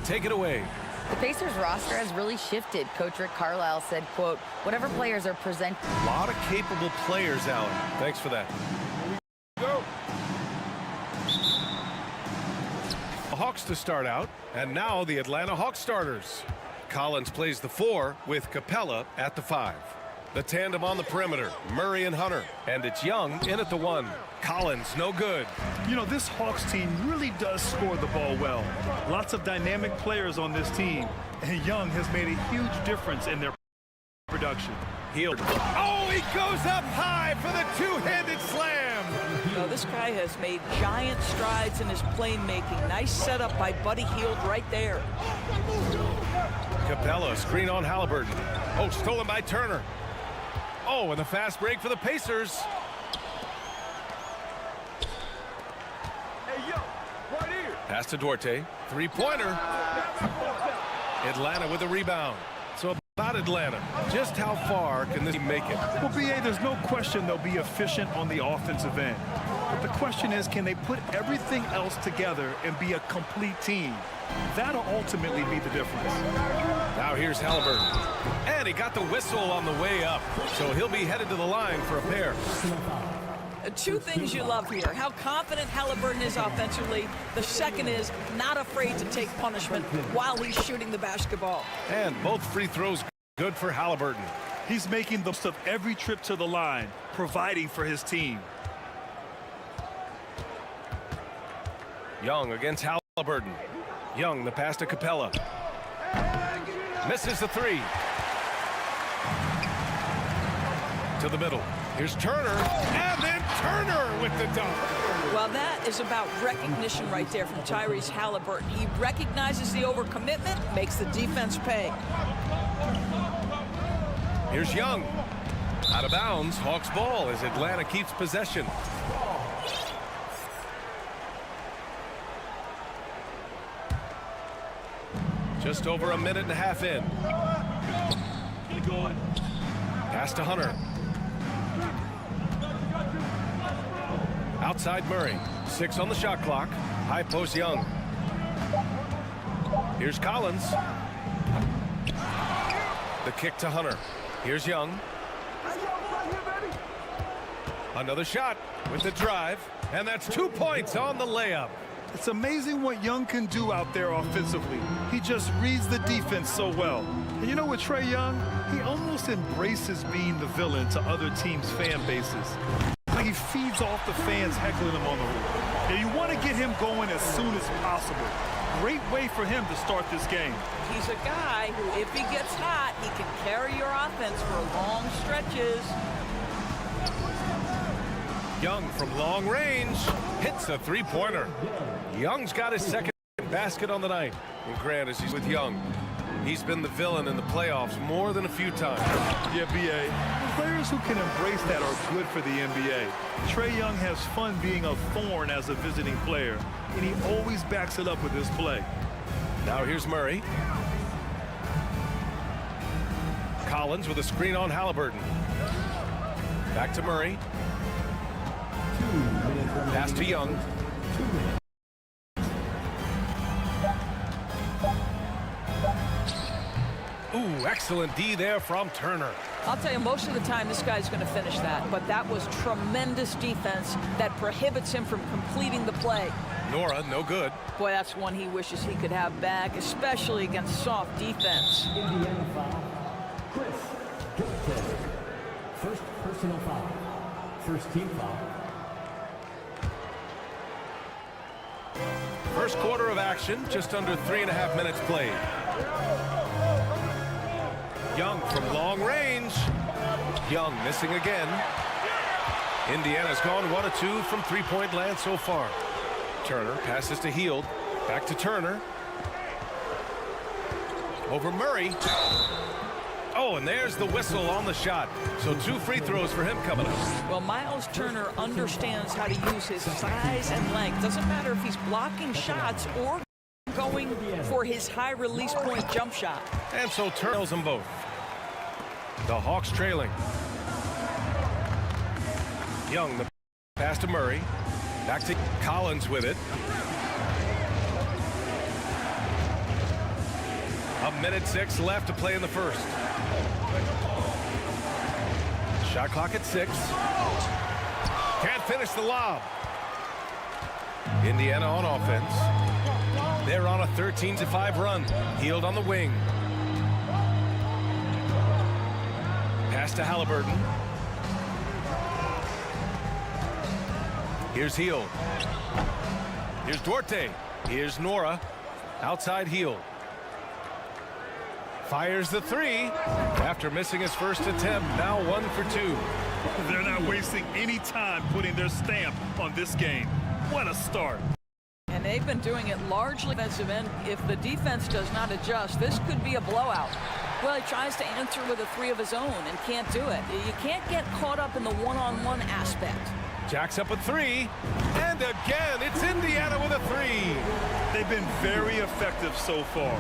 Take it away. The Pacers roster has really shifted. Coach Rick Carlisle said, quote, whatever players are presented. A lot of capable players, Alan. Thanks for that. Go. The Hawks to start out, and now the Atlanta Hawks starters. Collins plays the 4 with Capella at the 5. The tandem on the perimeter, Murray and Hunter. And it's Young in at the 1. Collins, no good. You know, this Hawks team really does score the ball well. Lots of dynamic players on this team. And Young has made a huge difference in their production. Healed. Oh, he goes up high for the two-handed slam. You know, this guy has made giant strides in his playmaking. Nice setup by Buddy Hield right there. Capella, screen on Halliburton. Oh, stolen by Turner. Oh, and the fast break for the Pacers. Hey, yo, right here. Pass to Duarte. Three-pointer. Atlanta with the rebound. So about Atlanta, just how far can this team make it? Well, B.A., there's no question they'll be efficient on the offensive end. But the question is, can they put everything else together and be a complete team? That'll ultimately be the difference. Now here's Halliburton. And he got the whistle on the way up. So he'll be headed to the line for a pair. Two things you love here. How confident Halliburton is offensively. The second is not afraid to take punishment while he's shooting the basketball. And both free throws good for Halliburton. He's making the most of every trip to the line, providing for his team. Young against Halliburton. Young, the pass to Capella. Misses the 3. To the middle. Here's Turner. And then Turner with the dunk. Well, that is about recognition right there from Tyrese Halliburton. He recognizes the overcommitment, makes the defense pay. Here's Young. Out of bounds, Hawks ball as Atlanta keeps possession. Just over a minute and a half in. Pass to Hunter. Outside Murray. 6 on the shot clock. High post Young. Here's Collins. The kick to Hunter. Here's Young. Another shot with the drive, and that's 2 points on the layup. It's amazing what Young can do out there offensively. He just reads the defense so well. And you know, with Trae Young, he almost embraces being the villain to other teams' fan bases. Like he feeds off the fans heckling him on the roof. Now, you want to get him going as soon as possible. Great way for him to start this game. He's a guy who, if he gets hot, he can carry your offense for long stretches. Young from long range hits a three-pointer. Young's got his second basket on the night. And Grant, as he's with Young, he's been the villain in the playoffs more than a few times. Yeah, B.A. Players who can embrace that are good for the NBA. Trae Young has fun being a thorn as a visiting player, and he always backs it up with his play. Now here's Murray. Collins with a screen on Halliburton. Back to Murray. Pass to Young. Ooh, excellent D there from Turner. I'll tell you, most of the time this guy's going to finish that, but that was tremendous defense that prohibits him from completing the play. Nora, no good. Boy, that's one he wishes he could have back, especially against soft defense. Indiana foul. Chris Johnson. First personal foul. First team foul. First quarter of action, just under 3.5 minutes played. Young from long range. Young missing again. Indiana's gone 1 of 2 from three-point land so far. Turner passes to Hield. Back to Turner. Over Murray. Oh, and there's the whistle on the shot. So 2 free throws for him coming up. Well, Miles Turner understands how to use his size and length. Doesn't matter if he's blocking shots or going for his high release point jump shot. And so Turner knows them both. The Hawks trailing. Young, the pass to Murray. Back to Collins with it. 1:06 left to play in the first. Shot clock at 6. Can't finish the lob. Indiana on offense. They're on a 13-5 run. Hield on the wing. Pass to Halliburton. Here's Hield. Here's Duarte. Here's Nora. Outside Hield. Fires the 3 after missing his first attempt. Now 1 for 2. They're not wasting any time putting their stamp on this game. What a start. And they've been doing it largely defensive end. If the defense does not adjust, this could be a blowout. Well, he tries to answer with a 3 of his own and can't do it. You can't get caught up in the one-on-one aspect. Jacks up a 3. And again, it's Indiana with a 3. They've been very effective so far.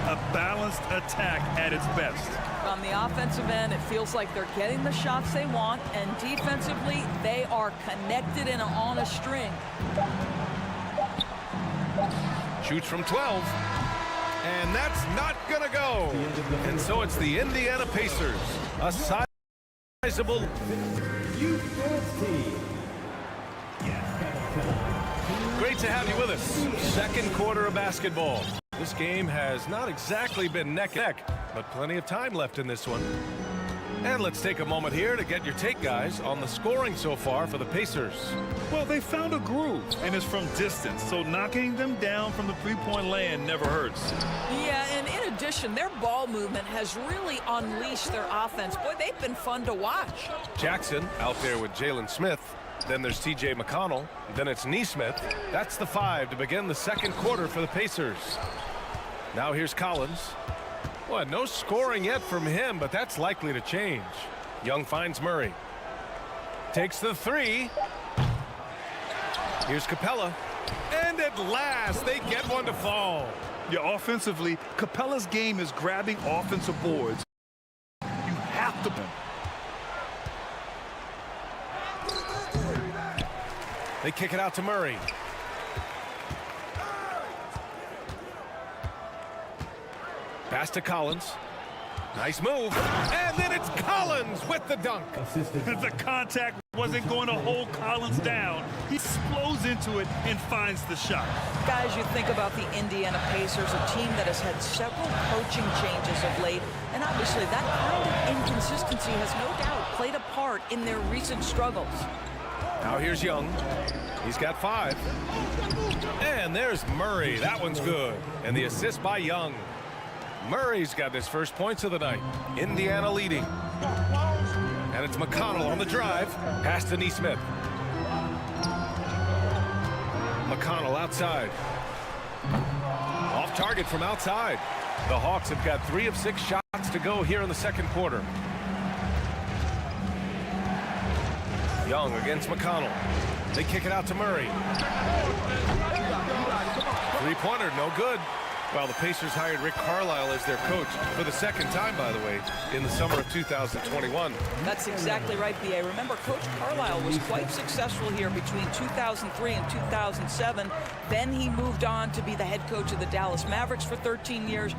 A balanced attack at its best. On the offensive end, it feels like they're getting the shots they want, and defensively, they are connected and on a string. Shoots from 12. And that's not going to go. And so it's the Indiana Pacers. A sizable. Great to have you with us. Second quarter of basketball. This game has not exactly been neck and neck, but plenty of time left in this one. And let's take a moment here to get your take, guys, on the scoring so far for the Pacers. Well, they found a groove, and it's from distance, so knocking them down from the three-point land never hurts. Yeah, and in addition, their ball movement has really unleashed their offense. Boy, they've been fun to watch. Jackson out there with Jalen Smith. Then there's T.J. McConnell. Then it's Nesmith. That's the 5 to begin the second quarter for the Pacers. Now here's Collins. Well, no scoring yet from him, but that's likely to change. Young finds Murray. Takes the 3. Here's Capella. And at last, they get one to fall. Yeah, offensively, Capella's game is grabbing offensive boards. You have to. They kick it out to Murray. Pass to Collins. Nice move. And then it's Collins with the dunk. The contact wasn't going to hold Collins down. He explodes into it and finds the shot. Guys, you think about the Indiana Pacers, a team that has had several coaching changes of late, and obviously that kind of inconsistency has no doubt played a part in their recent struggles. Now here's Young. He's got 5. And there's Murray. That one's good. And the assist by Young. Murray's got his first points of the night. Indiana leading. And it's McConnell on the drive. Pass to Nesmith. McConnell outside. Off target from outside. The Hawks have got 3 of 6 shots to go here in the second quarter. Young against McConnell. They kick it out to Murray. Three-pointer, no good. Well, the Pacers hired Rick Carlisle as their coach for the second time, by the way, in the summer of 2021. That's exactly right, B.A. Remember, Coach Carlisle was quite successful here between 2003 and 2007. Then he moved on to be the head coach of the Dallas Mavericks for 13 years.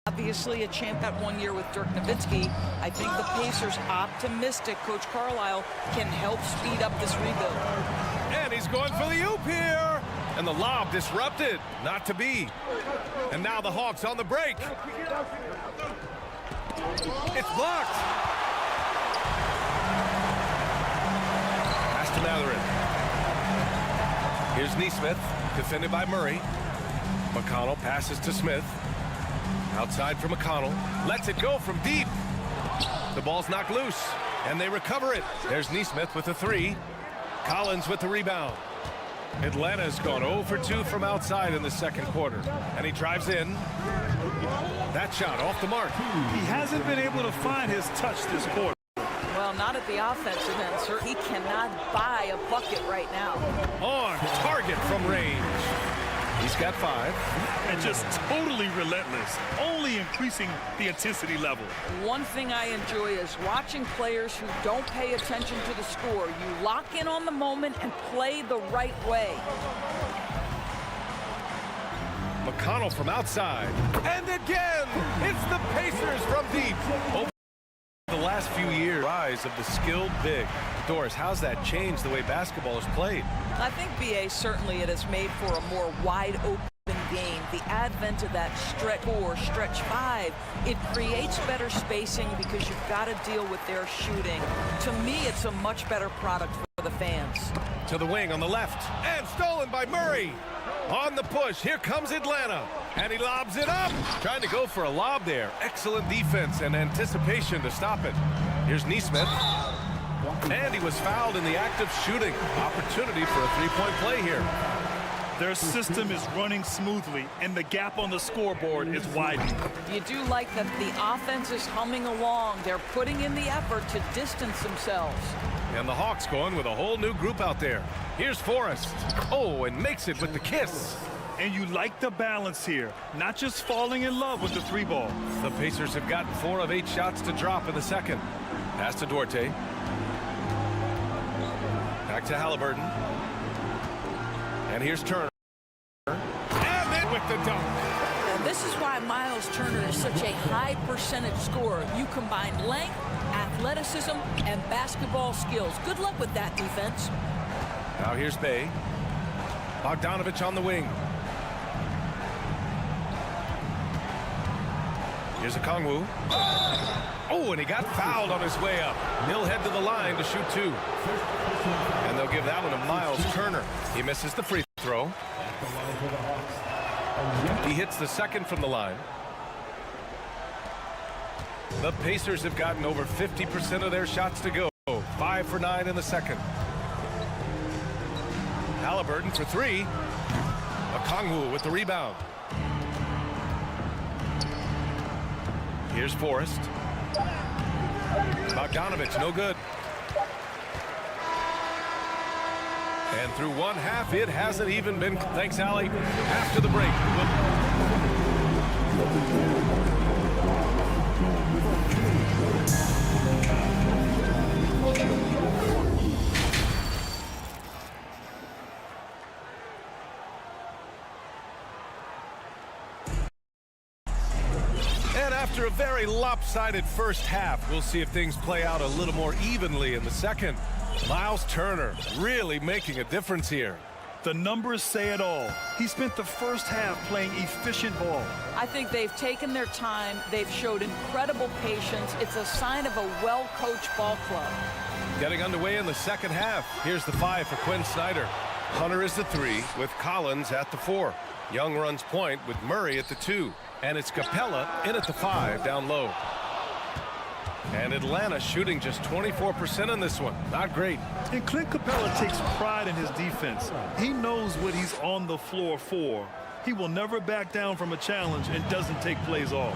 Obviously a champ at 1 year with Dirk Nowitzki. I think the Pacers optimistic Coach Carlisle can help speed up this rebuild. And he's going for the oop here. And the lob disrupted. Not to be. And now the Hawks on the break. It's blocked. Pass to Mathurin. Here's Nesmith, defended by Murray. McConnell passes to Smith. Outside for McConnell. Lets it go from deep. The ball's knocked loose, and they recover it. There's Nesmith with the 3. Collins with the rebound. Atlanta's gone 0 for 2 from outside in the second quarter. And he drives in. That shot off the mark. He hasn't been able to find his touch this quarter. Well, not at the offensive end, sir. He cannot buy a bucket right now. On target from range. He's got 5. And just totally relentless, only increasing the intensity level. One thing I enjoy is watching players who don't pay attention to the score. You lock in on the moment and play the right way. McConnell from outside. And again, it's the Pacers from deep. Over the last few years, rise of the skilled big. Doris, how's that changed the way basketball is played? I think, B.A., certainly it has made for a more wide-open game. The advent of that stretch 4, stretch 5, it creates better spacing because you've got to deal with their shooting. To me, it's a much better product for the fans. To the wing on the left, and stolen by Murray. On the push, here comes Atlanta, and he lobs it up. Trying to go for a lob there. Excellent defense and anticipation to stop it. Here's Nesmith. And he was fouled in the act of shooting. Opportunity for a 3-point play here. Their system is running smoothly, and the gap on the scoreboard is widening. You do like that the offense is humming along. They're putting in the effort to distance themselves. And the Hawks going with a whole new group out there. Here's Forrest. Oh, and makes it with the kiss. And you like the balance here, not just falling in love with the 3-ball. The Pacers have gotten 4 of 8 shots to drop in the second. Pass to Duarte. Back to Halliburton. And here's Turner. And then with the dunk. And this is why Miles Turner is such a high percentage scorer. You combine length, athleticism, and basketball skills. Good luck with that defense. Now here's Bay. Bogdanovich on the wing. Here's a Kongwu. Oh, and he got fouled on his way up. He'll head to the line to shoot 2. And they'll give that one to Miles Turner. He misses the free throw. He hits the second from the line. The Pacers have gotten over 50% of their shots to go. 5 for 9 in the second. Halliburton for 3. Okongwu with the rebound. Here's Forrest. Bogdanovich, no good. And through one half, it hasn't even been. Thanks, Allie. After the break. And after a very lopsided first half, we'll see if things play out a little more evenly in the second. Miles Turner really making a difference here. The numbers say it all. He spent the first half playing efficient ball. I think they've taken their time. They've showed incredible patience. It's a sign of a well-coached ball club. Getting underway in the second half. Here's the 5 for Quinn Snyder. Hunter is the 3 with Collins at the 4. Young runs point with Murray at the 2. And it's Capella in at the 5 down low. And Atlanta shooting just 24% in this one. Not great. And Clint Capella takes pride in his defense. He knows what he's on the floor for. He will never back down from a challenge and doesn't take plays off.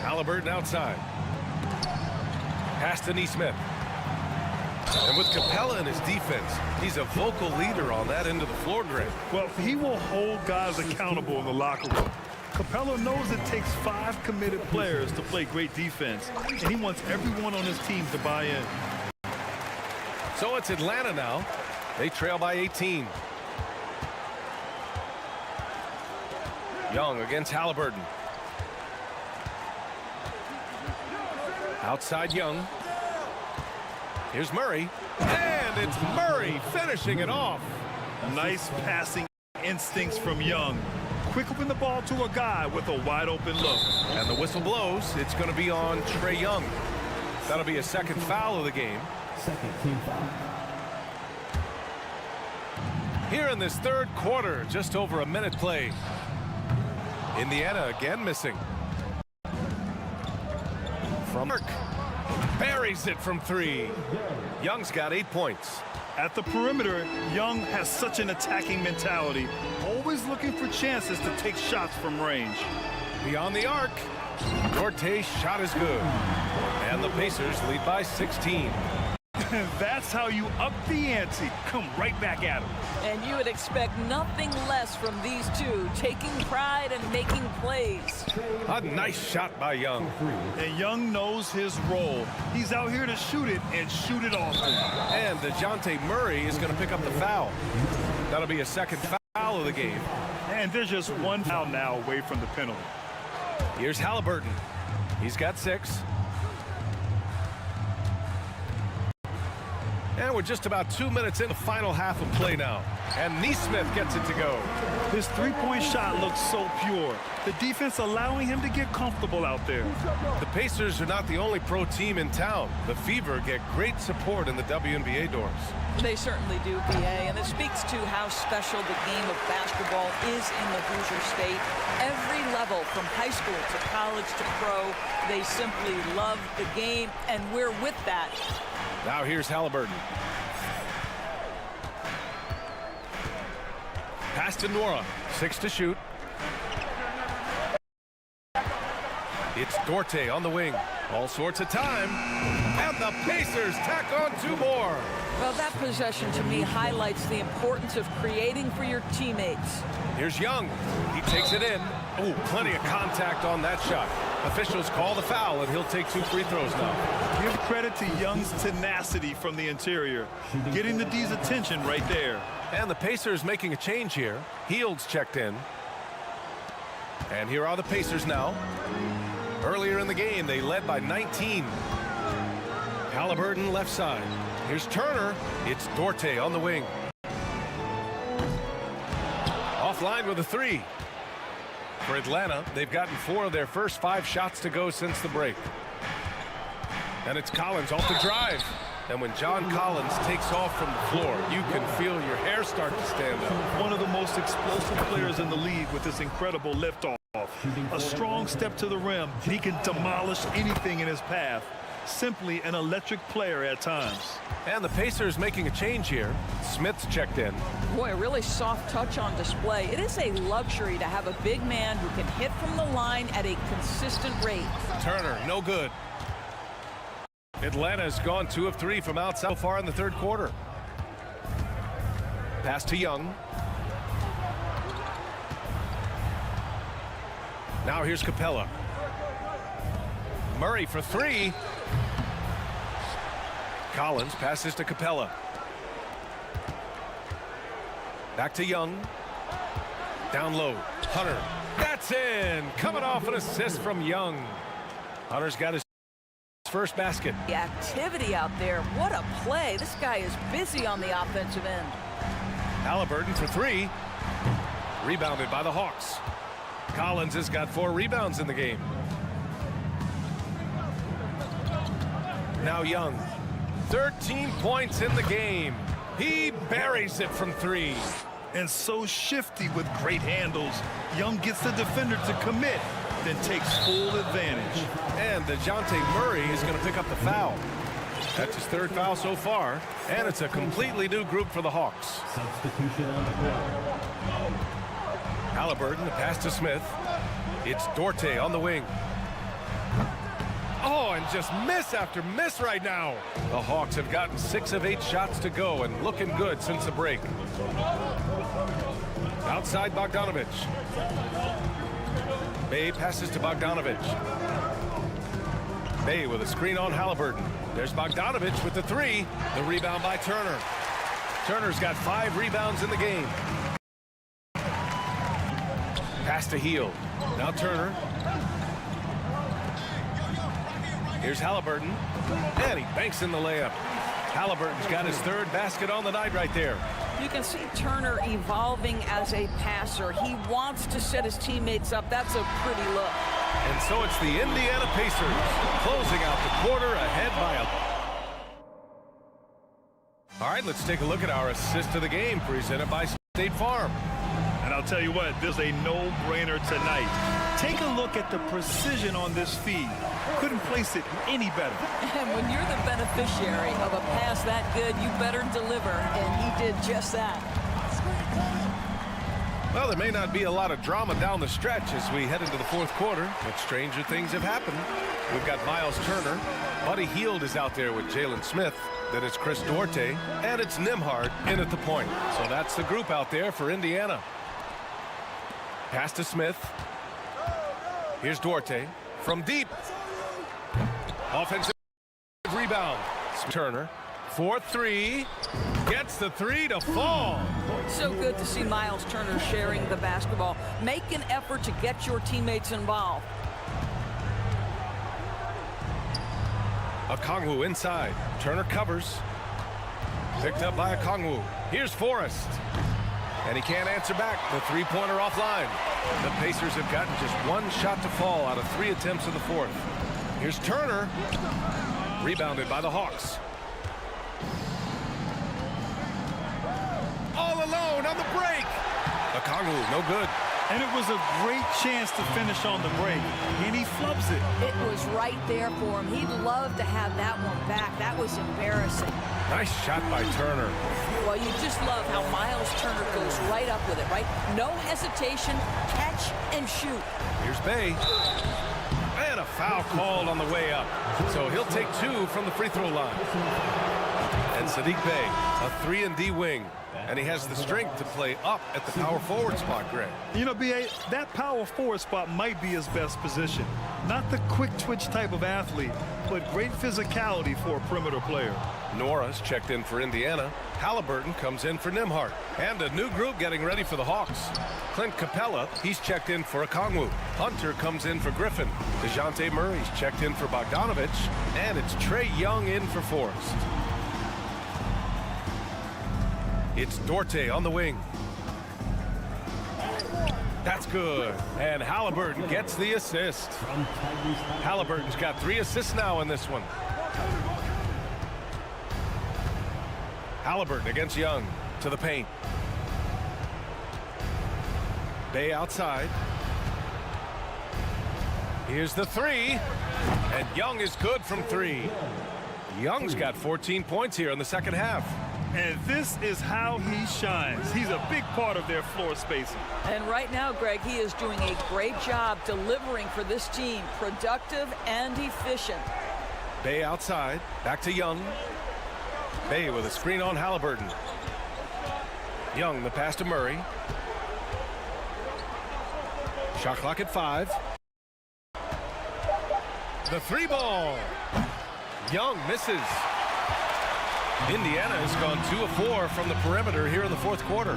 Halliburton outside. Pass to Neesmith. And with Capella in his defense, he's a vocal leader on that end of the floor, Greg. Well, he will hold guys accountable in the locker room. Capella knows it takes 5 committed players to play great defense, and he wants everyone on his team to buy in. So it's Atlanta now. They trail by 18. Young against Halliburton. Outside Young. Here's Murray. And it's Murray finishing it off. Nice passing instincts from Young. Quick open the ball to a guy with a wide open look. And the whistle blows. It's going to be on Trae Young. That'll be a second foul of the game. Second team foul. Here in this third quarter, just over a minute played. Indiana again missing. From Mark. Buries it from 3. Young's got 8 points. At the perimeter, Young has such an attacking mentality, always looking for chances to take shots from range. Beyond the arc, Dorte's shot is good. And the Pacers lead by 16. That's how you up the ante. Come right back at him. And you would expect nothing less from these two, taking pride and making plays. A nice shot by Young. And Young knows his role. He's out here to shoot it and shoot it often. And DeJounte Murray is going to pick up the foul. That'll be a second foul of the game. And there's just one foul now away from the penalty. Here's Halliburton. He's got 6. And we're just about 2 minutes in the final half of play now. And Neesmith gets it to go. His three-point shot looks so pure. The defense allowing him to get comfortable out there. The Pacers are not the only pro team in town. The Fever get great support in the WNBA doors. They certainly do, PA, and it speaks to how special the game of basketball is in the Hoosier State. Every level, from high school to college to pro, they simply love the game, and we're with that. Now here's Halliburton. Pass to Nora. 6 to shoot. It's Dorte on the wing. All sorts of time. And the Pacers tack on 2 more. Well, that possession to me highlights the importance of creating for your teammates. Here's Young. He takes it in. Oh, plenty of contact on that shot. Officials call the foul, and he'll take 2 free throws now. Give credit to Young's tenacity from the interior, getting the D's attention right there. And the Pacers making a change here. Heald's checked in. And here are the Pacers now. Earlier in the game, they led by 19. Halliburton left side. Here's Turner. It's Dorte on the wing. Offline with a 3. For Atlanta, they've gotten 4 of their first 5 shots to go since the break. And it's Collins off the drive. And when John Collins takes off from the floor, you can feel your hair start to stand up. One of the most explosive players in the league with this incredible liftoff. A strong step to the rim, and he can demolish anything in his path. Simply an electric player at times. And the Pacers making a change here. Smith's checked in. Boy, a really soft touch on display. It is a luxury to have a big man who can hit from the line at a consistent rate. Turner, no good. Atlanta's gone 2 of 3 from outside so far in the third quarter. Pass to Young. Now here's Capella. Murray for 3. Collins passes to Capella. Back to Young. Down low. Hunter. That's in. Coming off an assist from Young. Hunter's got his first basket. The activity out there. What a play. This guy is busy on the offensive end. Halliburton for three. Rebounded by the Hawks. Collins has got 4 rebounds in the game. Now Young. 13 points in the game. He buries it from 3. And so shifty with great handles. Young gets the defender to commit, then takes full advantage. And DeJounte Murray is going to pick up the foul. That's his 3rd foul so far. And it's a completely new group for the Hawks. Substitution on the court. Halliburton, the pass to Smith. It's Dorte on the wing. Oh, and just miss after miss right now. The Hawks have gotten 6 of 8 shots to go and looking good since the break. Outside Bogdanovich. Bay passes to Bogdanovich. Bay with a screen on Halliburton. There's Bogdanovich with the 3. The rebound by Turner. Turner's got 5 rebounds in the game. Pass to Hield. Now Turner. Here's Halliburton. And he banks in the layup. Halliburton's got his 3rd basket on the night right there. You can see Turner evolving as a passer. He wants to set his teammates up. That's a pretty look. And so it's the Indiana Pacers closing out the quarter ahead by a... All right, let's take a look at our assist of the game presented by State Farm. And I'll tell you what, there's a no-brainer tonight. Take a look at the precision on this feed. Couldn't place it any better. And when you're the beneficiary of a pass that good, you better deliver. And he did just that. Well, there may not be a lot of drama down the stretch as we head into the 4th quarter, but stranger things have happened. We've got Miles Turner. Buddy Hield is out there with Jalen Smith. Then it's Chris Dorte. And it's Nembhard in at the point. So that's the group out there for Indiana. Pass to Smith. Here's Dorte from deep. Offensive rebound. Turner for 3. Gets the 3 to fall. So good to see Miles Turner sharing the basketball. Make an effort to get your teammates involved. Okongwu inside. Turner covers. Picked up by Okongwu. Here's Forrest. And he can't answer back. The 3-pointer offline. The Pacers have gotten just 1 shot to fall out of 3 attempts in the 4th. Here's Turner. Rebounded by the Hawks. All alone on the break. Okongwu, no good. And it was a great chance to finish on the break. And he flubs it. It was right there for him. He'd love to have that one back. That was embarrassing. Nice shot by Turner. Well, you just love how Miles Turner goes right up with it, right? No hesitation, catch and shoot. Here's Bay. And a foul called on the way up. So he'll take 2 from the free throw line. And Saddiq Bey, a 3-and-D wing. And he has the strength to play up at the power forward spot, Greg. You know, B.A., that power forward spot might be his best position. Not the quick twitch type of athlete, but great physicality for a perimeter player. Nora's checked in for Indiana. Halliburton comes in for Nembhard. And a new group getting ready for the Hawks. Clint Capella, he's checked in for Okongwu. Hunter comes in for Griffin. DeJounte Murray's checked in for Bogdanovich. And it's Trae Young in for Forrest. It's Dorte on the wing. That's good. And Halliburton gets the assist. Halliburton's got 3 assists now in this one. Halliburton against Young to the paint. Bay outside. Here's the 3. And Young is good from 3. Young's got 14 points here in the 2nd half. And this is how he shines. He's a big part of their floor spacing. And right now, Greg, he is doing a great job delivering for this team. Productive and efficient. Bay outside. Back to Young. Bay with a screen on Halliburton. Young, the pass to Murray. Shot clock at 5. The 3 ball. Young misses. Indiana has gone 2 of 4 from the perimeter here in the fourth quarter.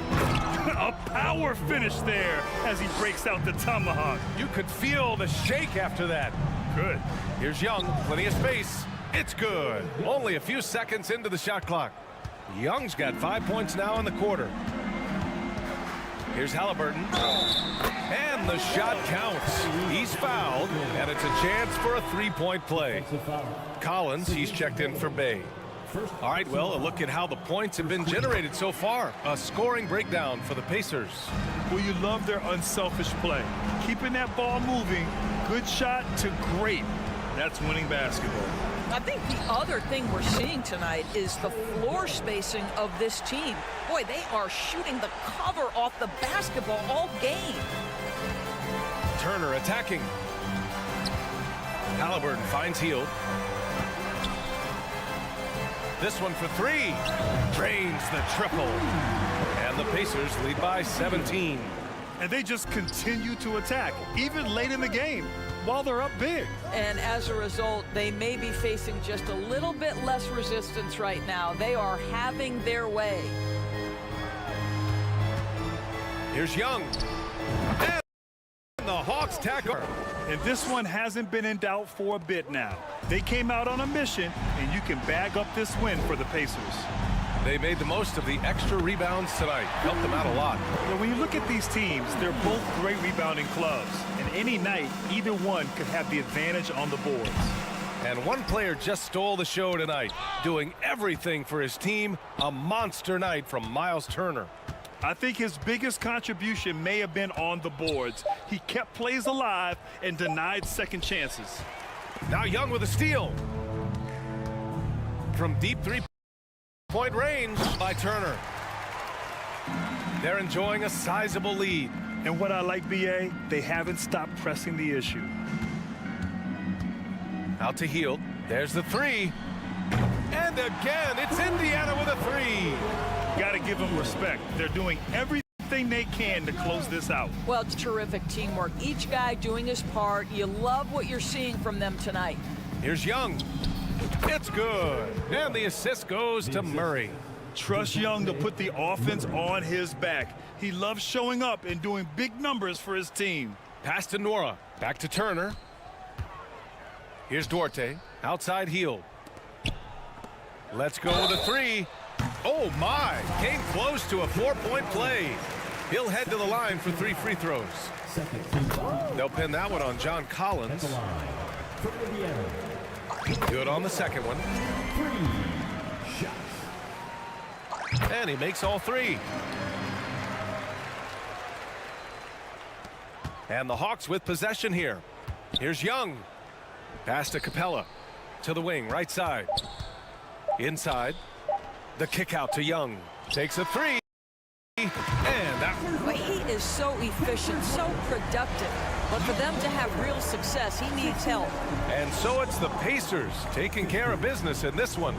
A power finish there as he breaks out the tomahawk. You could feel the shake after that. Good. Here's Young, plenty of space. It's good. Only a few seconds into the shot clock. Young's got 5 points now in the quarter. Here's Halliburton. And the shot counts. He's fouled, and it's a chance for a three-point play. Collins, he's checked in for Bay. All right, well, a look at how the points have been generated so far. A scoring breakdown for the Pacers. Well, you love their unselfish play. Keeping that ball moving, good shot to great. That's winning basketball. I think the other thing we're seeing tonight is the floor spacing of this team. Boy, they are shooting the cover off the basketball all game. Turner attacking. Halliburton finds Hield. This one for three. Drains the triple. And the Pacers lead by 17. And they just continue to attack, even late in the game, while they're up big. And as a result, they may be facing just a little bit less resistance right now. They are having their way. Here's Young. And the Hawks tackle. And this one hasn't been in doubt for a bit now. They came out on a mission, and you can bag up this win for the Pacers. They made the most of the extra rebounds tonight. Helped them out a lot. Now, when you look at these teams, they're both great rebounding clubs. And any night, either one could have the advantage on the boards. And one player just stole the show tonight, doing everything for his team. A monster night from Miles Turner. I think his biggest contribution may have been on the boards. He kept plays alive and denied second chances. Now Young with a steal. From deep three-point range by Turner. They're enjoying a sizable lead. And what I like, B.A., they haven't stopped pressing the issue. Out to Hield. There's the three. And again, it's Indiana with a three. Got to give them respect. They're doing everything they can to close this out. Well, it's terrific teamwork. Each guy doing his part. You love what you're seeing from them tonight. Here's Young. It's good. And the assist goes to Murray. Trust Young to put the offense on his back. He loves showing up and doing big numbers for his team. Pass to Nora. Back to Turner. Here's Duarte. Outside Hield. Let's go with a three. Oh, my. Came close to a four-point play. He'll head to the line for 3 free throws. They'll pin that one on John Collins. Good on the second one. And he makes all three. And the Hawks with possession here. Here's Young. Pass to Capella. To the wing, right side. Inside. The kick out to Young. Takes a three. And that. Well, he is so efficient, so productive. But for them to have real success, he needs help. And so it's the Pacers taking care of business in this one.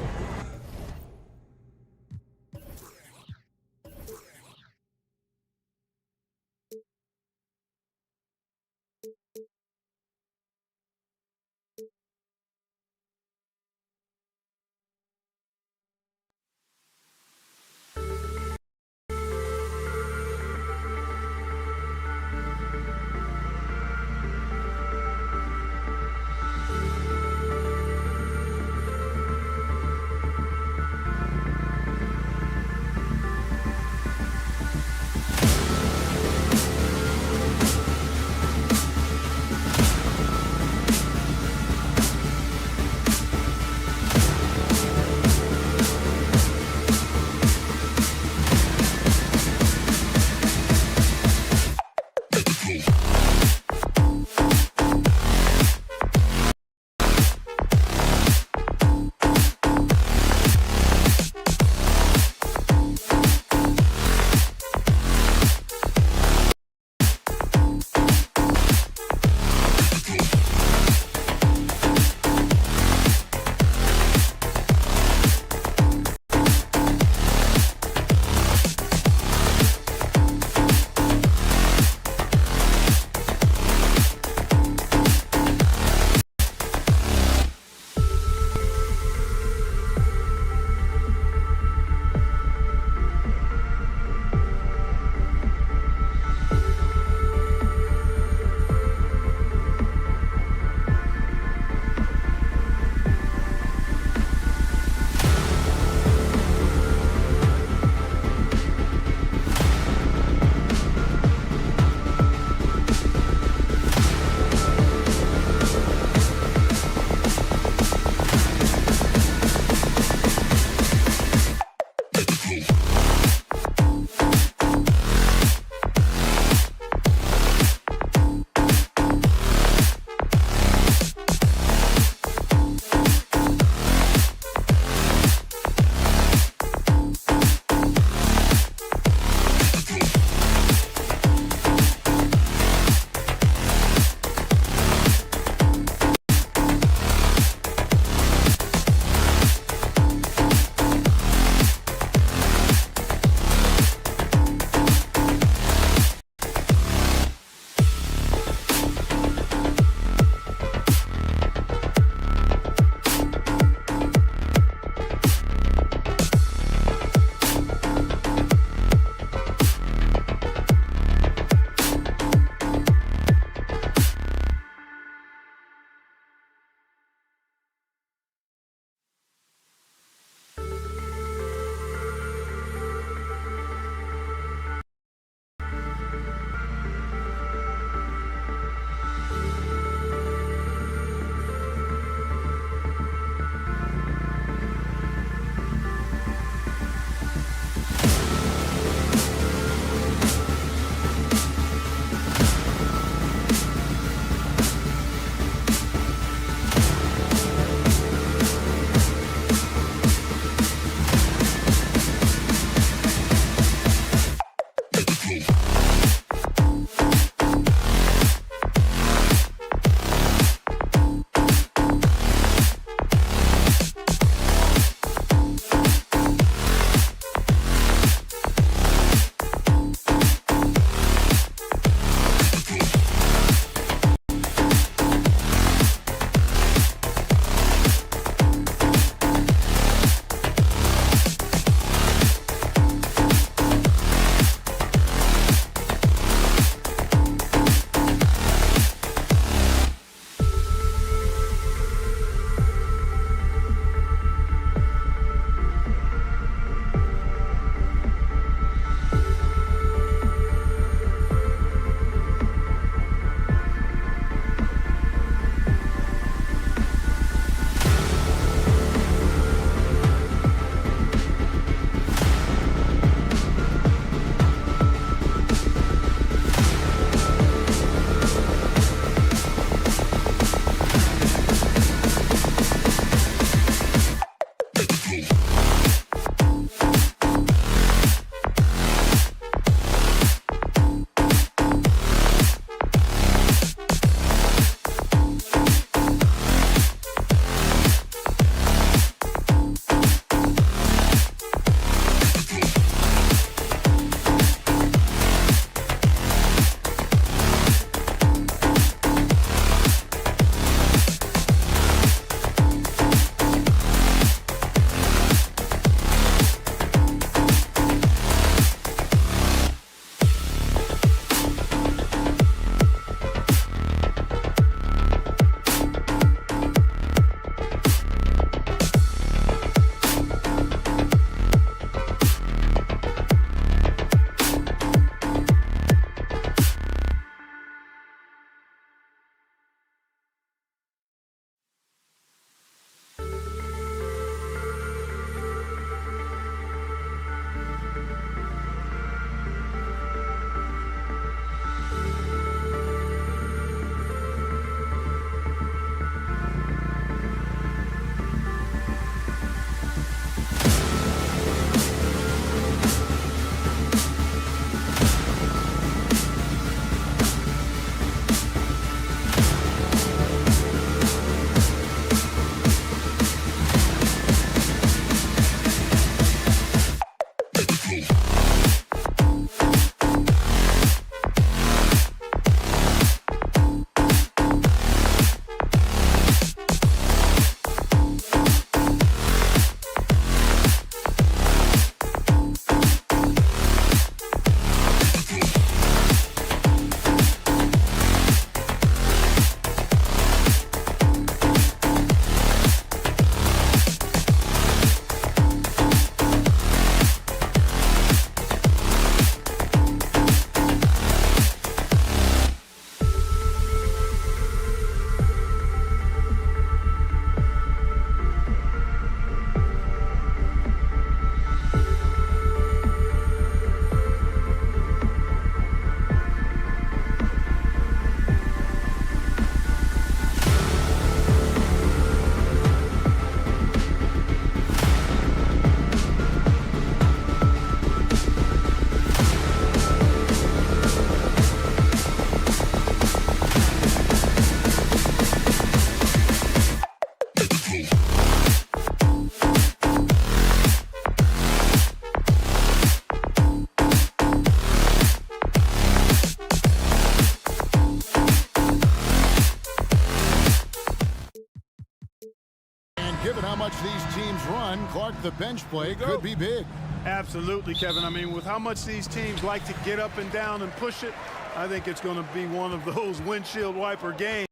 Mark, the bench play could be big. Absolutely, Kevin. I mean, with how much these teams like to get up and down and push it, I think it's going to be one of those windshield wiper games.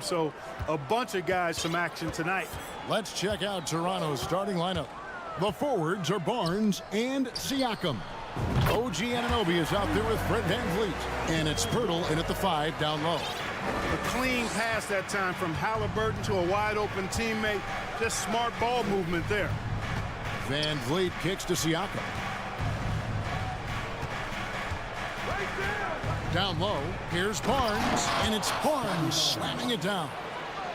So a bunch of guys, some action tonight. Let's check out Toronto's starting lineup. The forwards are Barnes and Siakam. OG Anunoby is out there with Fred VanVleet. And it's Pirtle in at the 5 down low. A clean pass that time from Halliburton to a wide-open teammate. Just smart ball movement there. VanVleet kicks to Siakam. Down low, here's Barnes, and it's Barnes slamming it down.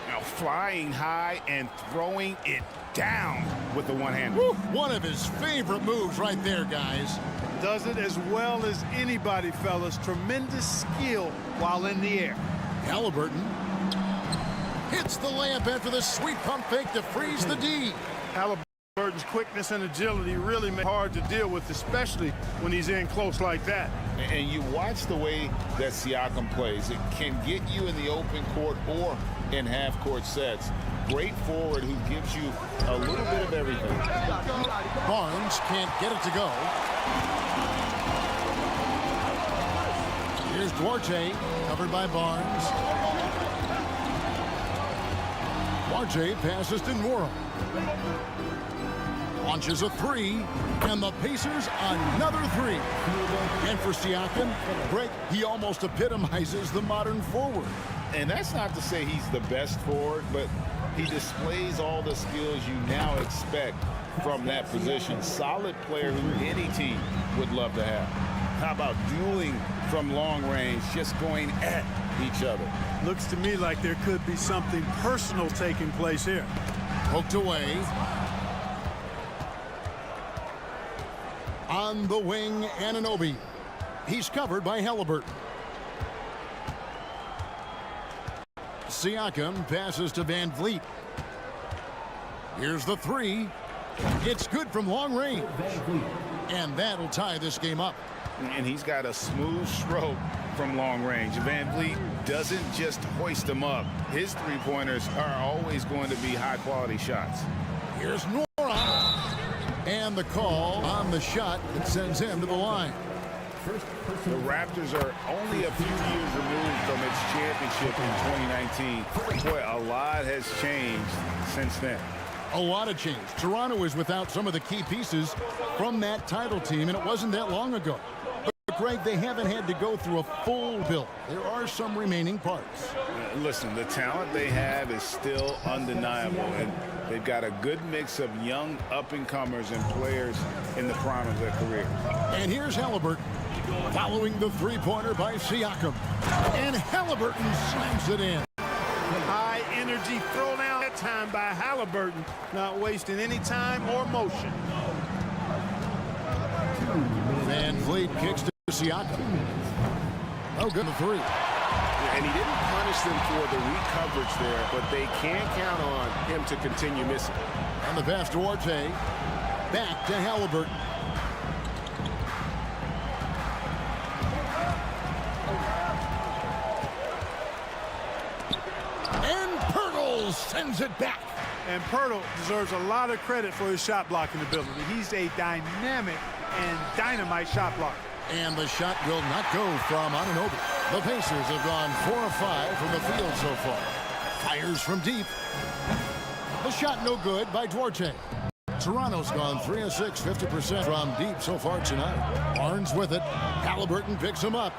Now flying high and throwing it down with the one-hander. One of his favorite moves right there, guys. Does it as well as anybody, fellas. Tremendous skill while in the air. Halliburton hits the layup after the sweet pump fake to freeze the D. Halliburton's quickness and agility really make it hard to deal with, especially when he's in close like that. And you watch the way that Siakam plays. It can get you in the open court or in half-court sets. Great forward who gives you a little bit of everything. Barnes can't get it to go. Here's Duarte, covered by Barnes. Duarte passes to Nora. Launches a 3, and the Pacers another 3. And for Siakam, Greg, he almost epitomizes the modern forward. And that's not to say he's the best forward, but he displays all the skills you now expect from that position. Solid player who any team would love to have. How about dueling from long range, just going at each other? Looks to me like there could be something personal taking place here. Poked away. On the wing, Anunoby. He's covered by Halliburton. Siakam passes to VanVleet. Here's the 3. It's good from long range. And that'll tie this game up. And he's got a smooth stroke from long range. VanVleet doesn't just hoist them up. His three-pointers are always going to be high-quality shots. Here's Nora. And the call on the shot that sends him to the line. The Raptors are only a few years removed from its championship in 2019. Boy, a lot has changed since then. A lot of change. Toronto is without some of the key pieces from that title team, and it wasn't that long ago. But, Greg, they haven't had to go through a full build. There are some remaining parts. Listen, the talent they have is still undeniable, and they've got a good mix of young up-and-comers and players in the prime of their career. And here's Halliburton, following the three-pointer by Siakam. And Halliburton slams it in. High energy throw down that time by Halliburton, not wasting any time or motion. VanVleet kicks to Siakam. Oh, good, the 3. And he didn't punish them for the weak coverage there, but they can't count on him to continue missing. And the pass to Duarte. Back to Halliburton. And Pirtle sends it back. And Pirtle deserves a lot of credit for his shot blocking ability. He's a dynamic and dynamite shot blocker. And the shot will not go from Anunoby. The Pacers have gone 4 of 5 from the field so far. Fires from deep. The shot no good by Duarte. Toronto's gone 3 of 6, 50% from deep so far tonight. Barnes with it. Halliburton picks him up.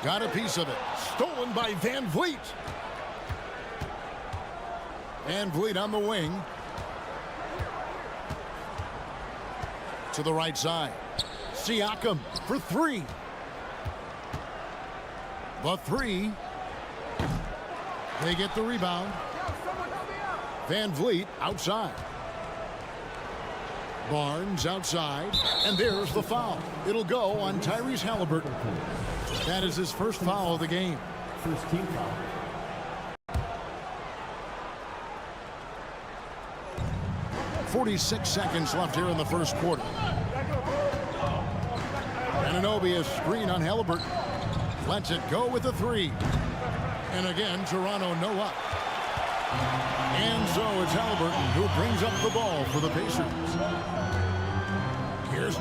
Got a piece of it. Stolen by VanVleet. VanVleet on the wing. To the right side. Siakam for 3. The 3. They get the rebound. VanVleet outside. Barnes outside. And there's the foul. It'll go on Tyrese Halliburton. That is his first foul of the game. First team foul. .46 seconds left here in the first quarter. Anunoby a screen on Halliburton. Lets it go with the 3. And again, Toronto no up. And so it's Halliburton who brings up the ball for the Pacers.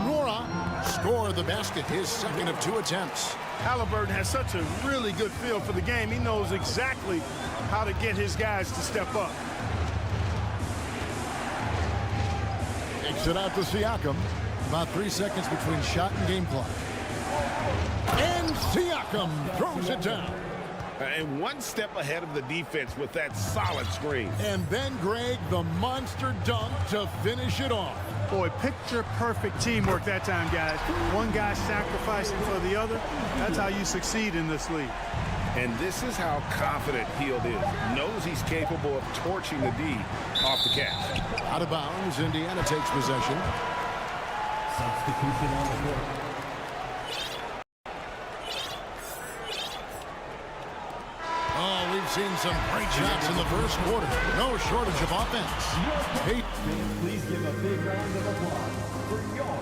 Nora scored the basket, his second of 2 attempts. Halliburton has such a really good feel for the game. He knows exactly how to get his guys to step up. Takes it out to Siakam. About 3 seconds between shot and game clock. And Siakam throws it down. And one step ahead of the defense with that solid screen. And then Greg, the monster dunk to finish it off. Boy, picture-perfect teamwork that time, guys. One guy sacrificing for the other. That's how you succeed in this league. And this is how confident Hield is. Knows he's capable of torching the D off the catch. Out of bounds, Indiana takes possession. Substitution on the court. Oh, we've seen some great shots in the first quarter. No shortage of offense. Hey. Please give a big round of applause for your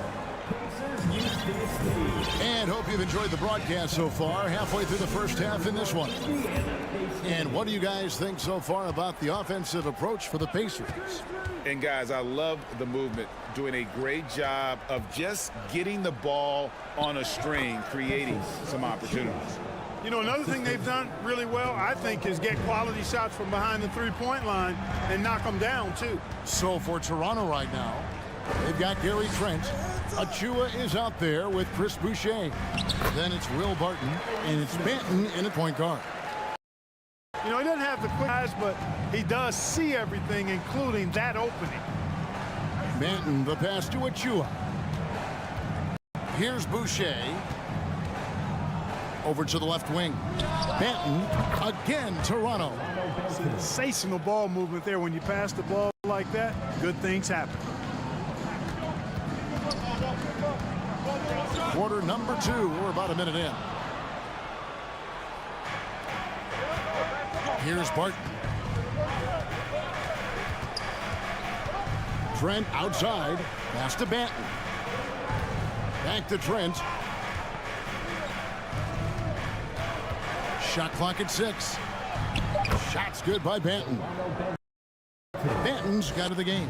Pacers Youth Dance League. And hope you've enjoyed the broadcast so far. Halfway through the first half in this one. And what do you guys think so far about the offensive approach for the Pacers? And guys, I love the movement. Doing a great job of just getting the ball on a string, creating some opportunities. You know, another thing they've done really well, I think, is get quality shots from behind the three-point line and knock them down, too. So for Toronto right now, they've got Gary Trent. Achua is out there with Chris Boucher. Then it's Will Barton, and it's Banton in at point guard. You know, he doesn't have the quick eyes, but he does see everything, including that opening. Banton, the pass to Achua. Here's Boucher. Over to the left wing. Banton, again, Toronto. Sensational ball movement there. When you pass the ball like that, good things happen. Quarter number 2. We're about a minute in. Here's Barton. Trent outside. Pass to Banton. Back to Trent. Shot clock at 6. Shot's good by Banton. Banton's got to the game.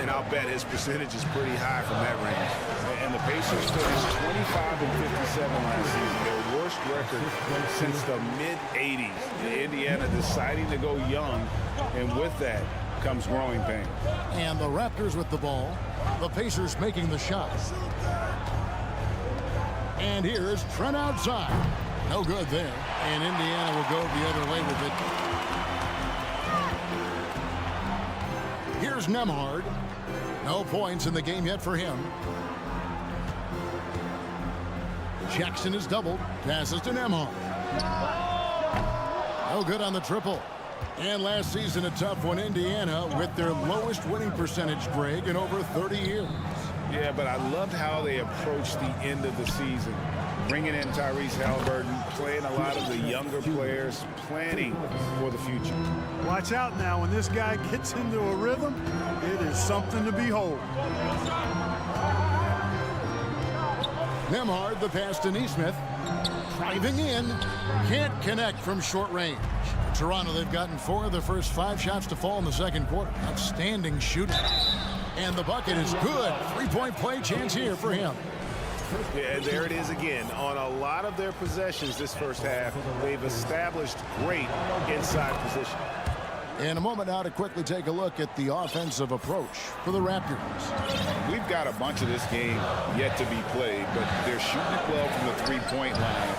And I'll bet his percentage is pretty high from that range. And the Pacers finished 25-57 last season, their worst record since the mid-'80s. Indiana deciding to go young, and with that comes growing pains. And the Raptors with the ball. The Pacers making the shot. And here's Trent outside. No good there. And Indiana will go the other way with it. Here's Nembhard. No points in the game yet for him. Jackson is doubled. Passes to Nembhard. No good on the triple. And last season, a tough one, Indiana, with their lowest winning percentage, Greg, in over 30 years. Yeah, but I loved how they approached the end of the season. Bringing in Tyrese Halliburton, playing a lot of the younger players, planning for the future. Watch out now. When this guy gets into a rhythm, it is something to behold. Nembhard, the pass to Nesmith. Driving in. Can't connect from short range. Toronto, they've gotten 4 of their first 5 shots to fall in the second quarter. Outstanding shooting. And the bucket is good. 3-point play chance here for him. Yeah, there it is again. On a lot of their possessions this first half, they've established great inside position. In a moment now to quickly take a look at the offensive approach for the Raptors. We've got a bunch of this game yet to be played, but they're shooting it well from the three-point line.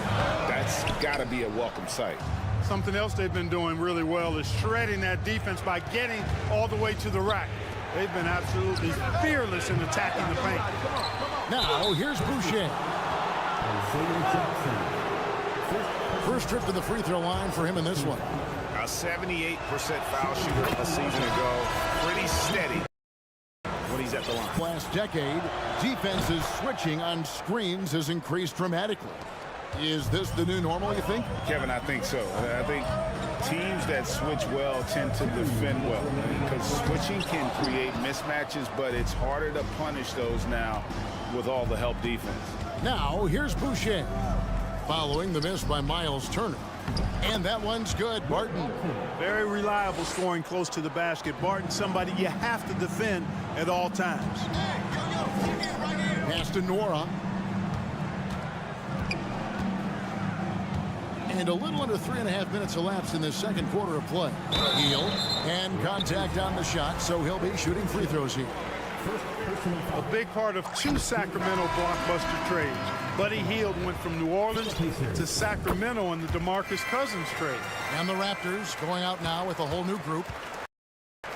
That's got to be a welcome sight. Something else they've been doing really well is shredding that defense by getting all the way to the rack. They've been absolutely fearless in attacking the paint. Now, here's Boucher. First trip to the free throw line for him in this one. A 78% foul shooter a season ago. Pretty steady when he's at the line. Last decade, defenses switching on screens has increased dramatically. Is this the new normal, you think? Kevin, I think so. I think teams that switch well tend to defend well, because switching can create mismatches, but it's harder to punish those now with all the help defense. Now, here's Boucher. Following the miss by Miles Turner. And that one's good. Barton. Very reliable scoring close to the basket. Barton, somebody you have to defend at all times. Pass to Nora. And a little under 3.5 minutes elapsed in this second quarter of play. Heel and contact on the shot, so he'll be shooting free throws here. A big part of 2 Sacramento blockbuster trades. Buddy Hield went from New Orleans to Sacramento in the DeMarcus Cousins trade. And the Raptors going out now with a whole new group.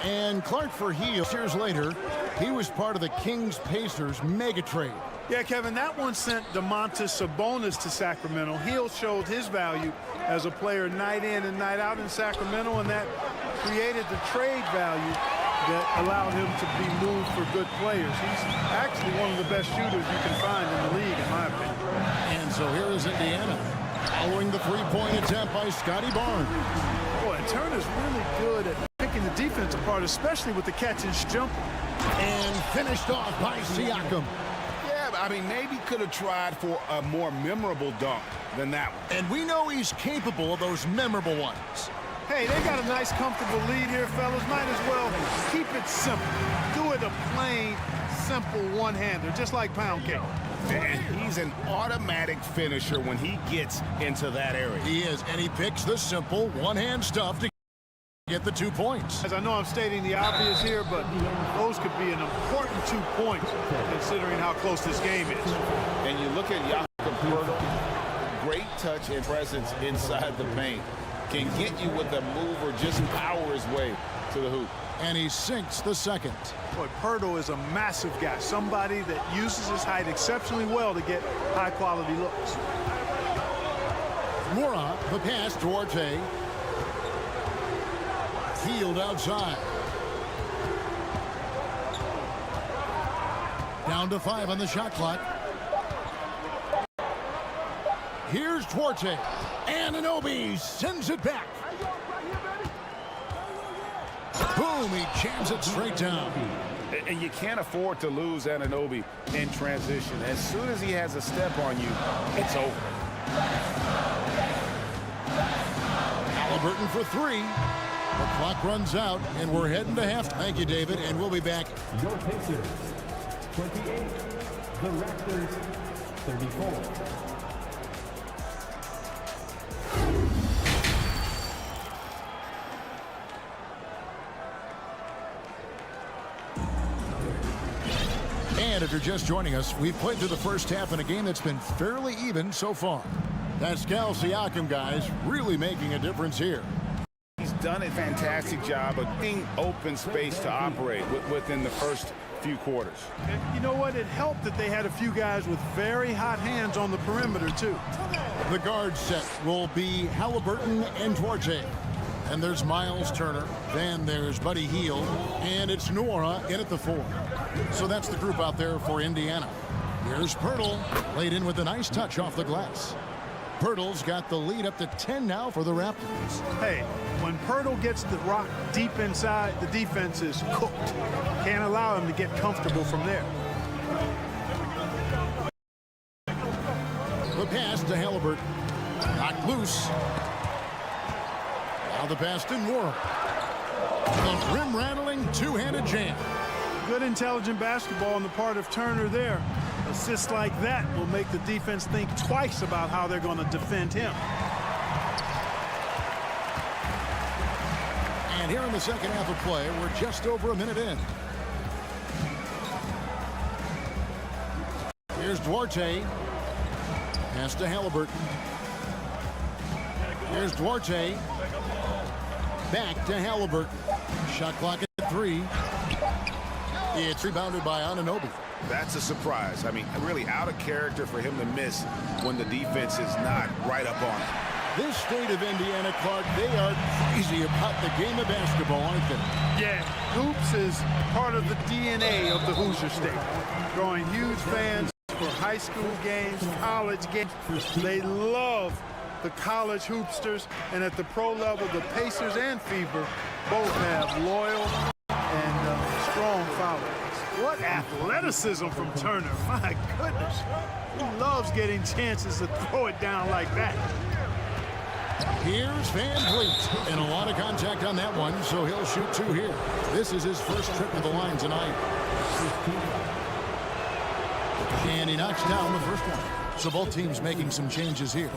And Clark for Hield. Years later, he was part of the Kings-Pacers mega trade. Yeah, Kevin, that one sent Domantas Sabonis to Sacramento. Hield showed his value as a player night in and night out in Sacramento, and that created the trade value that allowed him to be moved for good players. He's actually one of the best shooters you can find in the league, in my opinion. And so here is Indiana, following the three-point attempt by Scotty Barnes. Boy, Turner's really good at picking the defense apart, especially with the catch and jump. And finished off by Siakam. Yeah, I mean, maybe could have tried for a more memorable dunk than that one. And we know he's capable of those memorable ones. Hey, they got a nice, comfortable lead here, fellas. Might as well keep it simple. Do it a plain, simple one-hander, just like pound cake. And he's an automatic finisher when he gets into that area. He is, and he picks the simple one-hand stuff to get the 2 points. As I know I'm stating the obvious here, but those could be an important 2 points considering how close this game is. And you look at Jakob Poeltl, great touch and presence inside the paint. Can get you with a move or just power his way to the hoop. And he sinks the second. Boy, Poeltl is a massive guy, somebody that uses his height exceptionally well to get high-quality looks. Mora, the pass, Duarte. Hield outside. Down to 5 on the shot clock. Here's Duarte. Anunoby sends it back. Boom, he jams it straight down. And you can't afford to lose Anunoby in transition. As soon as he has a step on you, it's over. Halliburton for 3. The clock runs out, and we're heading to half. Thank you, David, and we'll be back. Your Pacers, 28. The Raptors, 34. And if you're just joining us, we've played through the first half in a game that's been fairly even so far. Pascal Siakam, guys, really making a difference here. He's done a fantastic job of being open space to operate within the first few quarters. And you know what? It helped that they had a few guys with very hot hands on the perimeter, too. The guard set will be Halliburton and Duarte. And there's Miles Turner. Then there's Buddy Hield. And it's Nora in at the 4. So that's the group out there for Indiana. Here's Poeltl, laid in with a nice touch off the glass. Poeltl's got the lead up to 10 now for the Raptors. Hey, when Poeltl gets the rock deep inside, the defense is cooked. Can't allow him to get comfortable from there. The pass to Halliburton. Knocked loose. Now the pass to Nora. The rim-rattling two-handed jam. Good intelligent basketball on the part of Turner there. Assists like that will make the defense think twice about how they're going to defend him. And here in the second half of play, we're just over a minute in. Here's Duarte. Pass to Halliburton. Here's Duarte. Back to Halliburton. Shot clock at 3. It's rebounded by Anunoby. That's a surprise. I mean, really out of character for him to miss when the defense is not right up on him. This state of Indiana, Clark, they are crazy about the game of basketball, aren't they? Yeah, hoops is part of the DNA of the Hoosier State. Drawing huge fans for high school games, college games. They love the college hoopsters, and at the pro level, the Pacers and Fever both have loyal and strong followers. What athleticism from Turner. My goodness. He loves getting chances to throw it down like that. Here's Van Vliet. And a lot of contact on that one, so he'll shoot 2 here. This is his first trip to the line tonight. And he knocks down the first one. So both teams making some changes here.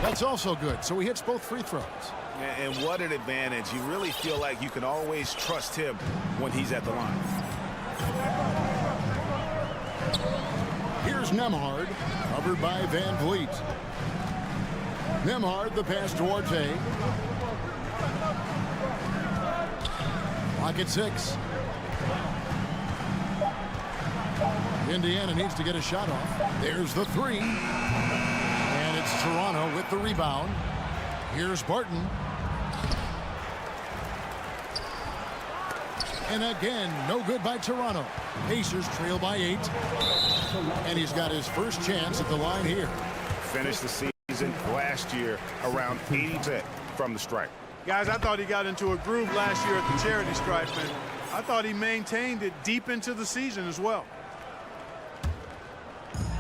That's also good. So he hits both free throws. And what an advantage. You really feel like you can always trust him when he's at the line. Here's Nembhard, covered by Van Vliet. Nembhard, the pass to Arte. Clock at 6. Indiana needs to get a shot off. There's the 3. And it's Toronto with the rebound. Here's Barton. And again, no good by Toronto. Pacers trail by 8. And he's got his first chance at the line here. Finished the season last year around 80% from the stripe. Guys, I thought he got into a groove last year at the charity stripe, and I thought he maintained it deep into the season as well.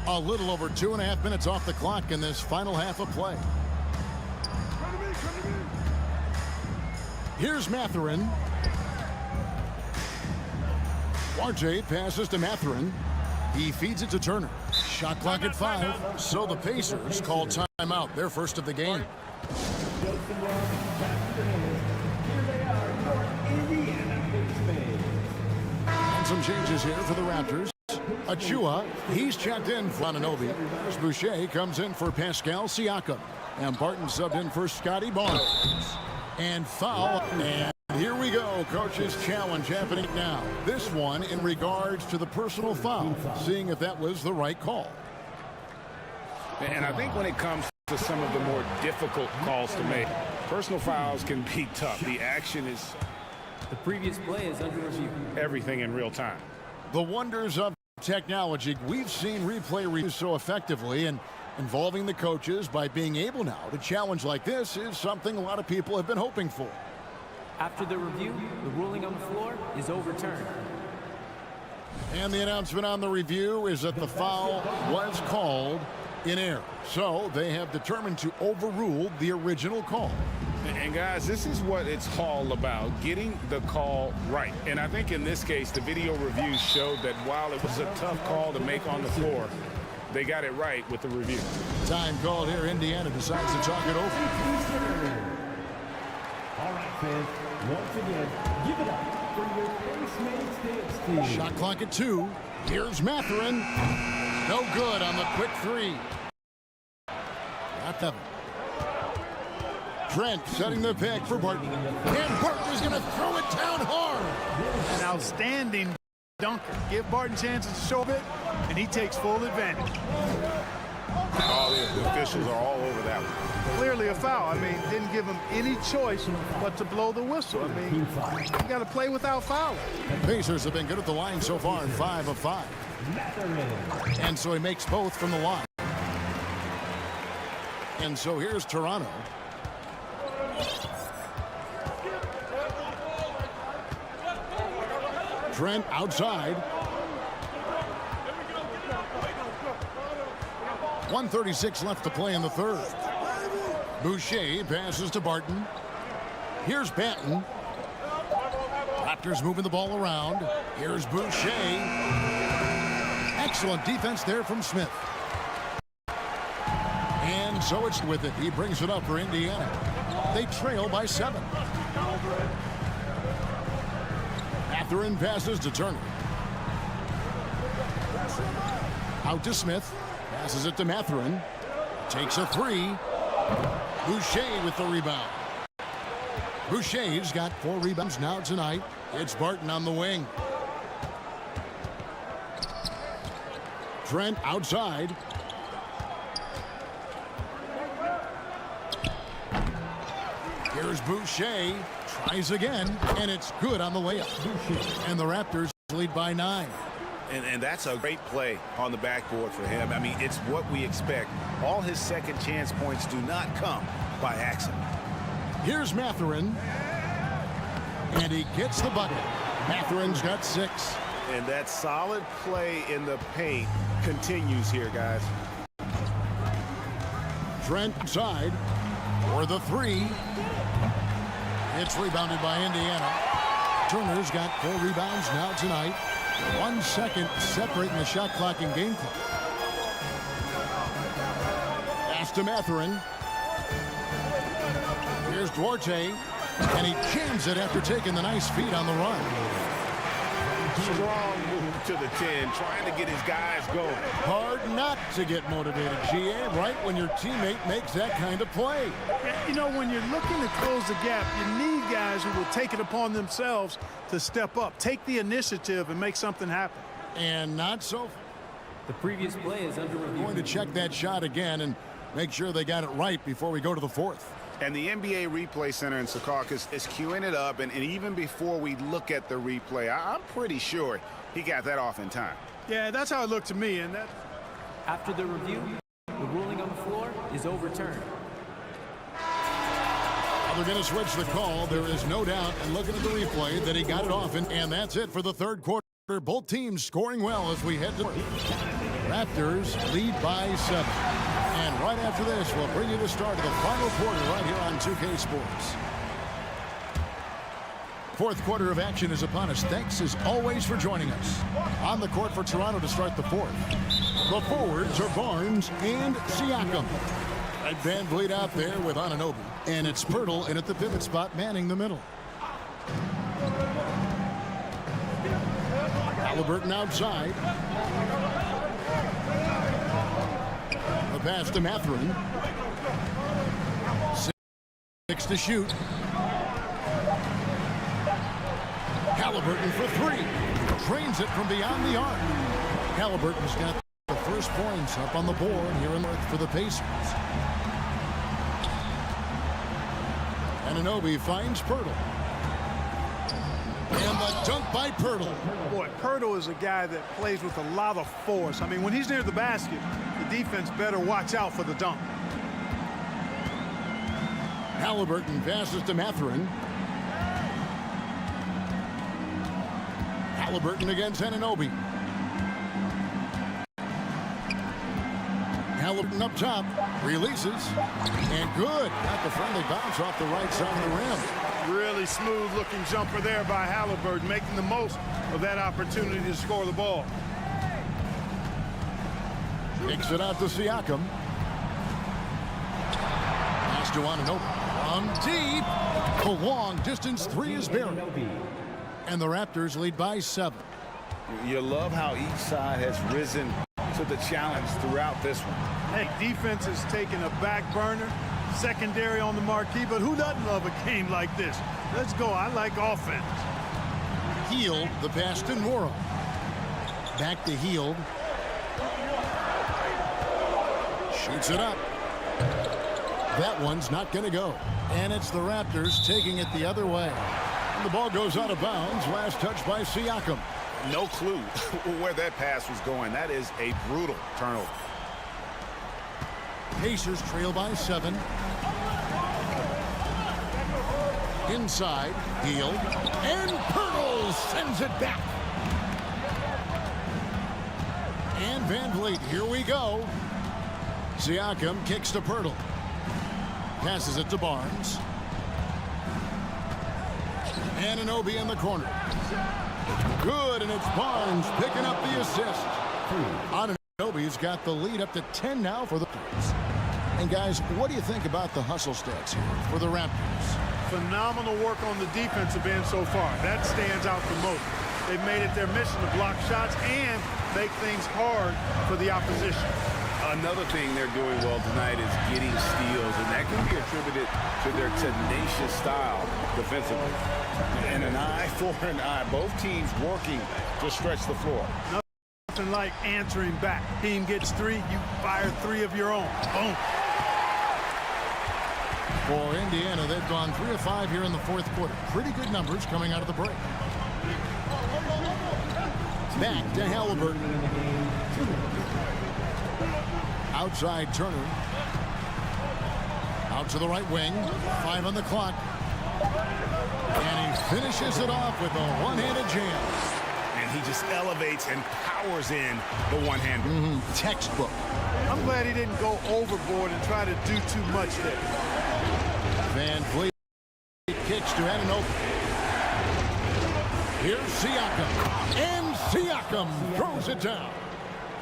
A little over 2.5 minutes off the clock in this final half of play. Here's Mathurin. RJ passes to Mathurin. He feeds it to Turner. Shot clock at 5. So the Pacers call timeout, their first of the game. And some changes here for the Raptors. Achua, he's checked in for Anunoby. Boucher comes in for Pascal Siakam. And Barton subbed in for Scotty Barnes. And foul. And here we go. Coach's challenge happening now. This one in regards to the personal foul. Seeing if that was the right call. And I think when it comes to some of the more difficult calls to make, personal fouls can be tough. The action is... The previous play is under review. Everything in real time. The wonders of technology. We've seen replay reviews so effectively, and involving the coaches by being able now to challenge like this is something a lot of people have been hoping for. After the review, the ruling on the floor is overturned. And the announcement on the review is that the foul was called in error. So they have determined to overrule the original call. And guys, this is what it's all about, getting the call right. And I think in this case, the video review showed that while it was a tough call to make on the floor, they got it right with the review. Time called here. Indiana decides to talk it over. All right, fans. Once again, give it up for your Face Maintenance Dance team. Shot clock at 2. Here's Mathurin. No good on the quick 3. Not that. Trent setting the pick for Barton. And Barton is going to throw it down hard. An outstanding dunker. Give Barton chances to show a bit, and he takes full advantage. Oh, the officials are all over that one. Clearly a foul. I mean, didn't give him any choice but to blow the whistle. I mean, you got to play without fouling. Pacers have been good at the line so far in 5 of 5. And so he makes both from the line. And so here's Toronto. Trent outside. 1:36 left to play in the third. Boucher passes to Barton. Here's Banton. Raptors moving the ball around. Here's Boucher. Excellent defense there from Smith. And so it's with it. He brings it up for Indiana. They trail by 7. Mathurin passes to Turner. Out to Smith. Passes it to Mathurin. Takes a 3. Boucher with the rebound. Boucher's got 4 rebounds now tonight. It's Barton on the wing. Trent outside. Here's Boucher. Tries again, and it's good on the layup. And the Raptors lead by 9. And that's a great play on the backboard for him. I mean, it's what we expect. All his second chance points do not come by accident. Here's Mathurin. And he gets the bucket. Mathurin's got 6. And that solid play in the paint continues here, guys. Trent side for the 3. It's rebounded by Indiana. Turner's got 4 rebounds now tonight. 1 second separating the shot clock and game clock. Pass to Mathurin. Here's Duarte, and he jams it after taking the nice feed on the run. Strong move to the 10, trying to get his guys going. Hard not to get motivated, GA, right when your teammate makes that kind of play. You know, when you're looking to close the gap, you need guys who will take it upon themselves to step up, take the initiative, and make something happen. And not so. The previous play is under review. Going to check that shot again and make sure they got it right before we go to the fourth. And the NBA Replay Center in Secaucus is queuing it up, and even before we look at the replay, I'm pretty sure he got that off in time. Yeah, that's how it looked to me. And that. After the review, the ruling on the floor is overturned. Well, they're going to switch the call. There is no doubt, and looking at the replay, that he got it off. And that's it for the third quarter. Both teams scoring well as we head to Raptors lead by 7. And right after this, we'll bring you the start of the final quarter right here on 2K Sports. Fourth quarter of action is upon us. Thanks as always for joining us. On the court for Toronto to start the fourth. The forwards are Barnes and Siakam. Right, Van Vliet out there with Anunoby. And it's Pirtle in at the pivot spot manning the middle. Halliburton outside. The pass to Mathurin. 6 to shoot. Halliburton for 3. Trains it from beyond the arc. Halliburton's got the first points up on the board here in North for the Pacers. Anunoby finds Pirtle. And the dunk by Pirtle. Boy, Pirtle is a guy that plays with a lot of force. I mean, when he's near the basket, the defense better watch out for the dunk. Halliburton passes to Mathurin. Halliburton against Anunoby. Halliburton up top, releases, and good. Got the friendly bounce off the right side of the rim. Really smooth looking jumper there by Halliburton, making the most of that opportunity to score the ball. Kicks it out to Siakam. Pass to Anunoby. On deep. The long distance 3 is buried. And the Raptors lead by 7. You love how each side has risen to the challenge throughout this one. Hey, defense is taking a back burner, secondary on the marquee, but who doesn't love a game like this? Let's go. I like offense. Hield, the pass to Nora. Back to Hield. Shoots it up. That one's not going to go. And it's the Raptors taking it the other way. And the ball goes out of bounds. Last touch by Siakam. No clue where that pass was going. That is a brutal turnover. Pacers trail by 7. Inside, Hield, and Pirtle sends it back. And Van Vliet, here we go. Siakam kicks to Pirtle. Passes it to Barnes. Anunoby in the corner. Good, and it's Barnes picking up the assist. Anunoby's got the lead up to 10 now for the Raptors. And guys, what do you think about the hustle stats here for the Raptors? Phenomenal work on the defensive end so far. That stands out the most. They've made it their mission to block shots and make things hard for the opposition. Another thing they're doing well tonight is getting steals, and that can be attributed to their tenacious style defensively. And an eye for an eye. Both teams working to stretch the floor. Nothing like answering back. Team gets 3, you fire 3 of your own. Boom. For Indiana, they've gone 3 of 5 here in the fourth quarter. Pretty good numbers coming out of the break. Back to Halliburton. Outside Turner. Out to the right wing. 5 on the clock. And he finishes it off with a one-handed jam. And he just elevates and powers in the one-hander. Textbook. I'm glad he didn't go overboard and try to do too much there. Van Vliet kicks to Anunoby. Here's Siakam. And Siakam throws it down.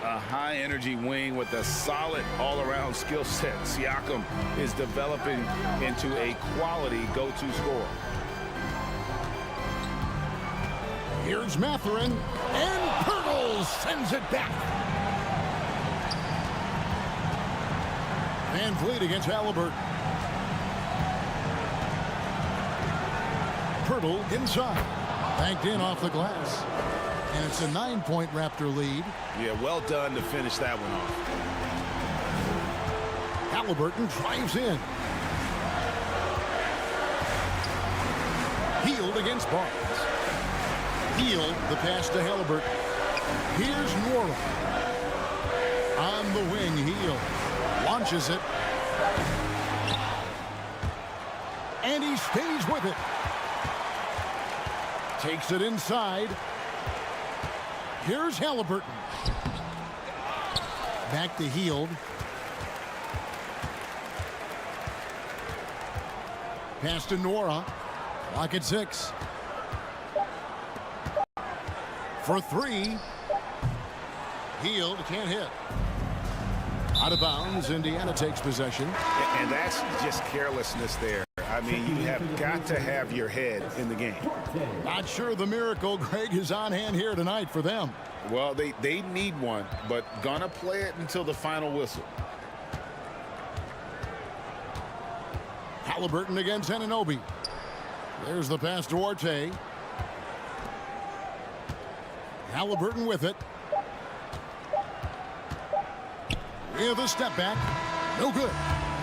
A high-energy wing with a solid all-around skill set. Siakam is developing into a quality go-to scorer. Here's Mathurin, and Pirtle sends it back. Van Vliet against Halliburton. Pirtle inside. Banked in off the glass. And it's a 9-point Raptor lead. Yeah, well done to finish that one off. Halliburton drives in. Hield against Barnes. Hield the pass to Halliburton. Here's Nora. On the wing, Hield launches it. And he stays with it. Takes it inside. Here's Halliburton. Back to Hield. Pass to Nora. Clock at 6. For 3. Hield can't hit. Out of bounds. Indiana takes possession. And that's just carelessness there. I mean, you have got to have your head in the game. Not sure the miracle, Greg, is on hand here tonight for them. Well, they need one, but gonna play it until the final whistle. Halliburton against Anunoby. There's the pass to Orte. Halliburton with it. With a step back. No good.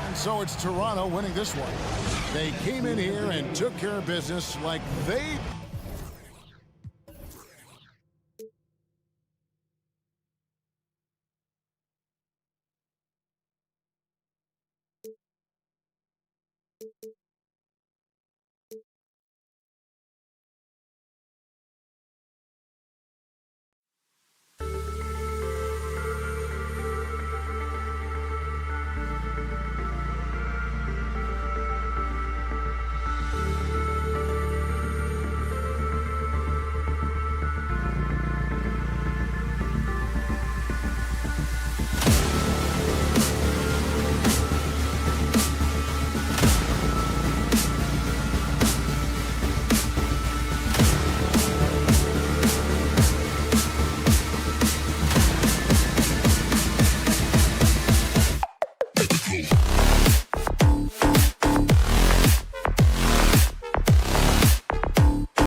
And so it's Toronto winning this one. They came in here and took care of business like they